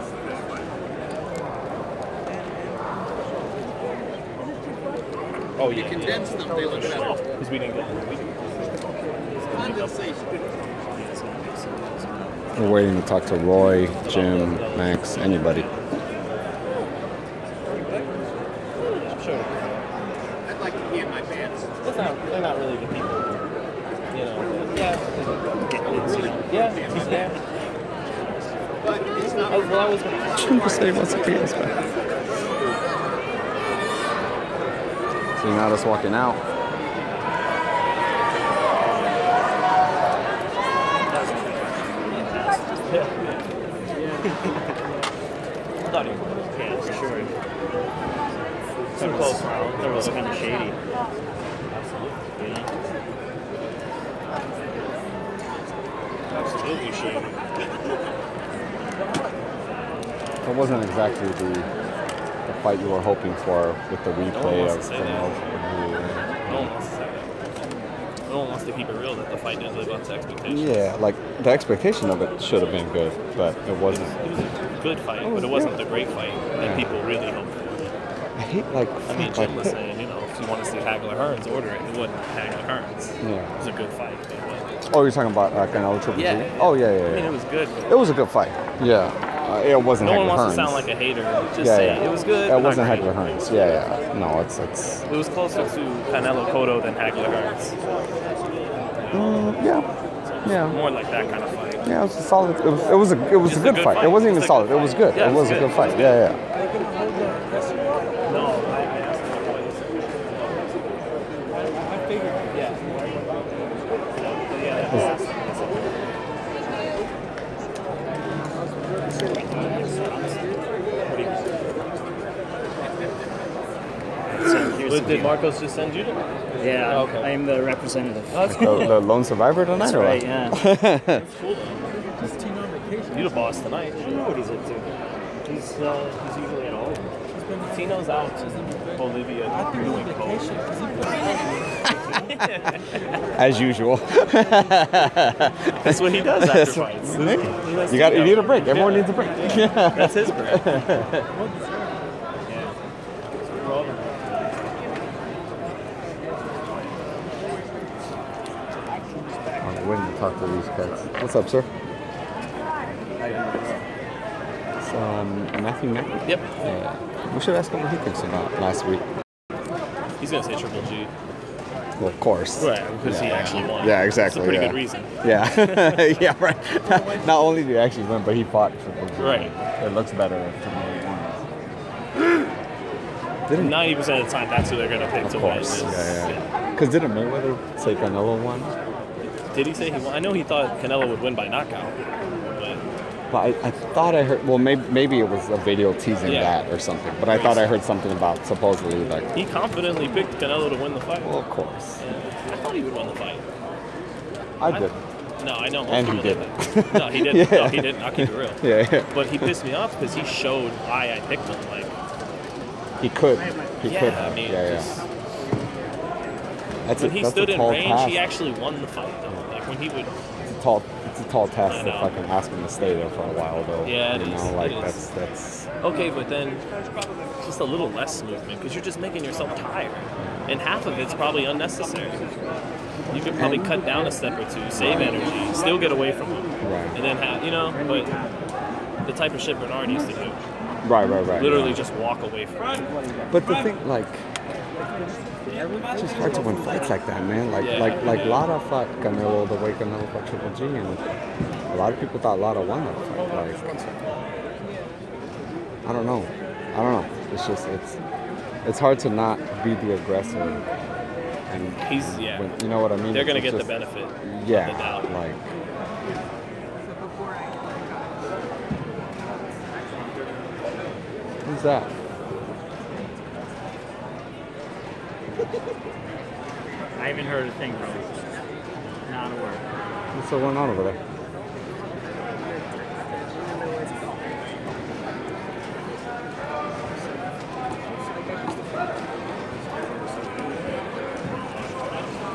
Oh, You condense them, they look better. Because we didn't get We're waiting to talk to Roy, Jim, Max, anybody. Sure. I'd like to be in my pants. They're not really the people. You know. Yeah. But it's not. Jim said he wants to pee us back. So now us walking out. I thought he was for sure. Too close now. That was kind of shady. Absolutely. Yeah. Absolutely shady. It wasn't exactly the fight you were hoping for with the replay of No one wants to say that. No one wants to keep it real that the fight didn't live up to expectations. Yeah, like the expectation of it should have been good, but it wasn't. It was a good fight, but it wasn't the great fight that people really hoped for. I hate like. I mean, Jim was saying, you know, if you want to see Hagler Hearns, order it. It wasn't Hagler Hearns. Yeah. It was a good fight. But it wasn't. Oh, you're talking about Canelo Triple G? Yeah. Oh, yeah. I mean, it was good. It was a good fight. Yeah. It wasn't. No one Hagler wants Hearns. to sound like a hater. Just say it was good. It wasn't Hagler Hearns. Yeah. No, it's. It was closer to Canelo Cotto than Hagler Hearns. Yeah. More like that kind of fight. Yeah, it was a solid. It was a good fight. It wasn't even solid. It was good. Yeah, it was a good fight. Yeah. No, I asked him what he said. I figured. Yeah. Did Marcos just send you to? Yeah, okay. I am the representative. Oh, that's cool. The lone survivor tonight, That's or right, what? yeah. That's cool. Just Tino on vacation. You the boss tonight. I don't know what he's up to. He's usually at home. Tino's out in Bolivia doing vacation. As usual. That's what he does after fights. You need a break. Everyone needs a break. That's his break. I'm waiting to talk to these guys. What's up, sir? It's Matthew Mack. Yep. We should ask him what he thinks about last week. He's gonna say Triple G. Well, of course. Right, because he actually won. Yeah, exactly. That's a pretty good reason. Yeah. Yeah, right. Not only did he actually win, but he fought Triple G. Right. It looks better if Triple G won. 90% of the time, that's who they're gonna pick to win. Yeah. Because didn't Mayweather say Canelo won? Did he say he won? I know he thought Canelo would win by knockout. But I thought I heard, well, maybe it was a video teasing that or something, but I thought I heard something about supposedly like... He confidently picked Canelo to win the fight. Well, of course. Yeah. I thought he would win the fight. I did. No, I know. And he did. No, he didn't. No, he didn't. I'll keep it real. Yeah. But he pissed me off because he showed why I picked him. Like he could. He could. I mean, Just, when he stood in range, he actually won the fight. Though. Like when he would. It's a tall task to fucking ask him to stay there for a while, though. Yeah, you know, like that's. Okay, but then just a little less movement because you're just making yourself tired, and half of it's probably unnecessary. You could probably cut down a step or two, save energy, still get away from him, and then but the type of shit Bernard used to do. Right. Literally just walk away from him. But the thing, like. It's just hard to win fights like that, man. Like Lara fought Canelo the way Canelo fought Triple G, and a lot of people thought Lara won that fight. Like, I don't know. It's just it's hard to not be the aggressor. And when, you know what I mean? They're gonna get the benefit. Yeah, of the doubt. like. Who's that? I haven't heard a thing from him. Not a word. What's going on over there?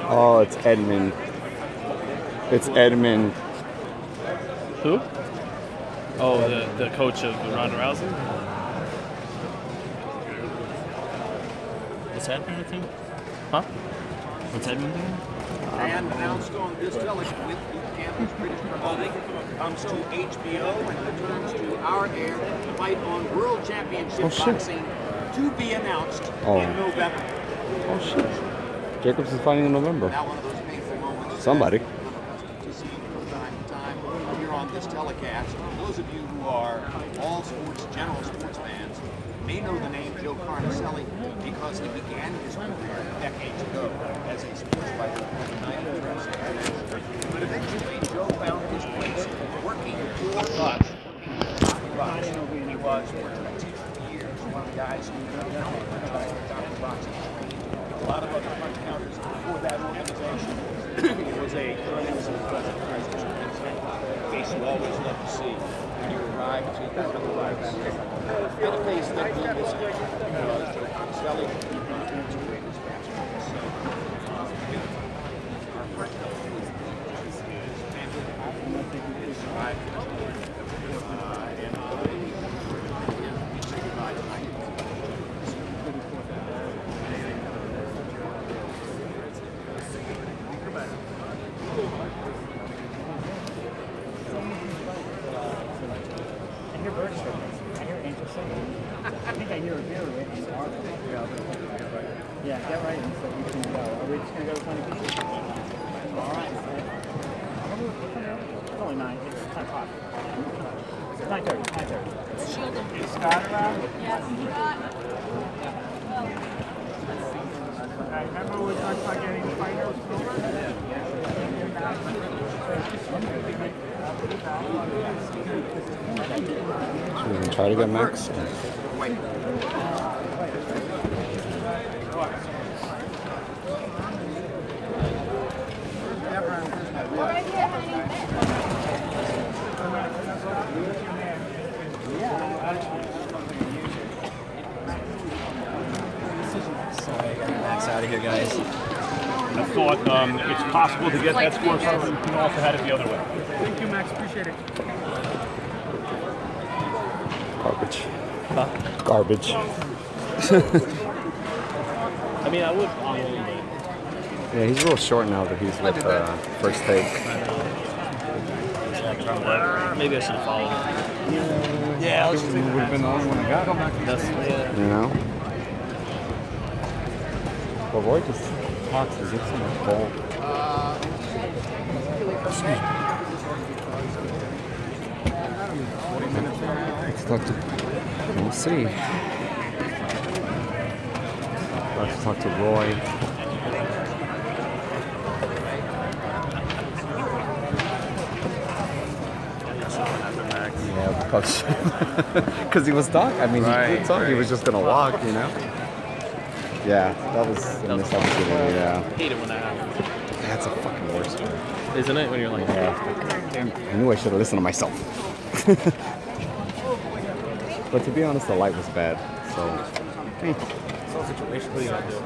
Oh, it's Edmund. It's Edmund. Who? Oh, the coach of Ronda Rousey? What's happening with him? Huh? What's happening with him? And announced on this television with Campbell's British Republic comes to HBO and returns to our air. The fight on World Championship Boxing to be announced in November. Oh shit. Jacobs is fighting in November. Now one of those painful moments. Somebody. To see from time to time here on this telecast. Those of you who are all sports, general sports fans, may know the name Joe Carnicelli because he began his career decades ago as a sports writer for the United Press. But eventually, Joe found his place working for us. He was working a teacher for years, one of the guys who helped Dr. Roxy. A lot of other punch counters for that organization. It was a pleasant transition. Face you always love to see when you arrive to the lives. And a face that will miss it because Joe Carnicelli is one of the greatest matches. Our Yeah, get right in so you can go. Are we just going to go 20 pieces? All right. It's only 9. It's 10 o'clock. It's 9:30. 9:30. Is Scott around? Yes, Scott. Remember we talked about getting fighters over? Should we even try to get Max? Max out of here, guys. I thought it's possible to get that score covered. You can also have it the other way. Thank you, Max. Appreciate it. Garbage. Huh? Garbage. I mean, I would. Yeah, he's a little short now that he's with First Take. Maybe I should have followed him. Yeah, would have been the only one that got him. You know? But Roy just talks as if so much ball. Let's talk to. We'll see. Let's talk to Roy. Yeah, because he was talking. I mean, he thought he was just gonna walk, you know. Yeah, that was a missed opportunity. Yeah. I hate it when that happens. That's a fucking worst. Isn't it? When you're like, yeah. Damn, I knew I should have listened to myself. But to be honest, the light was bad, so. So situation. What do you got to do?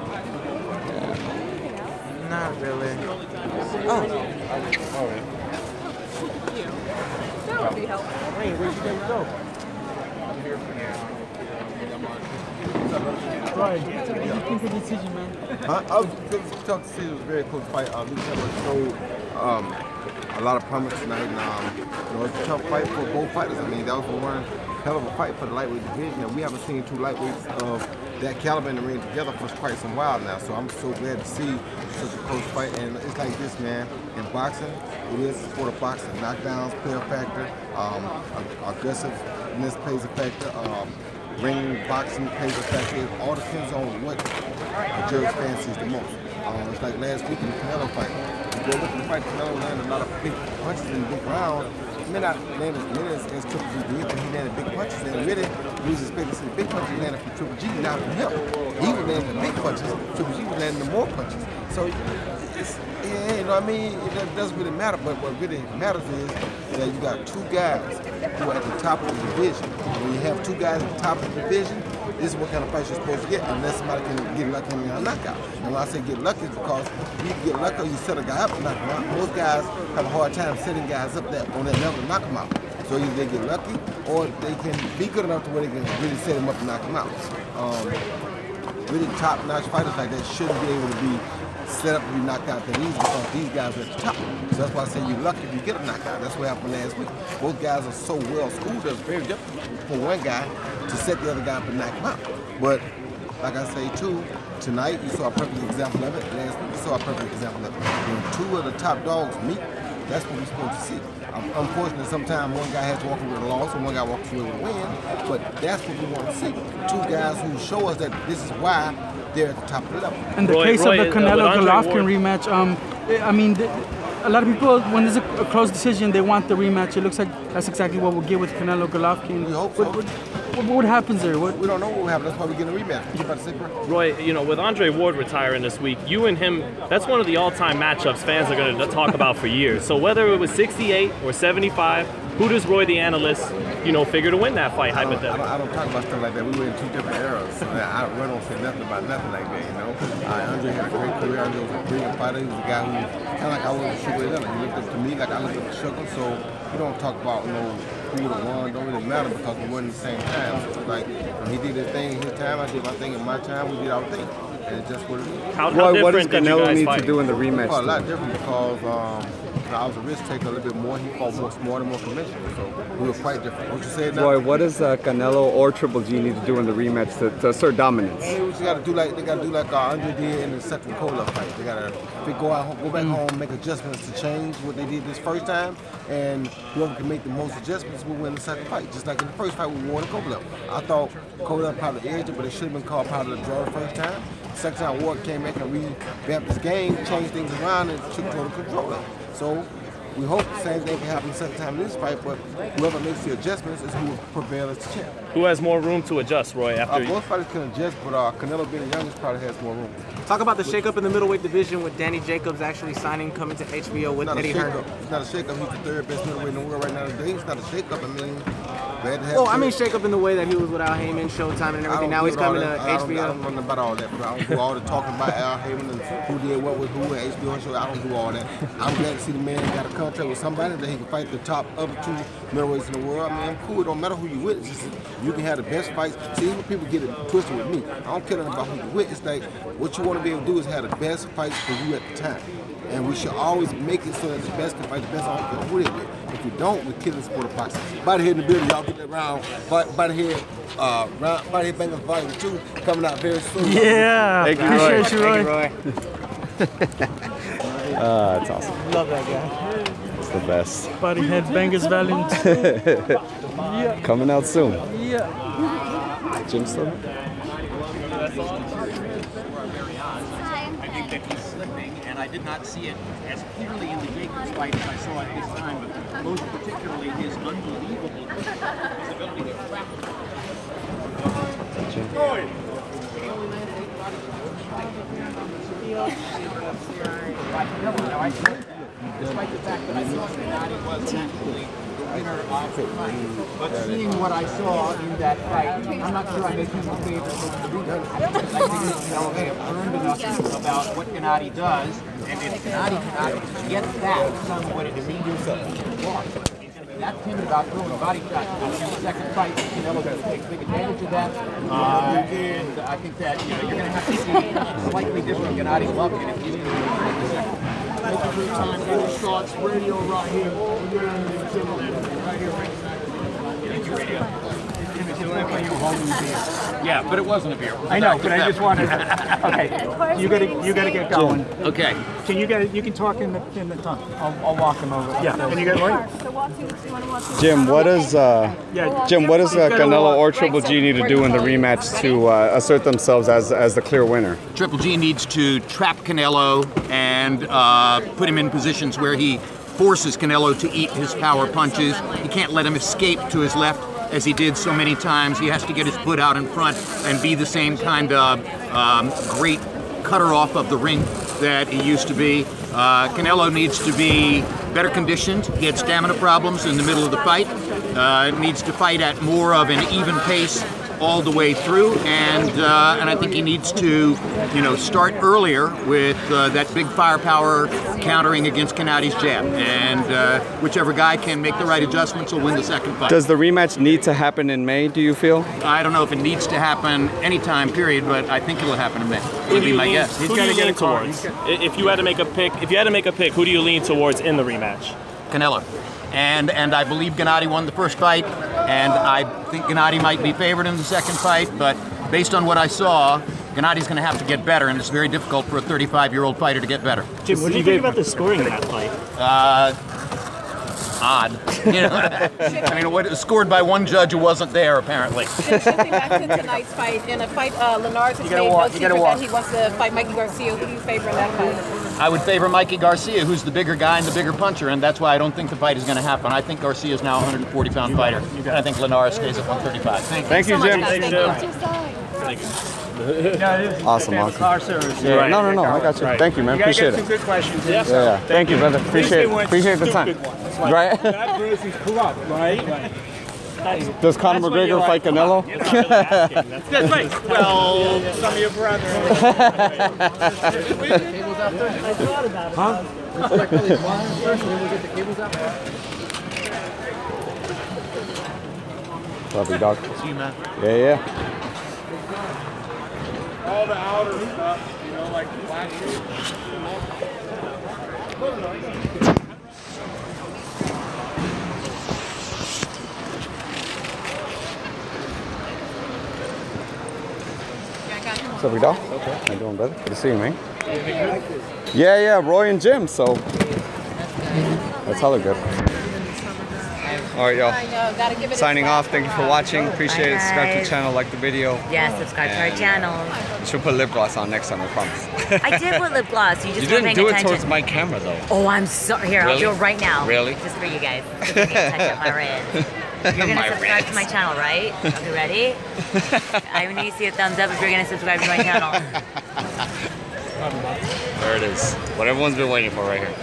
Not really. Oh. That would be helpful. Wait, where'd you guys go? I'm here for now. Right. What do you think of the decision, man? I was tough to see. It was a very close fight. Luke Campbell showed a lot of promise tonight, and it was a tough fight for both fighters. I mean, that was one hell of a fight for the lightweight division, and we haven't seen two lightweights of that caliber in the ring together for quite some while now. So I'm so glad to see such a close fight. And it's like this, man. In boxing, it is a sport of boxing. Knockdowns play a factor. Aggressiveness plays a factor. Ring boxing plays a factor. It all depends on what the judge fancies the most. It's like last week in the Canelo fight. If you look at the fight, Canelo landed a lot of big punches in the big round. He may not land as many as Triple G did, but he landed big punches. And really, we was expecting to see the big punches landed from Triple G, not from him. He was landing the big punches. Triple G was landing the more punches. So, yeah, you know what I mean? It doesn't really matter, but what really matters is that you got two guys who are at the top of the division. When you have two guys at the top of the division, this is what kind of fight you're supposed to get, unless somebody can get lucky and a knockout. And when I say get lucky, it's because you can get lucky or you set a guy up and knock him out. Most guys have a hard time setting guys up that on that level to knock him out. So either they get lucky or they can be good enough to where they can really set him up and knock him out. Really top-notch fighters like that shouldn't be able to be set up to be knocked out that easy because these guys are at the top. So that's why I say you're lucky if you get a knockout. That's what happened last week. Both guys are so well schooled that it's very difficult for one guy to set the other guy up and knock him out. But like I say too, tonight you saw a perfect example of it. Last week you saw a perfect example of it. When two of the top dogs meet, that's what we're supposed to see. Unfortunately, sometimes one guy has to walk away with a loss and one guy walks away with a win, but that's what we want to see. Two guys who show us that this is why they're at the top of the level. In the case of the Canelo-Golovkin rematch, I mean, a lot of people, when there's a close decision, they want the rematch. It looks like that's exactly what we'll get with Canelo-Golovkin. We hope so. What happens there? We don't know what will happen. That's why we get a rematch. You about to say, bro? Roy, you know, with Andre Ward retiring this week, you and him, that's one of the all-time matchups fans are going to talk about for years. So whether it was 68 or 75, who does Roy the analyst, you know, figure to win that fight, hypothetically? I don't talk about stuff like that. We were in two different eras. So I don't say nothing about nothing like that, you know. Andre had a great career. Andre was a brilliant fighter. He was a guy who, kind of like I was a Sugar Ray Leonard. He looked up to me like I looked up to Sugar. So we don't talk about, you know, who would have won. It don't really matter because we weren't at the same time. So like, when he did his thing in his time, I did my thing in my time. We did our thing. And it's just what it is. How what does Canelo need to do in the rematch? A lot different because because I was a risk taker a little bit more. He fought more smarter, more conventional. So we were quite different. What you said now? Roy, what does Canelo or Triple G need to do in the rematch to assert dominance? They gotta do like Andre did in the second Cola fight. They gotta go back home, make adjustments to change what they did this first time, and whoever can make the most adjustments will win the second fight. Just like in the first fight with Ward and Kovalev. I thought Kovalev probably edged it, but it should have been called probably the draw the first time. Second time Ward came back and revamped his game, changed things around, and took total control of it. So we hope the same thing can happen the second time in this fight, but whoever makes the adjustments is who will prevail as the champ. Who has more room to adjust, Roy? After both fighters can adjust, but Canelo being the youngest probably has more room. Talk about the shakeup in the middleweight division with Danny Jacobs actually coming to HBO with Eddie Hearn. It's not a shakeup. He's the third best middleweight in the world right now today. It's not a shakeup. I mean, shakeup in the way that he was without Heyman, Showtime, and everything. Now he's coming to HBO. I don't know about all that, but I don't do all the talking about Al Heyman and who did what with who and HBO show. I don't do all that. I'm glad to see the man got a contract with somebody that he can fight the top other two middleweights in the world. I mean, I'm cool. It don't matter who you with. It's just, you can have the best fights. See, when people get it twisted with me, I don't care nothing about who you with. It's like what you want to be able to do is have the best fights for you at the time. And we should always make it so that the best can fight the best. I don't care who they with. If we don't, we're killing the sport of boxing. Body Head in the building, y'all get that round. Body Head Bengals Volume 2 coming out very soon. Yeah, thank you, appreciate you, Roy. That's awesome. Love that guy. It's the best. Body Head Bengals Volume 2. Yeah. Coming out soon. Yeah. Jim Slip. I think that he's slipping, and I did not see it as clearly in the Jacobs fight as I saw it this time, but most particularly his unbelievable his ability to trap. Despite the fact that I thought Gennady was actually the winner of the fight, but seeing what I saw in that fight, I'm not sure I make him a favorite for the rematch. I think Canelo may have learned enough about what Gennady does, and if Gennady cannot get that somewhat immediately lost. Not timid about throwing a body shot in the second fight. Canelo going to take big advantage of that. And I think that you're going to have to see a slightly different Gennady Golovkin if he's going to win the second. Thank you for your time. Any Starts Radio right here. Right here, Thank you, Radio. Yeah, but it wasn't a beer. I know, but I just wanted to. Okay, you gotta get going. Okay. You can talk in the tunnel. I'll walk him over. Yeah. And you got what? Jim, what does Canelo or Triple G need to do in the rematch to assert themselves as the clear winner? Triple G needs to trap Canelo and put him in positions where he forces Canelo to eat his power punches. He can't let him escape to his left as he did so many times. He has to get his foot out in front and be the same kind of great cutter off of the ring that he used to be. Canelo needs to be better conditioned. He had stamina problems in the middle of the fight. Needs to fight at more of an even pace all the way through, and I think he needs to, start earlier with that big firepower countering against Gennady's jab, and whichever guy can make the right adjustments will win the second fight. Does the rematch need to happen in May, do you feel? I don't know if it needs to happen anytime, period, but I think it'll happen in May. Would be my guess. Who do you lean towards? If you had to make a pick, who do you lean towards in the rematch? Canelo. And I believe Gennady won the first fight, and I think Gennady might be favored in the second fight, but based on what I saw, Gennady's going to have to get better, and it's very difficult for a 35-year-old fighter to get better. Jim, what do you think about the scoring in that fight? Odd. I mean, it was scored by one judge who wasn't there, apparently. Shifting back to tonight's fight, in a fight Linares has made no secret that he wants to fight Mikey Garcia. Who do you favor in that fight? I would favor Mikey Garcia, who's the bigger guy and the bigger puncher, and that's why I don't think the fight is going to happen. I think Garcia is now a 140-pound fighter, and I think Linares stays at 135. Thank you, Jim. Thank you. Awesome. Car service. Yeah, no, I got you. Right. Thank you, man. Appreciate some it. good questions. Yeah. Thank you, brother. Appreciate the time. Right? That versus corrupt, right? Does Conor McGregor fight Canelo? That's right. Well, some of your brothers. Huh? Love you, dog. See you, man. Yeah. All the outer stuff, like the black sheep. What's up, big dog? Okay. How you doing, brother? Good to see you, man. Yeah, Roy and Jim, so that's hella good. All right, y'all. Signing off. Thank you for watching. Appreciate it. Subscribe to the channel, like the video. Yeah, subscribe to our channel. She'll put lip gloss on next time, I promise. I did put lip gloss. You just didn't weren't do paying it attention. towards my camera, though. Oh, I'm sorry. Here, Really? I'll do it right now. Really? Just for you guys. Just for me to touch up my reds. You're going to subscribe to my channel, right? Okay, ready? I need to see a thumbs up if you're going to subscribe to my channel. There it is. What everyone's been waiting for right here.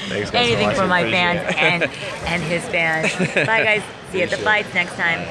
Thanks, guys, anything for my Appreciate fans it. and his fans. Bye, guys. See you at the fights next time.